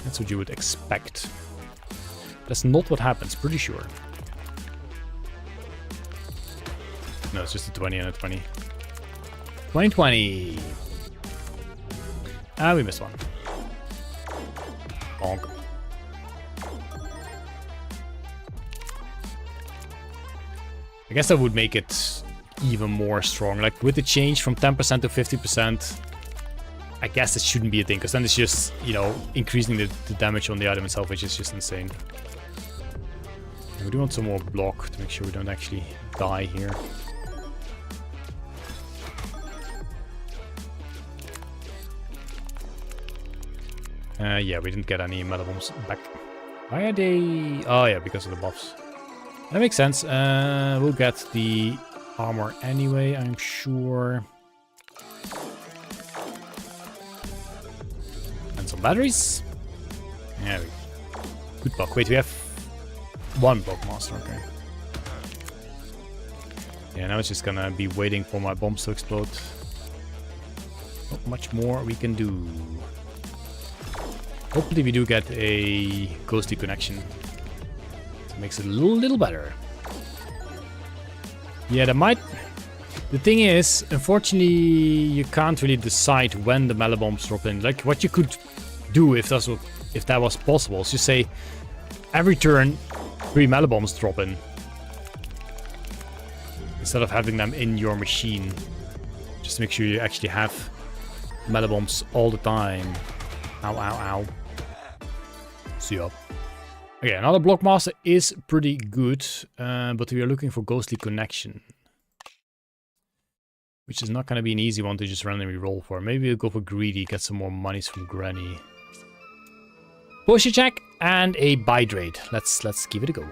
That's what you would expect. That's not what happens, pretty sure. No, it's just a 20 and a 20. 2020. Ah, we missed one. Bonk. I guess that would make it even more strong. Like with the change from 10% to 50%, I guess it shouldn't be a thing, because then it's just, you know, increasing the damage on the item itself, which is just insane. We do want some more block to make sure we don't actually die here. Yeah, we didn't get any metal bombs back. Why are they... Oh yeah, because of the buffs. That makes sense. We'll get the armor anyway, I'm sure. And some batteries. There we go. Good block. Wait, we have one block master, okay. Yeah, now it's just gonna be waiting for my bombs to explode. Not much more we can do. Hopefully we do get a ghostly connection. It makes it a little better. Yeah, that might... The thing is, unfortunately, you can't really decide when the melee bombs drop in. Like, what you could do if that was possible is just say, every turn, 3 melee bombs drop in. Instead of having them in your machine. Just to make sure you actually have melee bombs all the time. Ow, ow, ow. See ya. Okay, another blockmaster is pretty good, but we are looking for ghostly connection. Which is not going to be an easy one to just randomly roll for. Maybe we'll go for greedy, get some more monies from Granny. Potion check and a buy trade. Let's give it a go.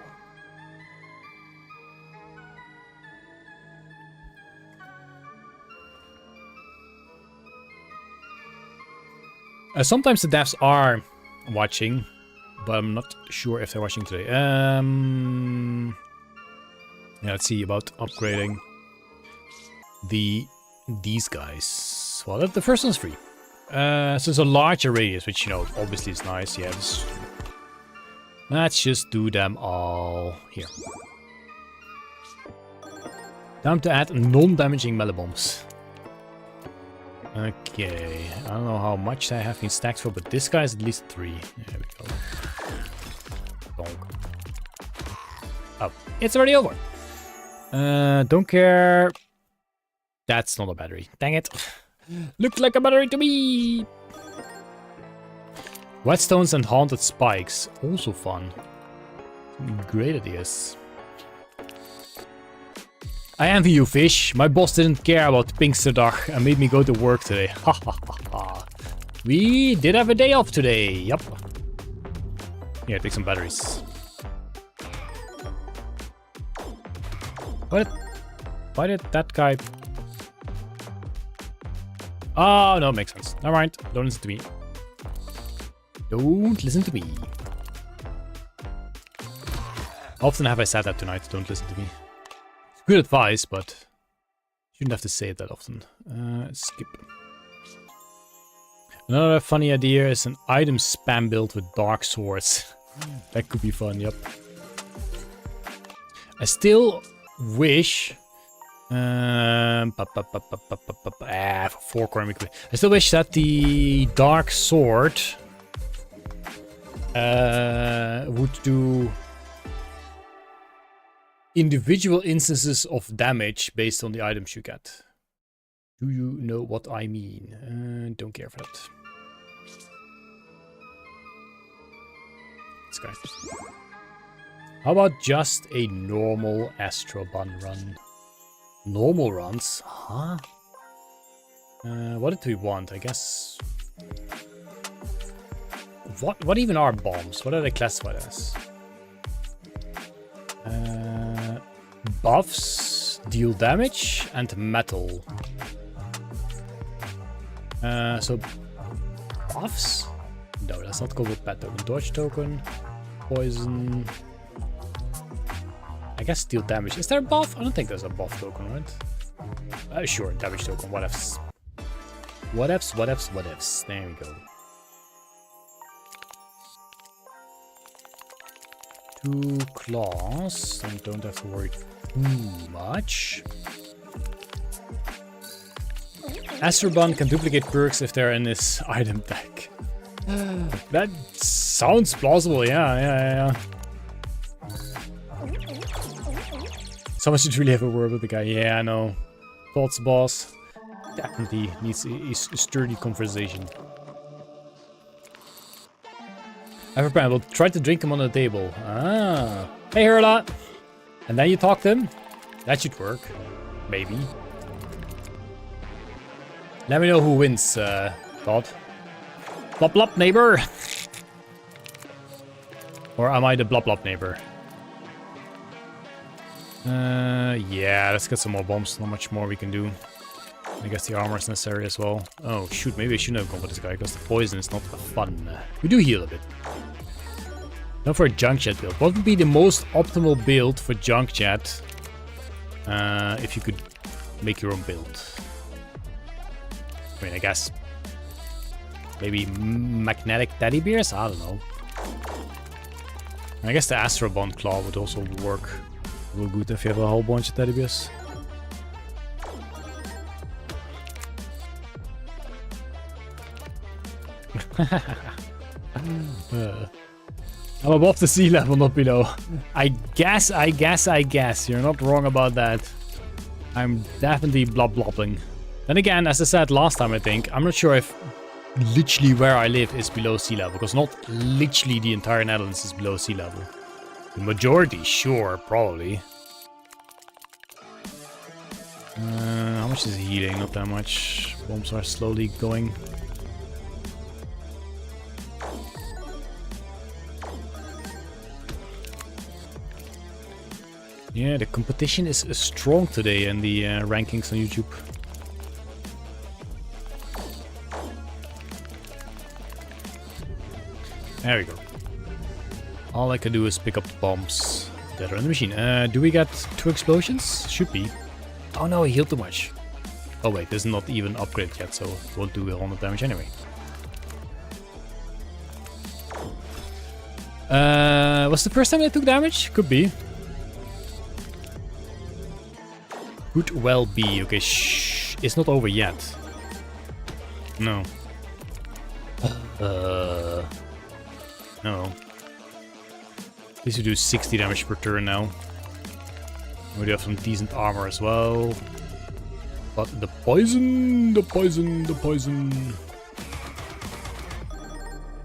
Sometimes the devs are watching, but I'm not sure if they're watching today. Yeah, let's see about upgrading these guys. Well, the first one's free. So it's a larger radius, which, you know, obviously is nice. Yeah, let's just do them all here. Time to add non-damaging melee bombs. Okay, I don't know how much I have been stacked for, but this guy is at least 3. There we go. Bonk. Oh, it's already over. Don't care. That's not a battery. Dang it. Looks like a battery to me. Whetstones and haunted spikes. Also fun. Great ideas. I envy you, Fish. My boss didn't care about Pinksterdag and made me go to work today. Ha ha ha ha. We did have a day off today. Yup. Here, take some batteries. Why did that guy... Oh, no, makes sense. Alright, don't listen to me. Don't listen to me. Often have I said that tonight, don't listen to me. Good advice, but shouldn't have to say it that often. Skip. Another funny idea is an item spam build with dark swords. That could be fun, yep. I still wish... for 4 coin. I still wish that the dark sword would do individual instances of damage based on the items you get. Do you know what I mean? Don't care for that. This guy. How about just a normal Astrobun run? Normal runs? Huh? What did we want? I guess... What even are bombs? What are they classified as? Buffs, deal damage, and metal. So buffs? No, that's not called a pet token. Dodge token, poison. I guess deal damage. Is there a buff? I don't think there's a buff token, right? Sure, damage token. What ifs? What ifs? What ifs? What ifs? There we go. 2 claws. I don't have to worry too much. Astrobond can duplicate perks if they're in this item deck. That sounds plausible, yeah. Someone should really have a word with the guy. Yeah, I know. Thoughts, boss. Definitely needs a sturdy conversation. I will try to drink him on the table. Ah. Hey, Hurla! And then you talk to him? That should work. Maybe. Let me know who wins, Todd. Blop blop neighbor! Or am I the blop blop neighbor? Yeah, let's get some more bombs. Not much more we can do. I guess the armor is necessary as well. Oh shoot, maybe I shouldn't have gone for this guy because the poison is not fun. We do heal a bit. Now for a junk chat build. What would be the most optimal build for junk chat? If you could make your own build. I mean, I guess maybe magnetic teddy bears? I don't know. I guess the Astrobond claw would also work real good if you have a whole bunch of teddy bears. I'm above the sea level, not below. I guess. You're not wrong about that. I'm definitely blobbing. Then again, as I said last time, I think, I'm not sure if literally where I live is below sea level, because not literally the entire Netherlands is below sea level. The majority, sure, probably. How much is healing? Not that much. Bombs are slowly going. Yeah, the competition is strong today in the rankings on YouTube. There we go. All I can do is pick up the bombs that are in the machine. Do we get 2 explosions? Should be. Oh no, he healed too much. Oh wait, this is not even upgraded yet, so it won't do 100 damage anyway. Was the first time I took damage? Could be. Could well be. Okay, shh. It's not over yet. No. No. At least we do 60 damage per turn now. We do have some decent armor as well. But the poison.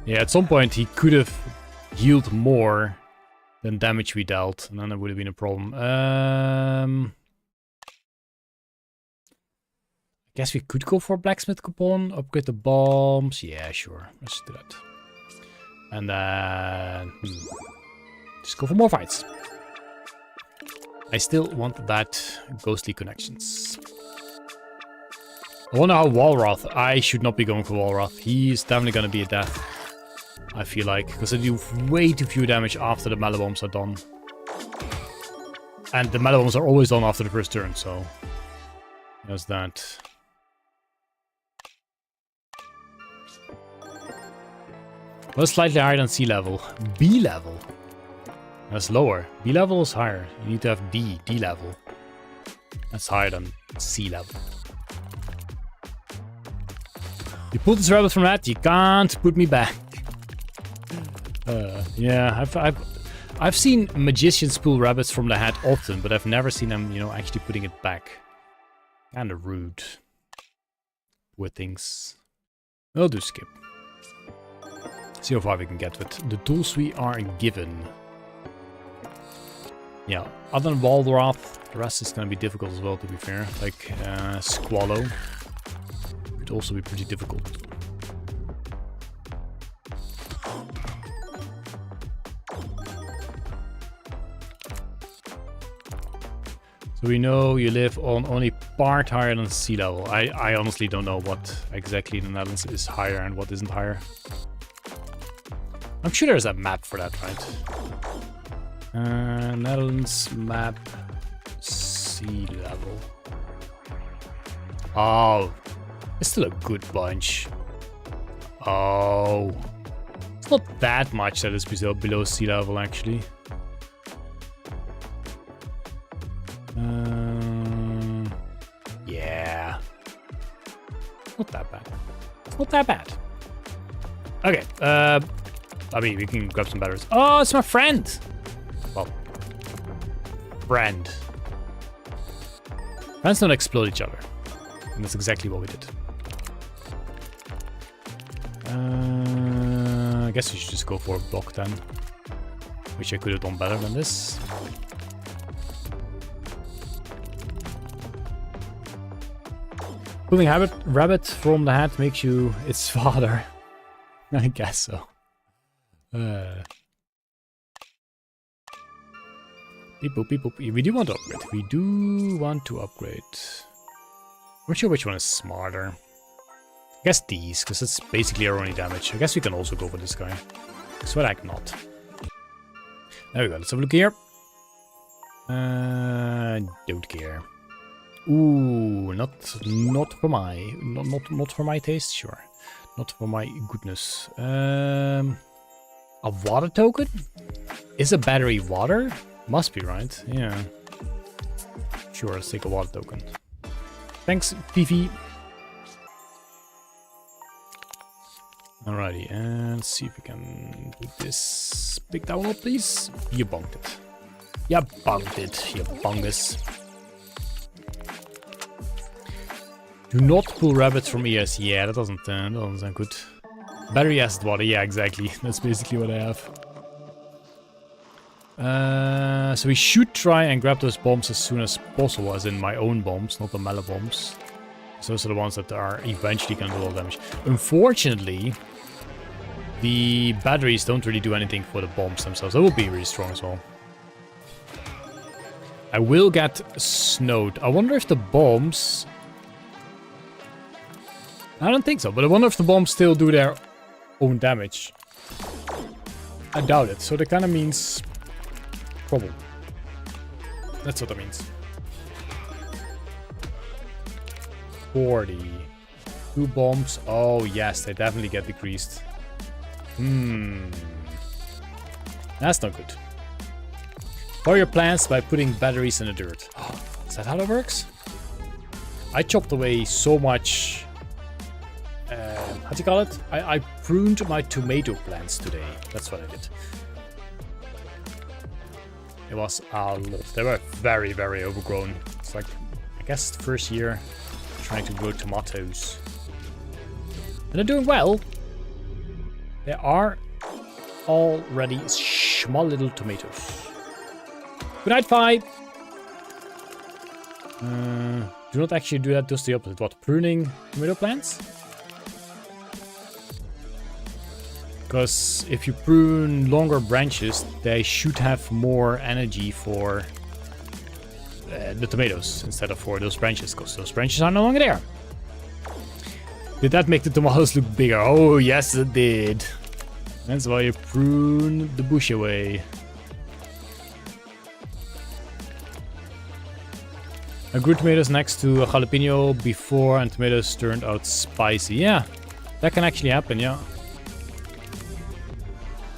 Yeah, at some point he could have healed more than damage we dealt, and then it would have been a problem. I guess we could go for a blacksmith coupon, upgrade the bombs. Yeah, sure. Let's do that. And then just go for more fights. I still want that ghostly connections. I wonder how Walroth. I should not be going for Walroth. He's definitely going to be a death. I feel like, because I do way too few damage after the melee bombs are done. And the melee bombs are always done after the first turn, so there's that. Well, slightly higher than sea level. B level. That's lower. B level is higher. You need to have D level. That's higher than sea level. You pulled this rabbit from that, you can't put me back. Yeah, I've seen magicians pull rabbits from the hat often, but I've never seen them, you know, actually putting it back. Kinda rude. With things. We'll do skip. See how far we can get with the tools we are given. Yeah, other than Walroth, the rest is gonna be difficult as well, to be fair. Like Squallow could also be pretty difficult. So we know you live on only part higher than sea level. I honestly don't know what exactly in the Netherlands is higher and what isn't higher. I'm sure there's a map for that, right? Netherlands map, sea level. Oh, it's still a good bunch. Oh, it's not that much that is below sea level, actually. Yeah, not that bad. It's not that bad. Okay, I mean, we can grab some batteries. Oh, it's my friend. Well, friend. Friends don't explode each other. And that's exactly what we did. I guess we should just go for a block then. Which I could have done better than this. Pulling rabbit from the hat makes you its father. I guess so. Beep boop, beep boop. We do want to upgrade. We do want to upgrade. I'm not sure which one is smarter. I guess these, because it's basically our only damage. I guess we can also go for this guy. So like not. There we go. Let's have a look here. Don't care. Ooh, not for my taste. Sure, not for my goodness. A water token? Is a battery water? Must be, right? Yeah. Sure, let's take a water token. Thanks, Fifi. Alrighty, and let's see if we can do this. Pick that one up, please. You bonked it. You bonked it, you bungus. Do not pull rabbits from ears. Yeah, that doesn't sound good. Battery acid water. Yeah, exactly. That's basically what I have. So we should try and grab those bombs as soon as possible, as in my own bombs, not the melee bombs. So those are the ones that are eventually going to do a lot of damage. Unfortunately, the batteries don't really do anything for the bombs themselves. That will be really strong as well. I will get snowed. I wonder if the bombs... I don't think so, but I wonder if the bombs still do their own damage. I doubt it, so that kind of means trouble. That's what that means. 40. 2 bombs. Oh yes, they definitely get decreased. That's not good. Power your plants by putting batteries in the dirt. Is that how that works? I chopped away so much... how do you call it? I pruned my tomato plants today. That's what I did. It was a lot. They were very, very overgrown. It's like, I guess, the first year trying to grow tomatoes. And they're doing well. They are already small little tomatoes. Good night, Fi! Do not actually do that, just the opposite. What, pruning tomato plants? Because if you prune longer branches, they should have more energy for the tomatoes instead of for those branches, because those branches are no longer there. Did that make the tomatoes look bigger? Oh, yes, it did. That's why you prune the bush away. I grew tomatoes next to a jalapeno before, and tomatoes turned out spicy. Yeah, that can actually happen, yeah.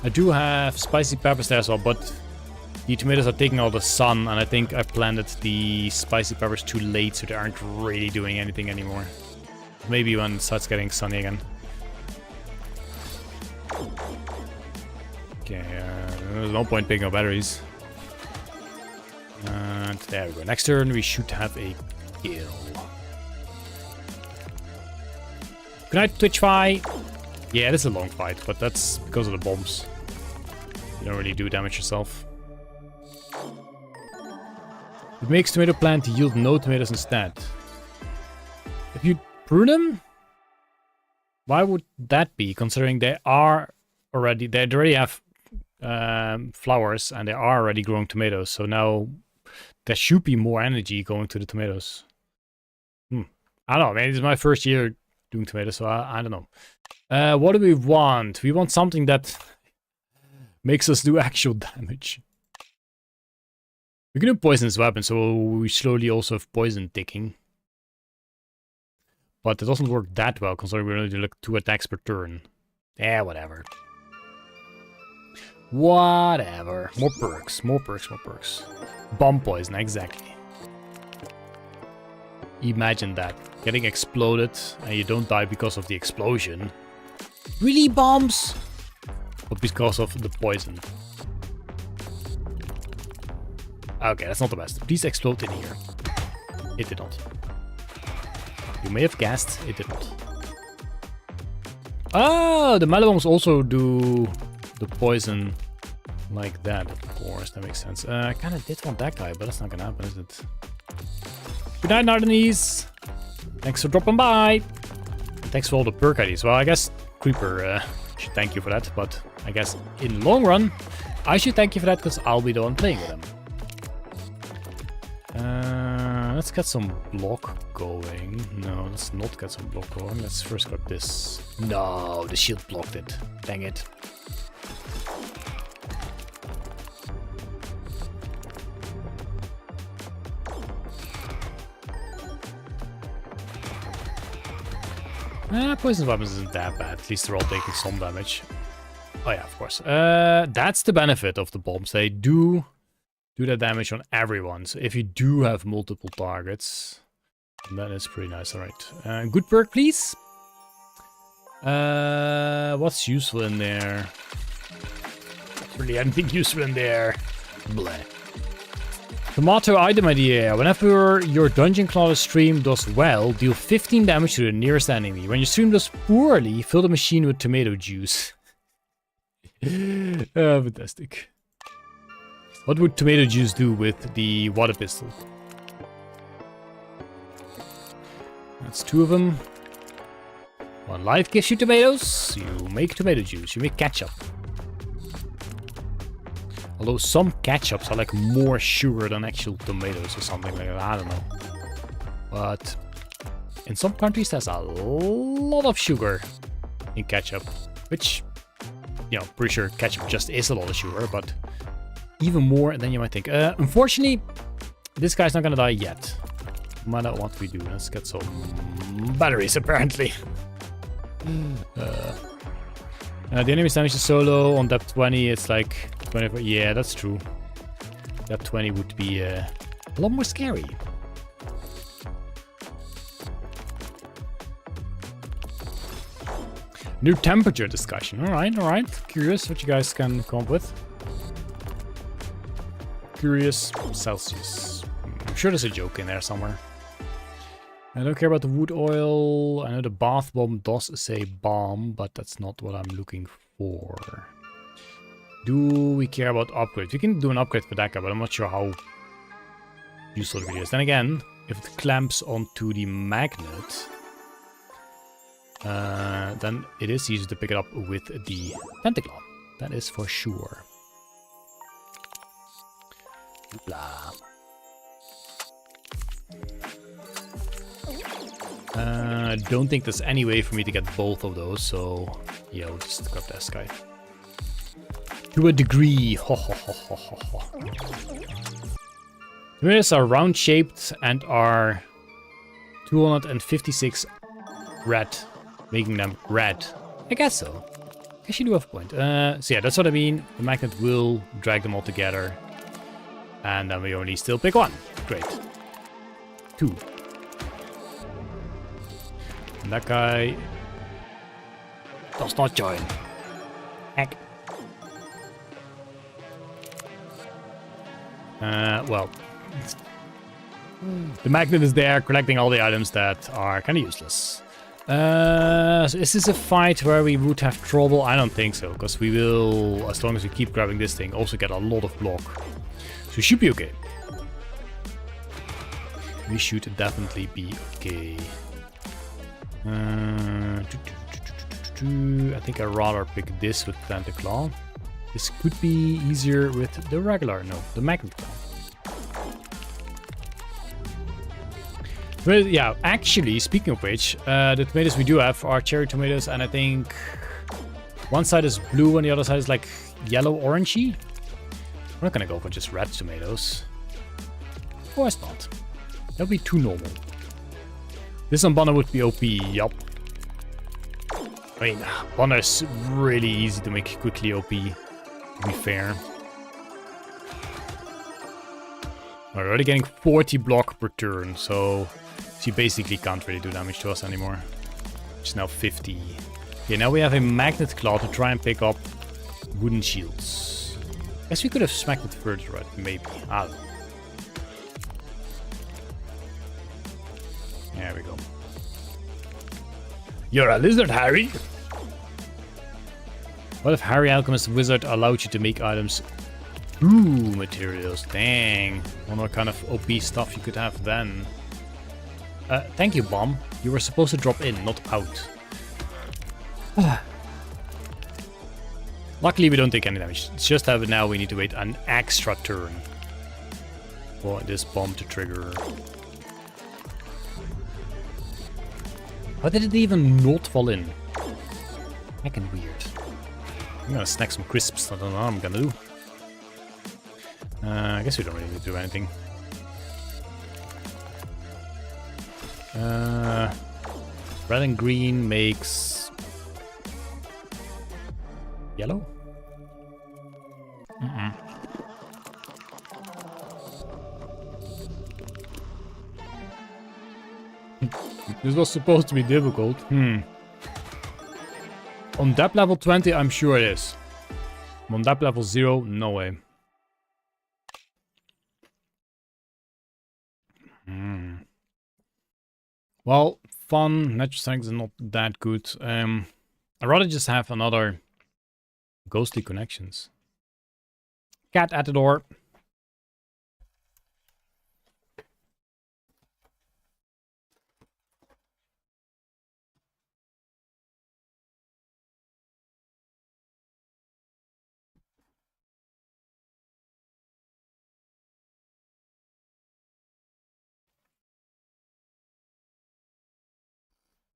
I do have spicy peppers there as well, but the tomatoes are taking all the sun, and I think I planted the spicy peppers too late, so they aren't really doing anything anymore. Maybe when it starts getting sunny again. Okay, there's no point picking up batteries. And there we go. Next turn we should have a kill. Good night, Twitchfi! Yeah, this is a long fight, but that's because of the bombs. You don't really do damage yourself. It makes tomato plant yield no tomatoes instead. If you prune them? Why would that be, considering they already have flowers and they are already growing tomatoes, so now there should be more energy going to the tomatoes. I don't know, man. It's my first year doing tomatoes, so I don't know. What do we want? We want something that makes us do actual damage. We can do poisonous weapon, so we slowly also have poison ticking. But it doesn't work that well, considering we only do like 2 attacks per turn. Yeah, whatever. Whatever. More perks, more perks, more perks. Bomb poison, exactly. Imagine that. Getting exploded and you don't die because of the explosion. Really, bombs? But because of the poison. Okay, that's not the best. Please explode in here. It did not. You may have guessed, it did not. Oh, the melee bombs also do the poison like that, of course. That makes sense. I kind of did want that guy, but that's not gonna happen, is it? Good night, Nardanese. Thanks for dropping by. Thanks for all the perk IDs. Well, I guess Creeper should thank you for that, but I guess in the long run, I should thank you for that because I'll be the one playing with him. Let's get some block going. No, let's not get some block going. Let's first grab this. No, the shield blocked it. Dang it. Poison weapons isn't that bad. At least they're all taking some damage. Oh yeah, of course. That's the benefit of the bombs. They do that damage on everyone. So if you do have multiple targets, that is pretty nice. All right. Good perk, please. What's useful in there? Not really anything useful in there. Bleh. Tomato item idea. Whenever your Dungeon Clawler stream does well, deal 15 damage to the nearest enemy. When your stream does poorly, fill the machine with tomato juice. Fantastic. What would tomato juice do with the water pistol? That's 2 of them. 1 life gives you tomatoes. You make tomato juice. You make ketchup. Although some ketchups are like more sugar than actual tomatoes or something like that. I don't know. But in some countries there's a lot of sugar in ketchup. Which, you know, pretty sure ketchup just is a lot of sugar, but even more than you might think. Unfortunately, this guy's not gonna die yet. No matter what we do. Let's get some batteries, apparently. The enemy's damage is so low on depth 20, it's like 24. Yeah, that's true. Depth 20 would be a lot more scary. New temperature discussion. Alright, alright. Curious what you guys can come up with. Curious Celsius. I'm sure there's a joke in there somewhere. I don't care about the wood oil. I know the bath bomb does say bomb, but that's not what I'm looking for. Do we care about upgrades? We can do an upgrade for that guy, but I'm not sure how useful it really is. Then again, if it clamps onto the magnet, then it is easy to pick it up with the Pentaclaw. That is for sure. Blah. Don't think there's any way for me to get both of those, so yeah, we'll just grab this guy. To a degree. Ho ho ho ho ho ho. Tomatoes are round shaped and are 256 red, making them red. I guess so. I guess you do have a point. So yeah, that's what I mean. The magnet will drag them all together. And then we only still pick 1. Great. 2. And that guy does not join. Heck. Well, the magnet is there collecting all the items that are kind of useless. So is this a fight where we would have trouble? I don't think so, because we will, as long as we keep grabbing this thing, also get a lot of block. So we should be okay. We should definitely be okay. I think I'd rather pick this with Pentaclaw. This could be easier with the regular, no, the Magnet Claw. Well, yeah, actually, speaking of which, the tomatoes we do have are cherry tomatoes, and I think one side is blue and the other side is like yellow-orangey. I'm not gonna go for just red tomatoes. Of course not. That would be too normal. This on Bonner would be OP, yup. I mean, Bonner is really easy to make quickly OP, to be fair. We're already getting 40 block per turn, so she basically can't really do damage to us anymore. It's now 50. Okay, now we have a magnet claw to try and pick up wooden shields. Guess we could have smacked it further, right? Maybe. I don't know. There we go. You're a lizard, Harry! What if Harry Alchemist Wizard allowed you to make items through materials? Dang. Wonder what kind of OP stuff you could have then. Thank you, Bomb. You were supposed to drop in, not out. Luckily, we don't take any damage. It's just that now we need to wait an extra turn for this bomb to trigger. How did it even not fall in? Fucking weird. I'm gonna snack some crisps. I don't know what I'm gonna do. I guess we don't really need to do anything. Red and green makes yellow? This was supposed to be difficult. On depth level 20, I'm sure it is. On depth level 0, no way. Well, fun. Natural strength is not that good. I'd rather just have another ghostly connections. Cat at the door.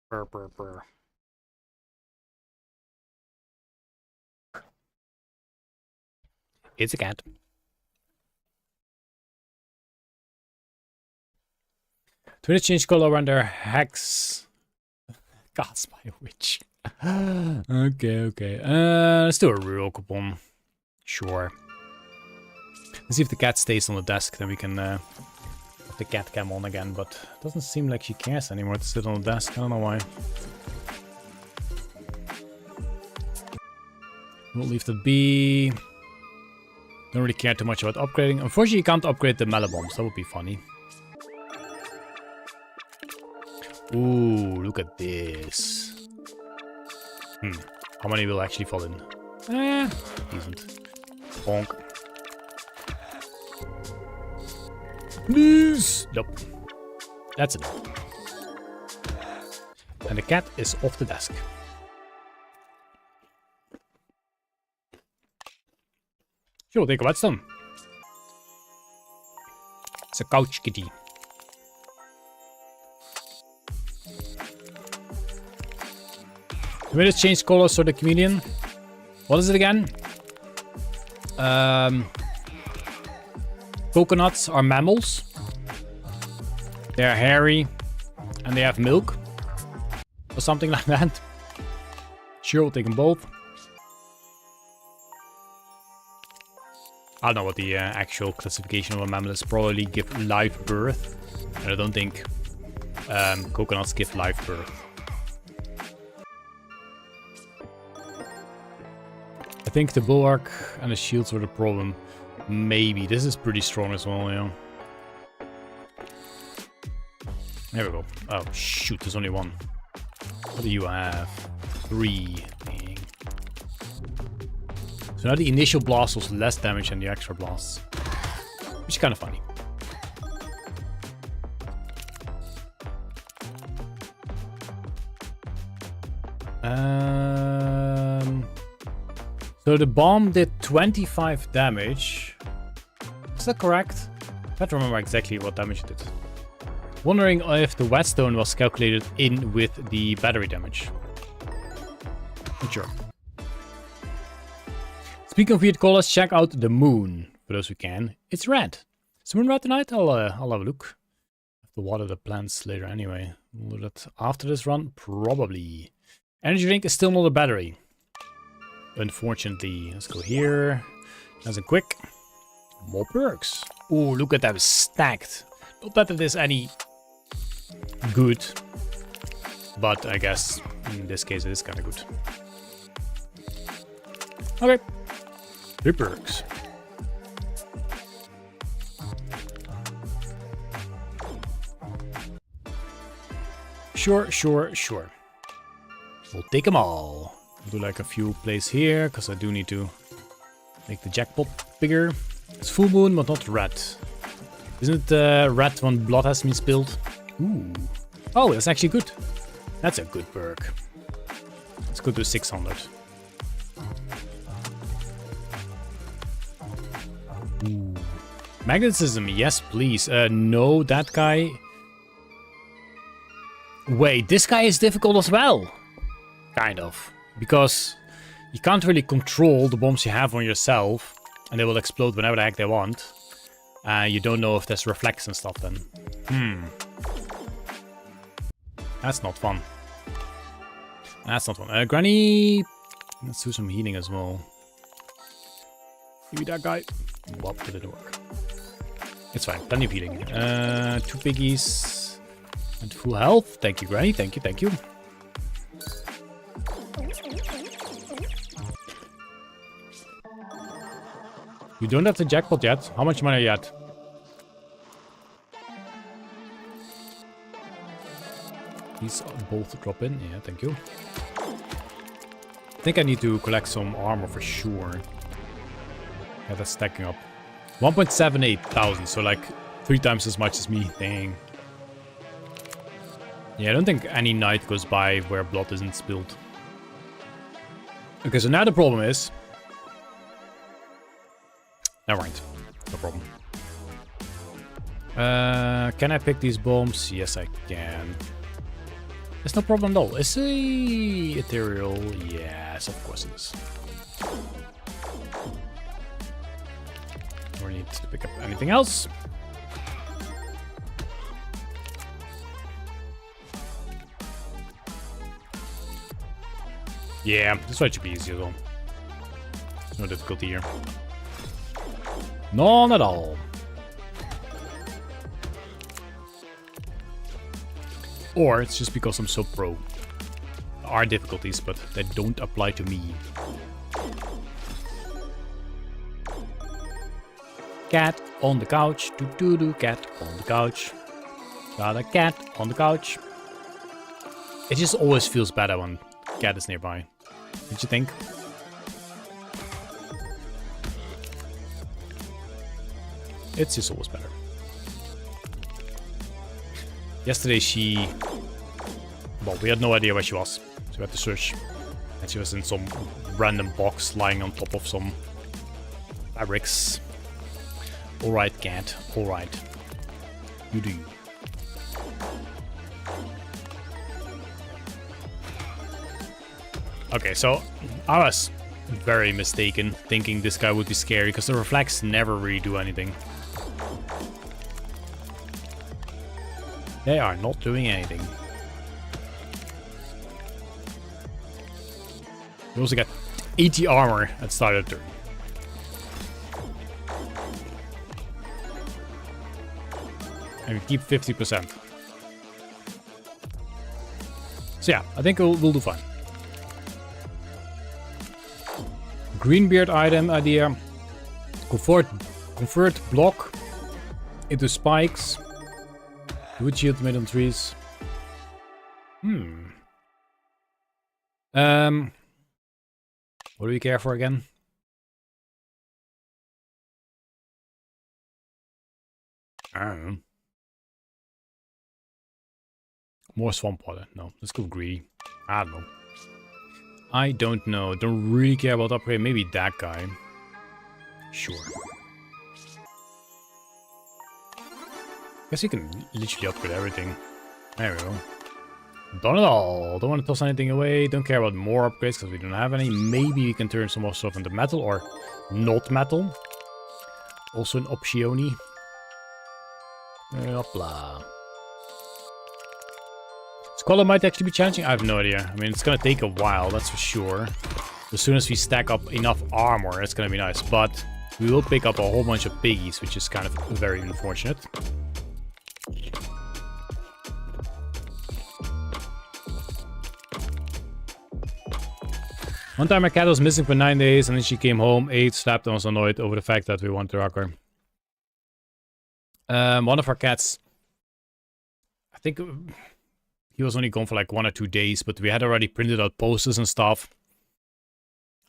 Brr, brr, brr. It's a cat. Twitch change color when their hex. Gods by a witch. Okay. Let's do a reroll coupon. Sure. Let's see if the cat stays on the desk, then we can put the cat cam on again, but it doesn't seem like she cares anymore to sit on the desk. I don't know why. We'll leave that be. Don't really care too much about upgrading. Unfortunately, you can't upgrade the Malabombs. That would be funny. Ooh, look at this. How many will actually fall in? Decent. Bonk. Please. Nope. That's it. And the cat is off the desk. Sure, take a whetstone. It's a couch kitty. We just change colors for the chameleon. What is it again? Coconuts are mammals. They are hairy and they have milk. Or something like that. Sure, we'll take them both. I don't know what the actual classification of a mammal is. Probably give live birth. And I don't think coconuts give live birth. I think the bulwark and the shields were the problem. Maybe. This is pretty strong as well, yeah. There we go. Oh, shoot. There's only one. What do you have? 3. Dang. So now the initial blast was less damage than the extra blasts. Which is kind of funny. So the bomb did 25 damage. Is that correct? I can't remember exactly what damage it did. Wondering if the whetstone was calculated in with the battery damage. Not sure. Speaking of weird colors, check out the moon. For those who can, it's red. Is the moon red tonight? I'll have a look. I have to water the plants later anyway. Will that after this run? Probably. Energy drink is still not a battery. Unfortunately. Let's go here. Nice and quick. More perks. Oh, look at them stacked. Not that it is any good, but I guess in this case it is kind of good. Okay. 3 perks. Sure. We'll take them all. I'll do like a few plays here, because I do need to make the jackpot bigger. It's full moon, but not red. Isn't it red when blood has been spilled? Ooh. Oh, that's actually good. That's a good perk. Let's go to 600. Ooh. Magnetism, yes please. No, that guy... Wait, this guy is difficult as well. Kind of. Because you can't really control the bombs you have on yourself. And they will explode whenever the heck they want. You don't know if there's reflex and stuff then. That's not fun. That's not fun. Granny... Let's do some healing as well. Give me that guy. What did it work? It's fine. Plenty of healing. 2 piggies. And full health. Thank you, Granny. Thank you. You don't have the jackpot yet. How much money are you at? These both drop in. Yeah, thank you. I think I need to collect some armor for sure. Yeah, that's stacking up. 1.78 thousand, so like 3 times as much as me. Dang. Yeah, I don't think any night goes by where blood isn't spilled. Okay, so now the problem is... Never mind. No problem. Can I pick these bombs? Yes, I can. It's no problem at all. Is a ethereal? Yes, of course it is. Don't need to pick up anything else. Yeah, this one should be easy as well. No difficulty here. None at all. Or it's just because I'm so pro. There are difficulties, but they don't apply to me. Cat on the couch. Do cat on the couch. Got a cat on the couch. It just always feels better when cat is nearby. Don't you think? It's just always better. Yesterday she... Well, we had no idea where she was. So we had to search. And she was in some random box lying on top of some barracks. Alright, cat. Alright. You do you. Okay, so I was very mistaken thinking this guy would be scary because the reflex never really do anything. They are not doing anything. You also get 80 armor at start of turn. And we keep 50%. So yeah, I think we'll do fine. Greenbeard item idea. Convert block into spikes. Wood shield made on trees. What do we care for again? I don't know. More swamp water. No, let's go greedy. I don't know. I don't know. Don't really care about upgrade. Maybe that guy. Sure. Guess you can literally upgrade everything. There we go. Done it all. Don't want to toss anything away. Don't care about more upgrades because we don't have any. Maybe we can turn some more stuff into metal or not metal. Also an optione. Hopla. Squalor might actually be challenging. I have no idea. I mean, it's gonna take a while, that's for sure. As soon as we stack up enough armor, it's gonna be nice. But we will pick up a whole bunch of piggies, which is kind of very unfortunate. One time my cat was missing for 9 days, and then she came home, ate, slept, and was annoyed over the fact that we wanted to rock her. One of our cats, I think he was only gone for like 1 or 2 days, but we had already printed out posters and stuff.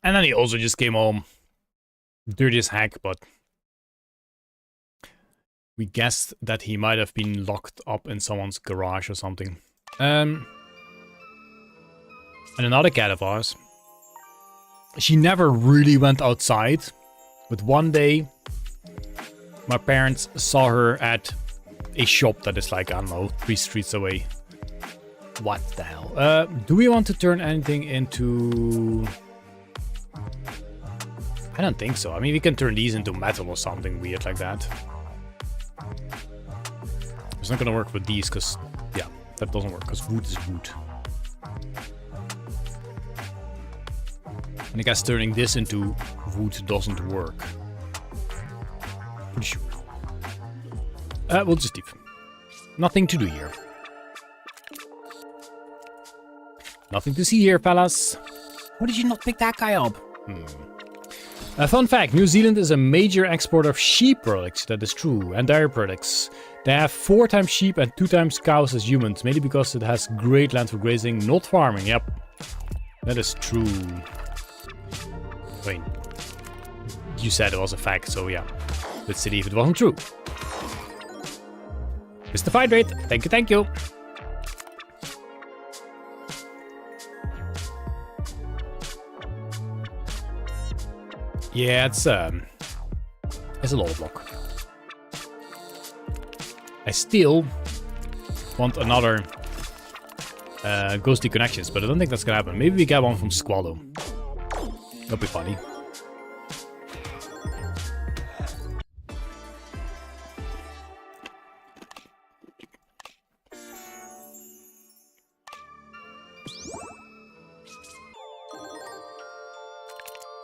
And then he also just came home. Dirty as heck, but we guessed that he might have been locked up in someone's garage or something. And another cat of ours, she never really went outside, but one day my parents saw her at a shop that is like, I don't know, 3 streets away. What the hell? Do we want to turn anything into... I don't think so. I mean, we can turn these into metal or something weird like that. It's not gonna work with these, because, yeah, that doesn't work, because wood is wood. And I guess turning this into wood doesn't work. Pretty sure. We'll just leave. Nothing to do here. Nothing to see here, fellas. Why did you not pick that guy up? A fun fact, New Zealand is a major exporter of sheep products. That is true. And dairy products. They have 4 times sheep and 2 times cows as humans. Mainly because it has great land for grazing, not farming. Yep. That is true. I mean, you said it was a fact, so yeah. Let's see if it wasn't true. Mr. Fight Rate, thank you, thank you. Yeah, it's a low block. I still want another ghostly connections, but I don't think that's gonna happen. Maybe we get one from Squallow. That'll be funny.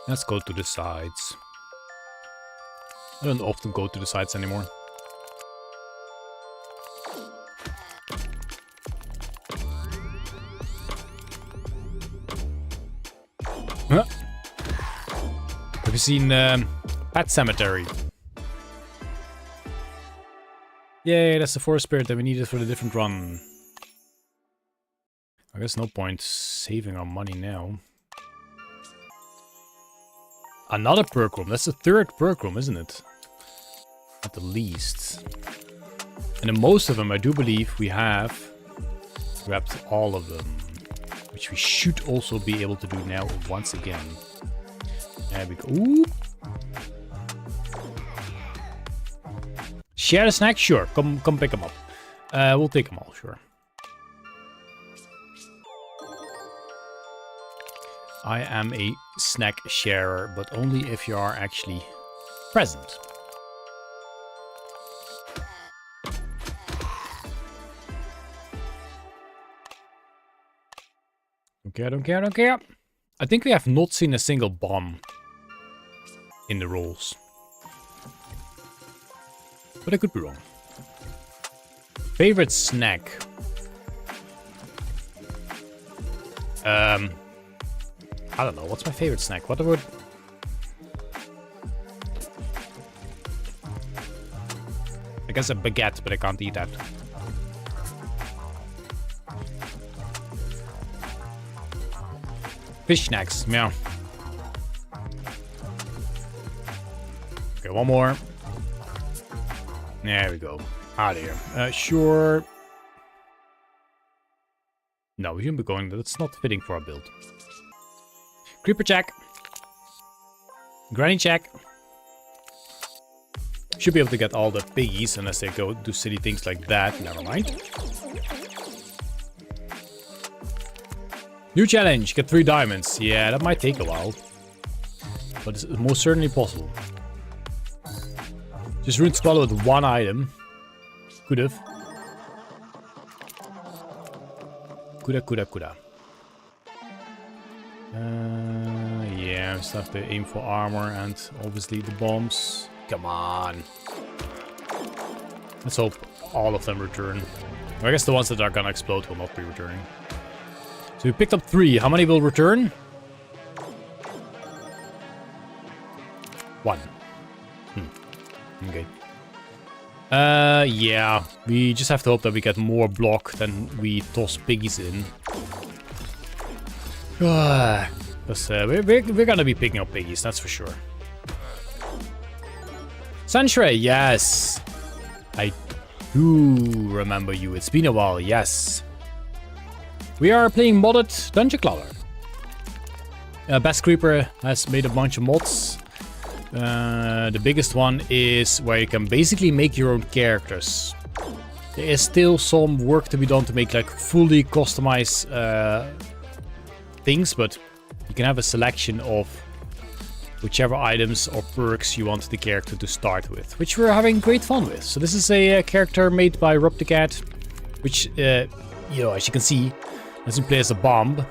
Let's go to the sides. I don't often go to the sides anymore. Huh? Have you seen Pet Cemetery? Yay, that's the forest spirit that we needed for the different run. I guess no point saving our money now. Another perk room. That's the 3rd perk room, isn't it? At the least. And in most of them, I do believe we have grabbed all of them. Which we should also be able to do now once again. There we go. Ooh. Share the snack? Sure. Come pick them up. We'll take them all, sure. I am a snack sharer, but only if you are actually present. Okay, I don't care, I don't care. I think we have not seen a single bomb in the rolls. But I could be wrong. Favorite snack? I don't know, what's my favorite snack? What would... I guess a baguette, but I can't eat that. Fish snacks, yeah. Okay, one more. There we go. Out of here. Sure. No, we shouldn't be going. That's not fitting for our build. Creeper check. Granny check. Should be able to get all the piggies unless they go do silly things like that. Never mind. New challenge, get 3 diamonds. Yeah, that might take a while. But it's most certainly possible. Just ruined Swallow with 1 item. Could've. Coulda. Yeah, we still have to aim for armor and obviously the bombs. Come on. Let's hope all of them return. I guess the ones that are gonna explode will not be returning. So we picked up 3. How many will return? 1. Okay. Yeah. We just have to hope that we get more block than we toss piggies in. Because we're gonna be picking up piggies, that's for sure. Sunshray, yes. I do remember you. It's been a while, yes. We are playing modded Dungeon Clawler. Best Creeper has made a bunch of mods. The biggest one is where you can basically make your own characters. There is still some work to be done to make like fully customized things, but you can have a selection of whichever items or perks you want the character to start with, which we're having great fun with. So this is a character made by Rob the Cat, which, you know, as you can see, as we play as a bomb.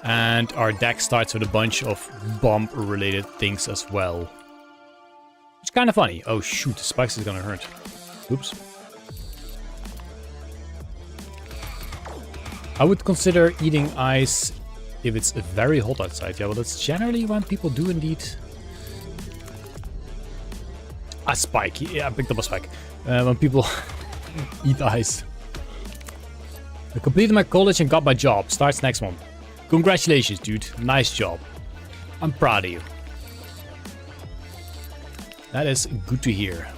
And our deck starts with a bunch of bomb-related things as well. It's kind of funny. Oh shoot, the spikes is gonna hurt. Oops. I would consider eating ice if it's very hot outside. Yeah, well, that's generally when people do indeed. A spike. Yeah, I picked up a spike. When people eat ice. I completed my college and got my job. Starts next month. Congratulations, dude. Nice job. I'm proud of you. That is good to hear.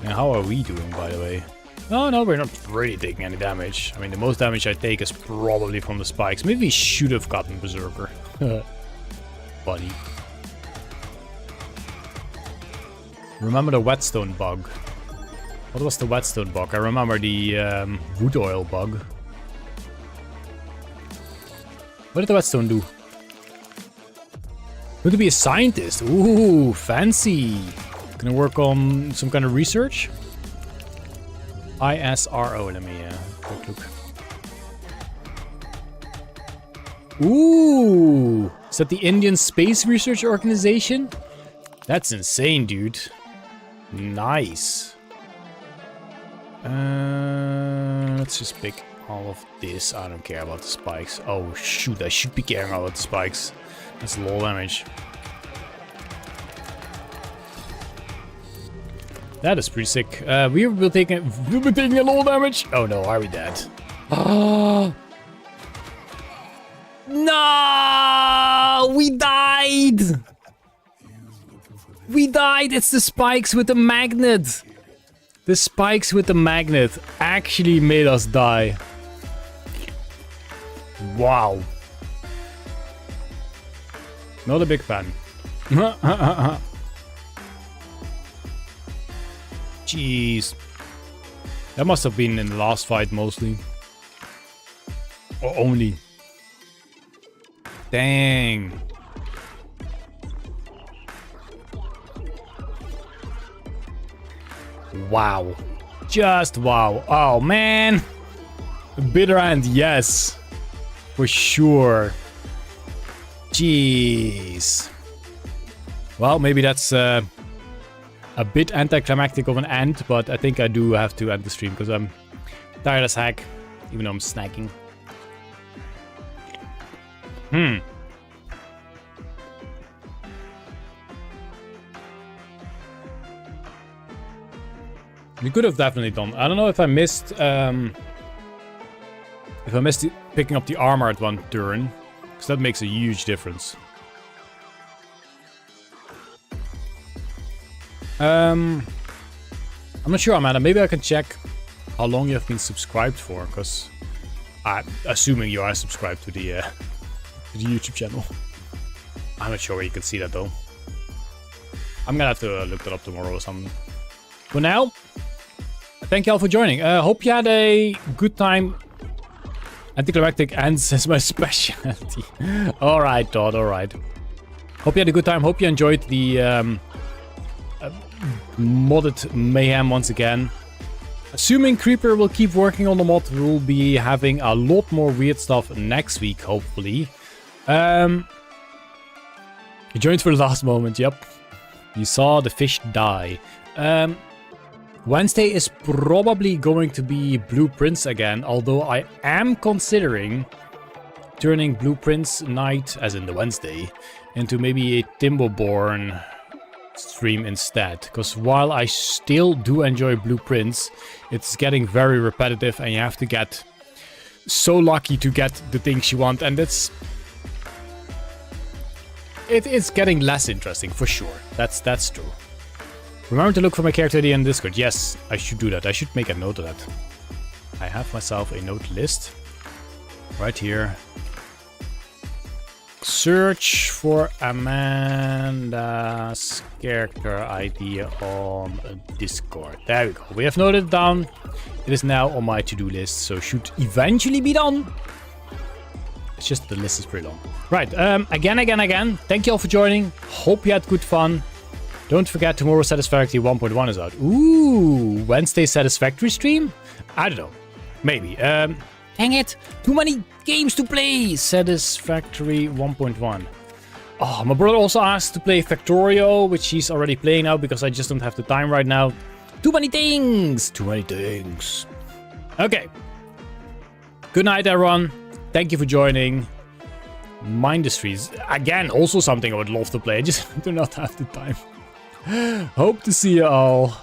And how are we doing, by the way? Oh, no, we're not really taking any damage. I mean, the most damage I take is probably from the spikes. Maybe we should have gotten Berserker. Buddy. Remember the whetstone bug. What was the whetstone bug? I remember the wood oil bug. What did the whetstone do? Going to be a scientist. Ooh, fancy. Gonna work on some kind of research. ISRO. Let me quick look. Ooh, is that the Indian Space Research Organization? That's insane, dude. Nice. Let's just pick all of this. I don't care about the spikes. Oh shoot, I should be caring about the spikes. That's low damage. That is pretty sick. We'll be taking a low damage. Oh no, are we dead? Oh no, we died. We died. It's the spikes with the magnet. The spikes with the magnet actually made us die. Wow. Not a big fan. Jeez. That must have been in the last fight mostly. Or only. Dang. Wow. Just wow. Oh man. Bitter end, yes. For sure. Jeez. Well, maybe that's a bit anticlimactic of an end, but I think I do have to end the stream because I'm tired as heck, even though I'm snacking. We could have definitely done. I don't know if I missed picking up the armor at one turn, because that makes a huge difference. I'm not sure, Amanda. Maybe I can check how long you have been subscribed for, because I'm assuming you are subscribed to the YouTube channel. I'm not sure where you can see that though. I'm gonna have to look that up tomorrow or something. For now, thank y'all for joining. Hope you had a good time. Anticlimactic ends as my specialty. Alright, Todd, alright. Hope you had a good time. Hope you enjoyed the modded mayhem once again. Assuming Creeper will keep working on the mod, we'll be having a lot more weird stuff next week, hopefully. You joined for the last moment, yep. You saw the fish die. Wednesday is probably going to be Blueprints again, although I am considering turning Blueprints night, as in the Wednesday, into maybe a Timberborn stream instead. Because while I still do enjoy Blueprints, it's getting very repetitive and you have to get so lucky to get the things you want, and it's getting less interesting for sure. That's true. Remember to look for my character ID in Discord. Yes, I should do that. I should make a note of that. I have myself a note list right here. Search for Amanda's character ID on Discord. There we go. We have noted it down. It is now on my to-do list, so should eventually be done. It's just the list is pretty long. Right, again, thank you all for joining. Hope you had good fun. Don't forget, tomorrow Satisfactory 1.1 is out. Ooh, Wednesday Satisfactory stream? I don't know. Maybe. Dang it. Too many games to play. Satisfactory 1.1. Oh, my brother also asked to play Factorio, which he's already playing now because I just don't have the time right now. Too many things. Too many things. Okay. Good night, everyone. Thank you for joining. Mind the Streets. Again, also something I would love to play. I just do not have the time. Hope to see you all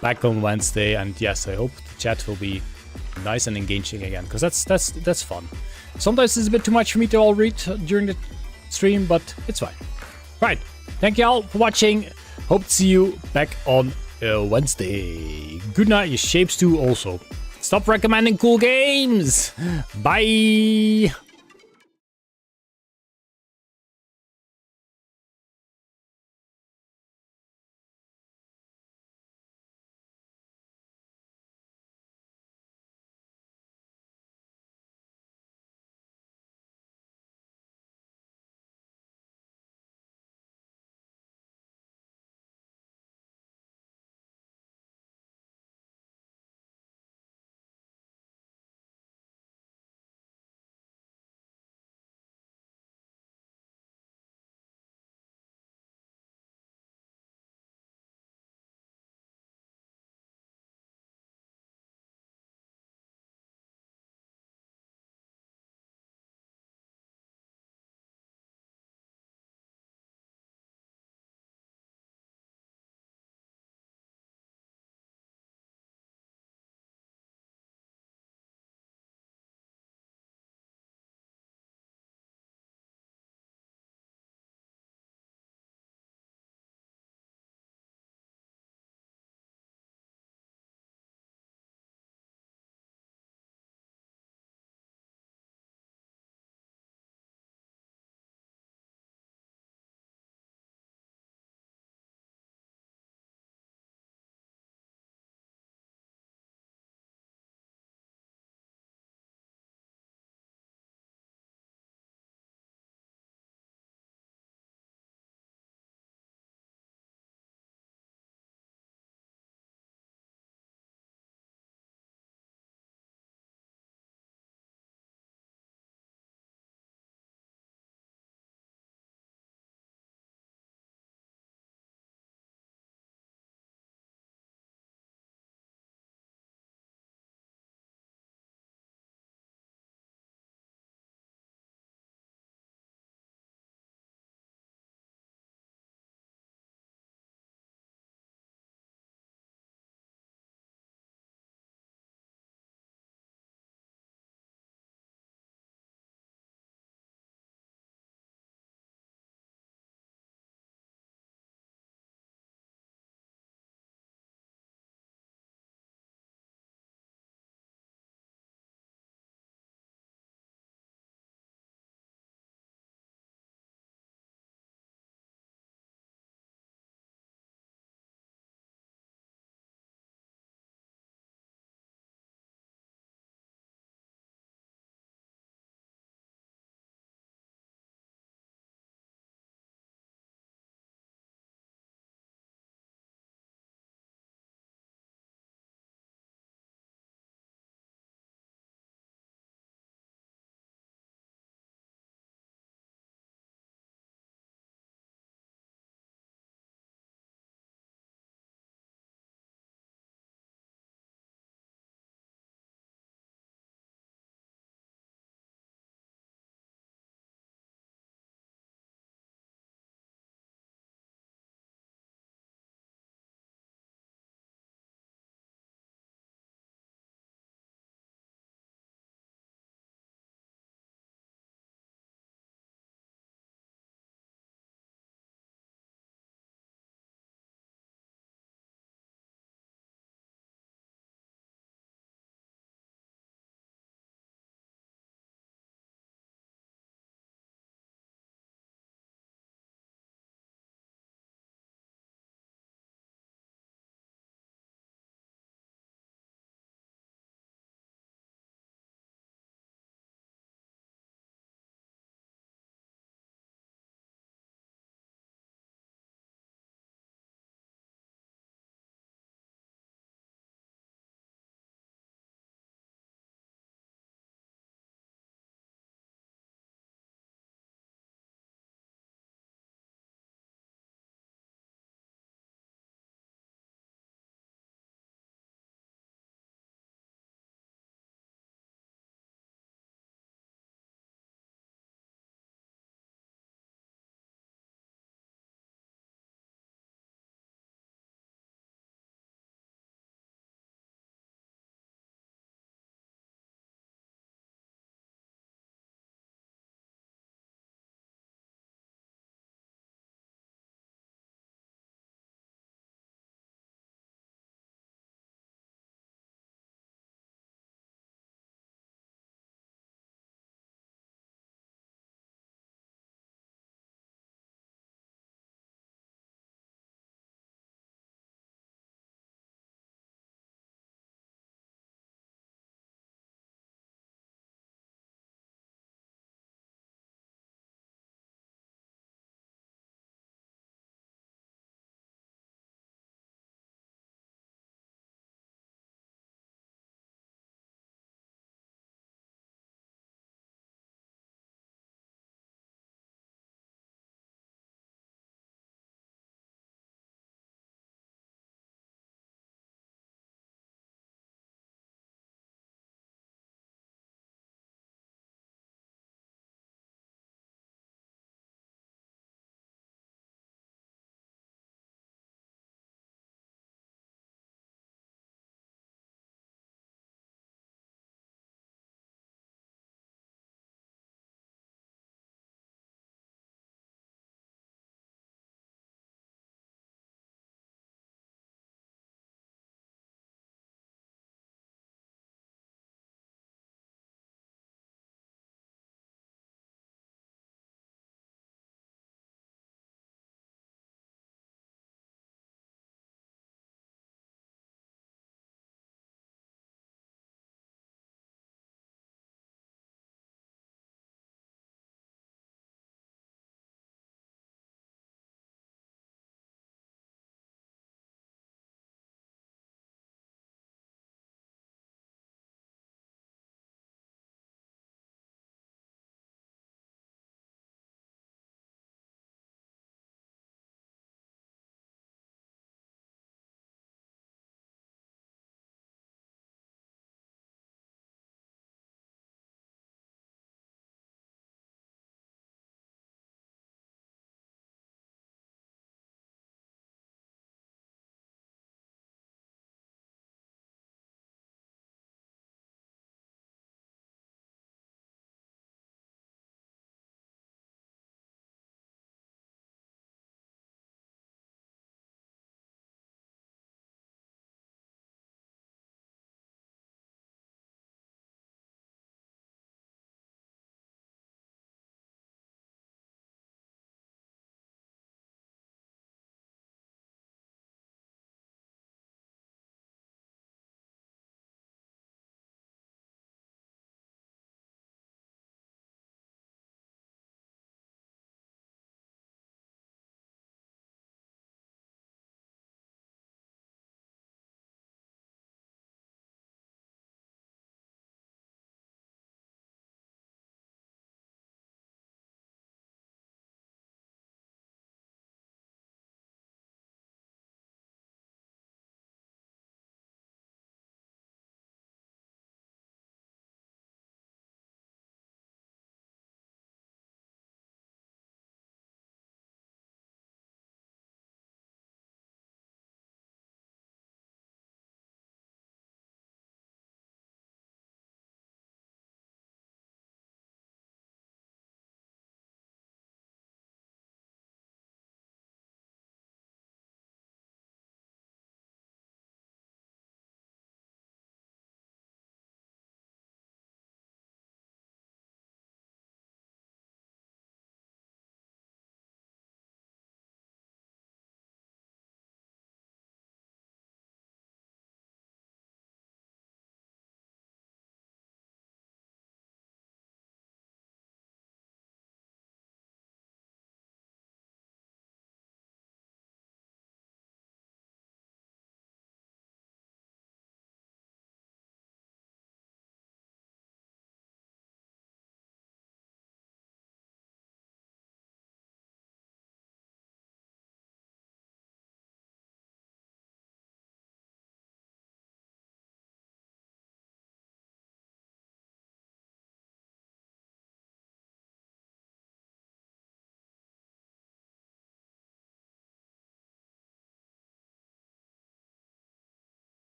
back on Wednesday, and yes, I hope the chat will be nice and engaging again, because that's fun. Sometimes it's a bit too much for me to all read during the stream, but it's fine. Right, thank you all for watching. Hope to see you back on Wednesday. Good night, you shapes too also. Stop recommending cool games. Bye.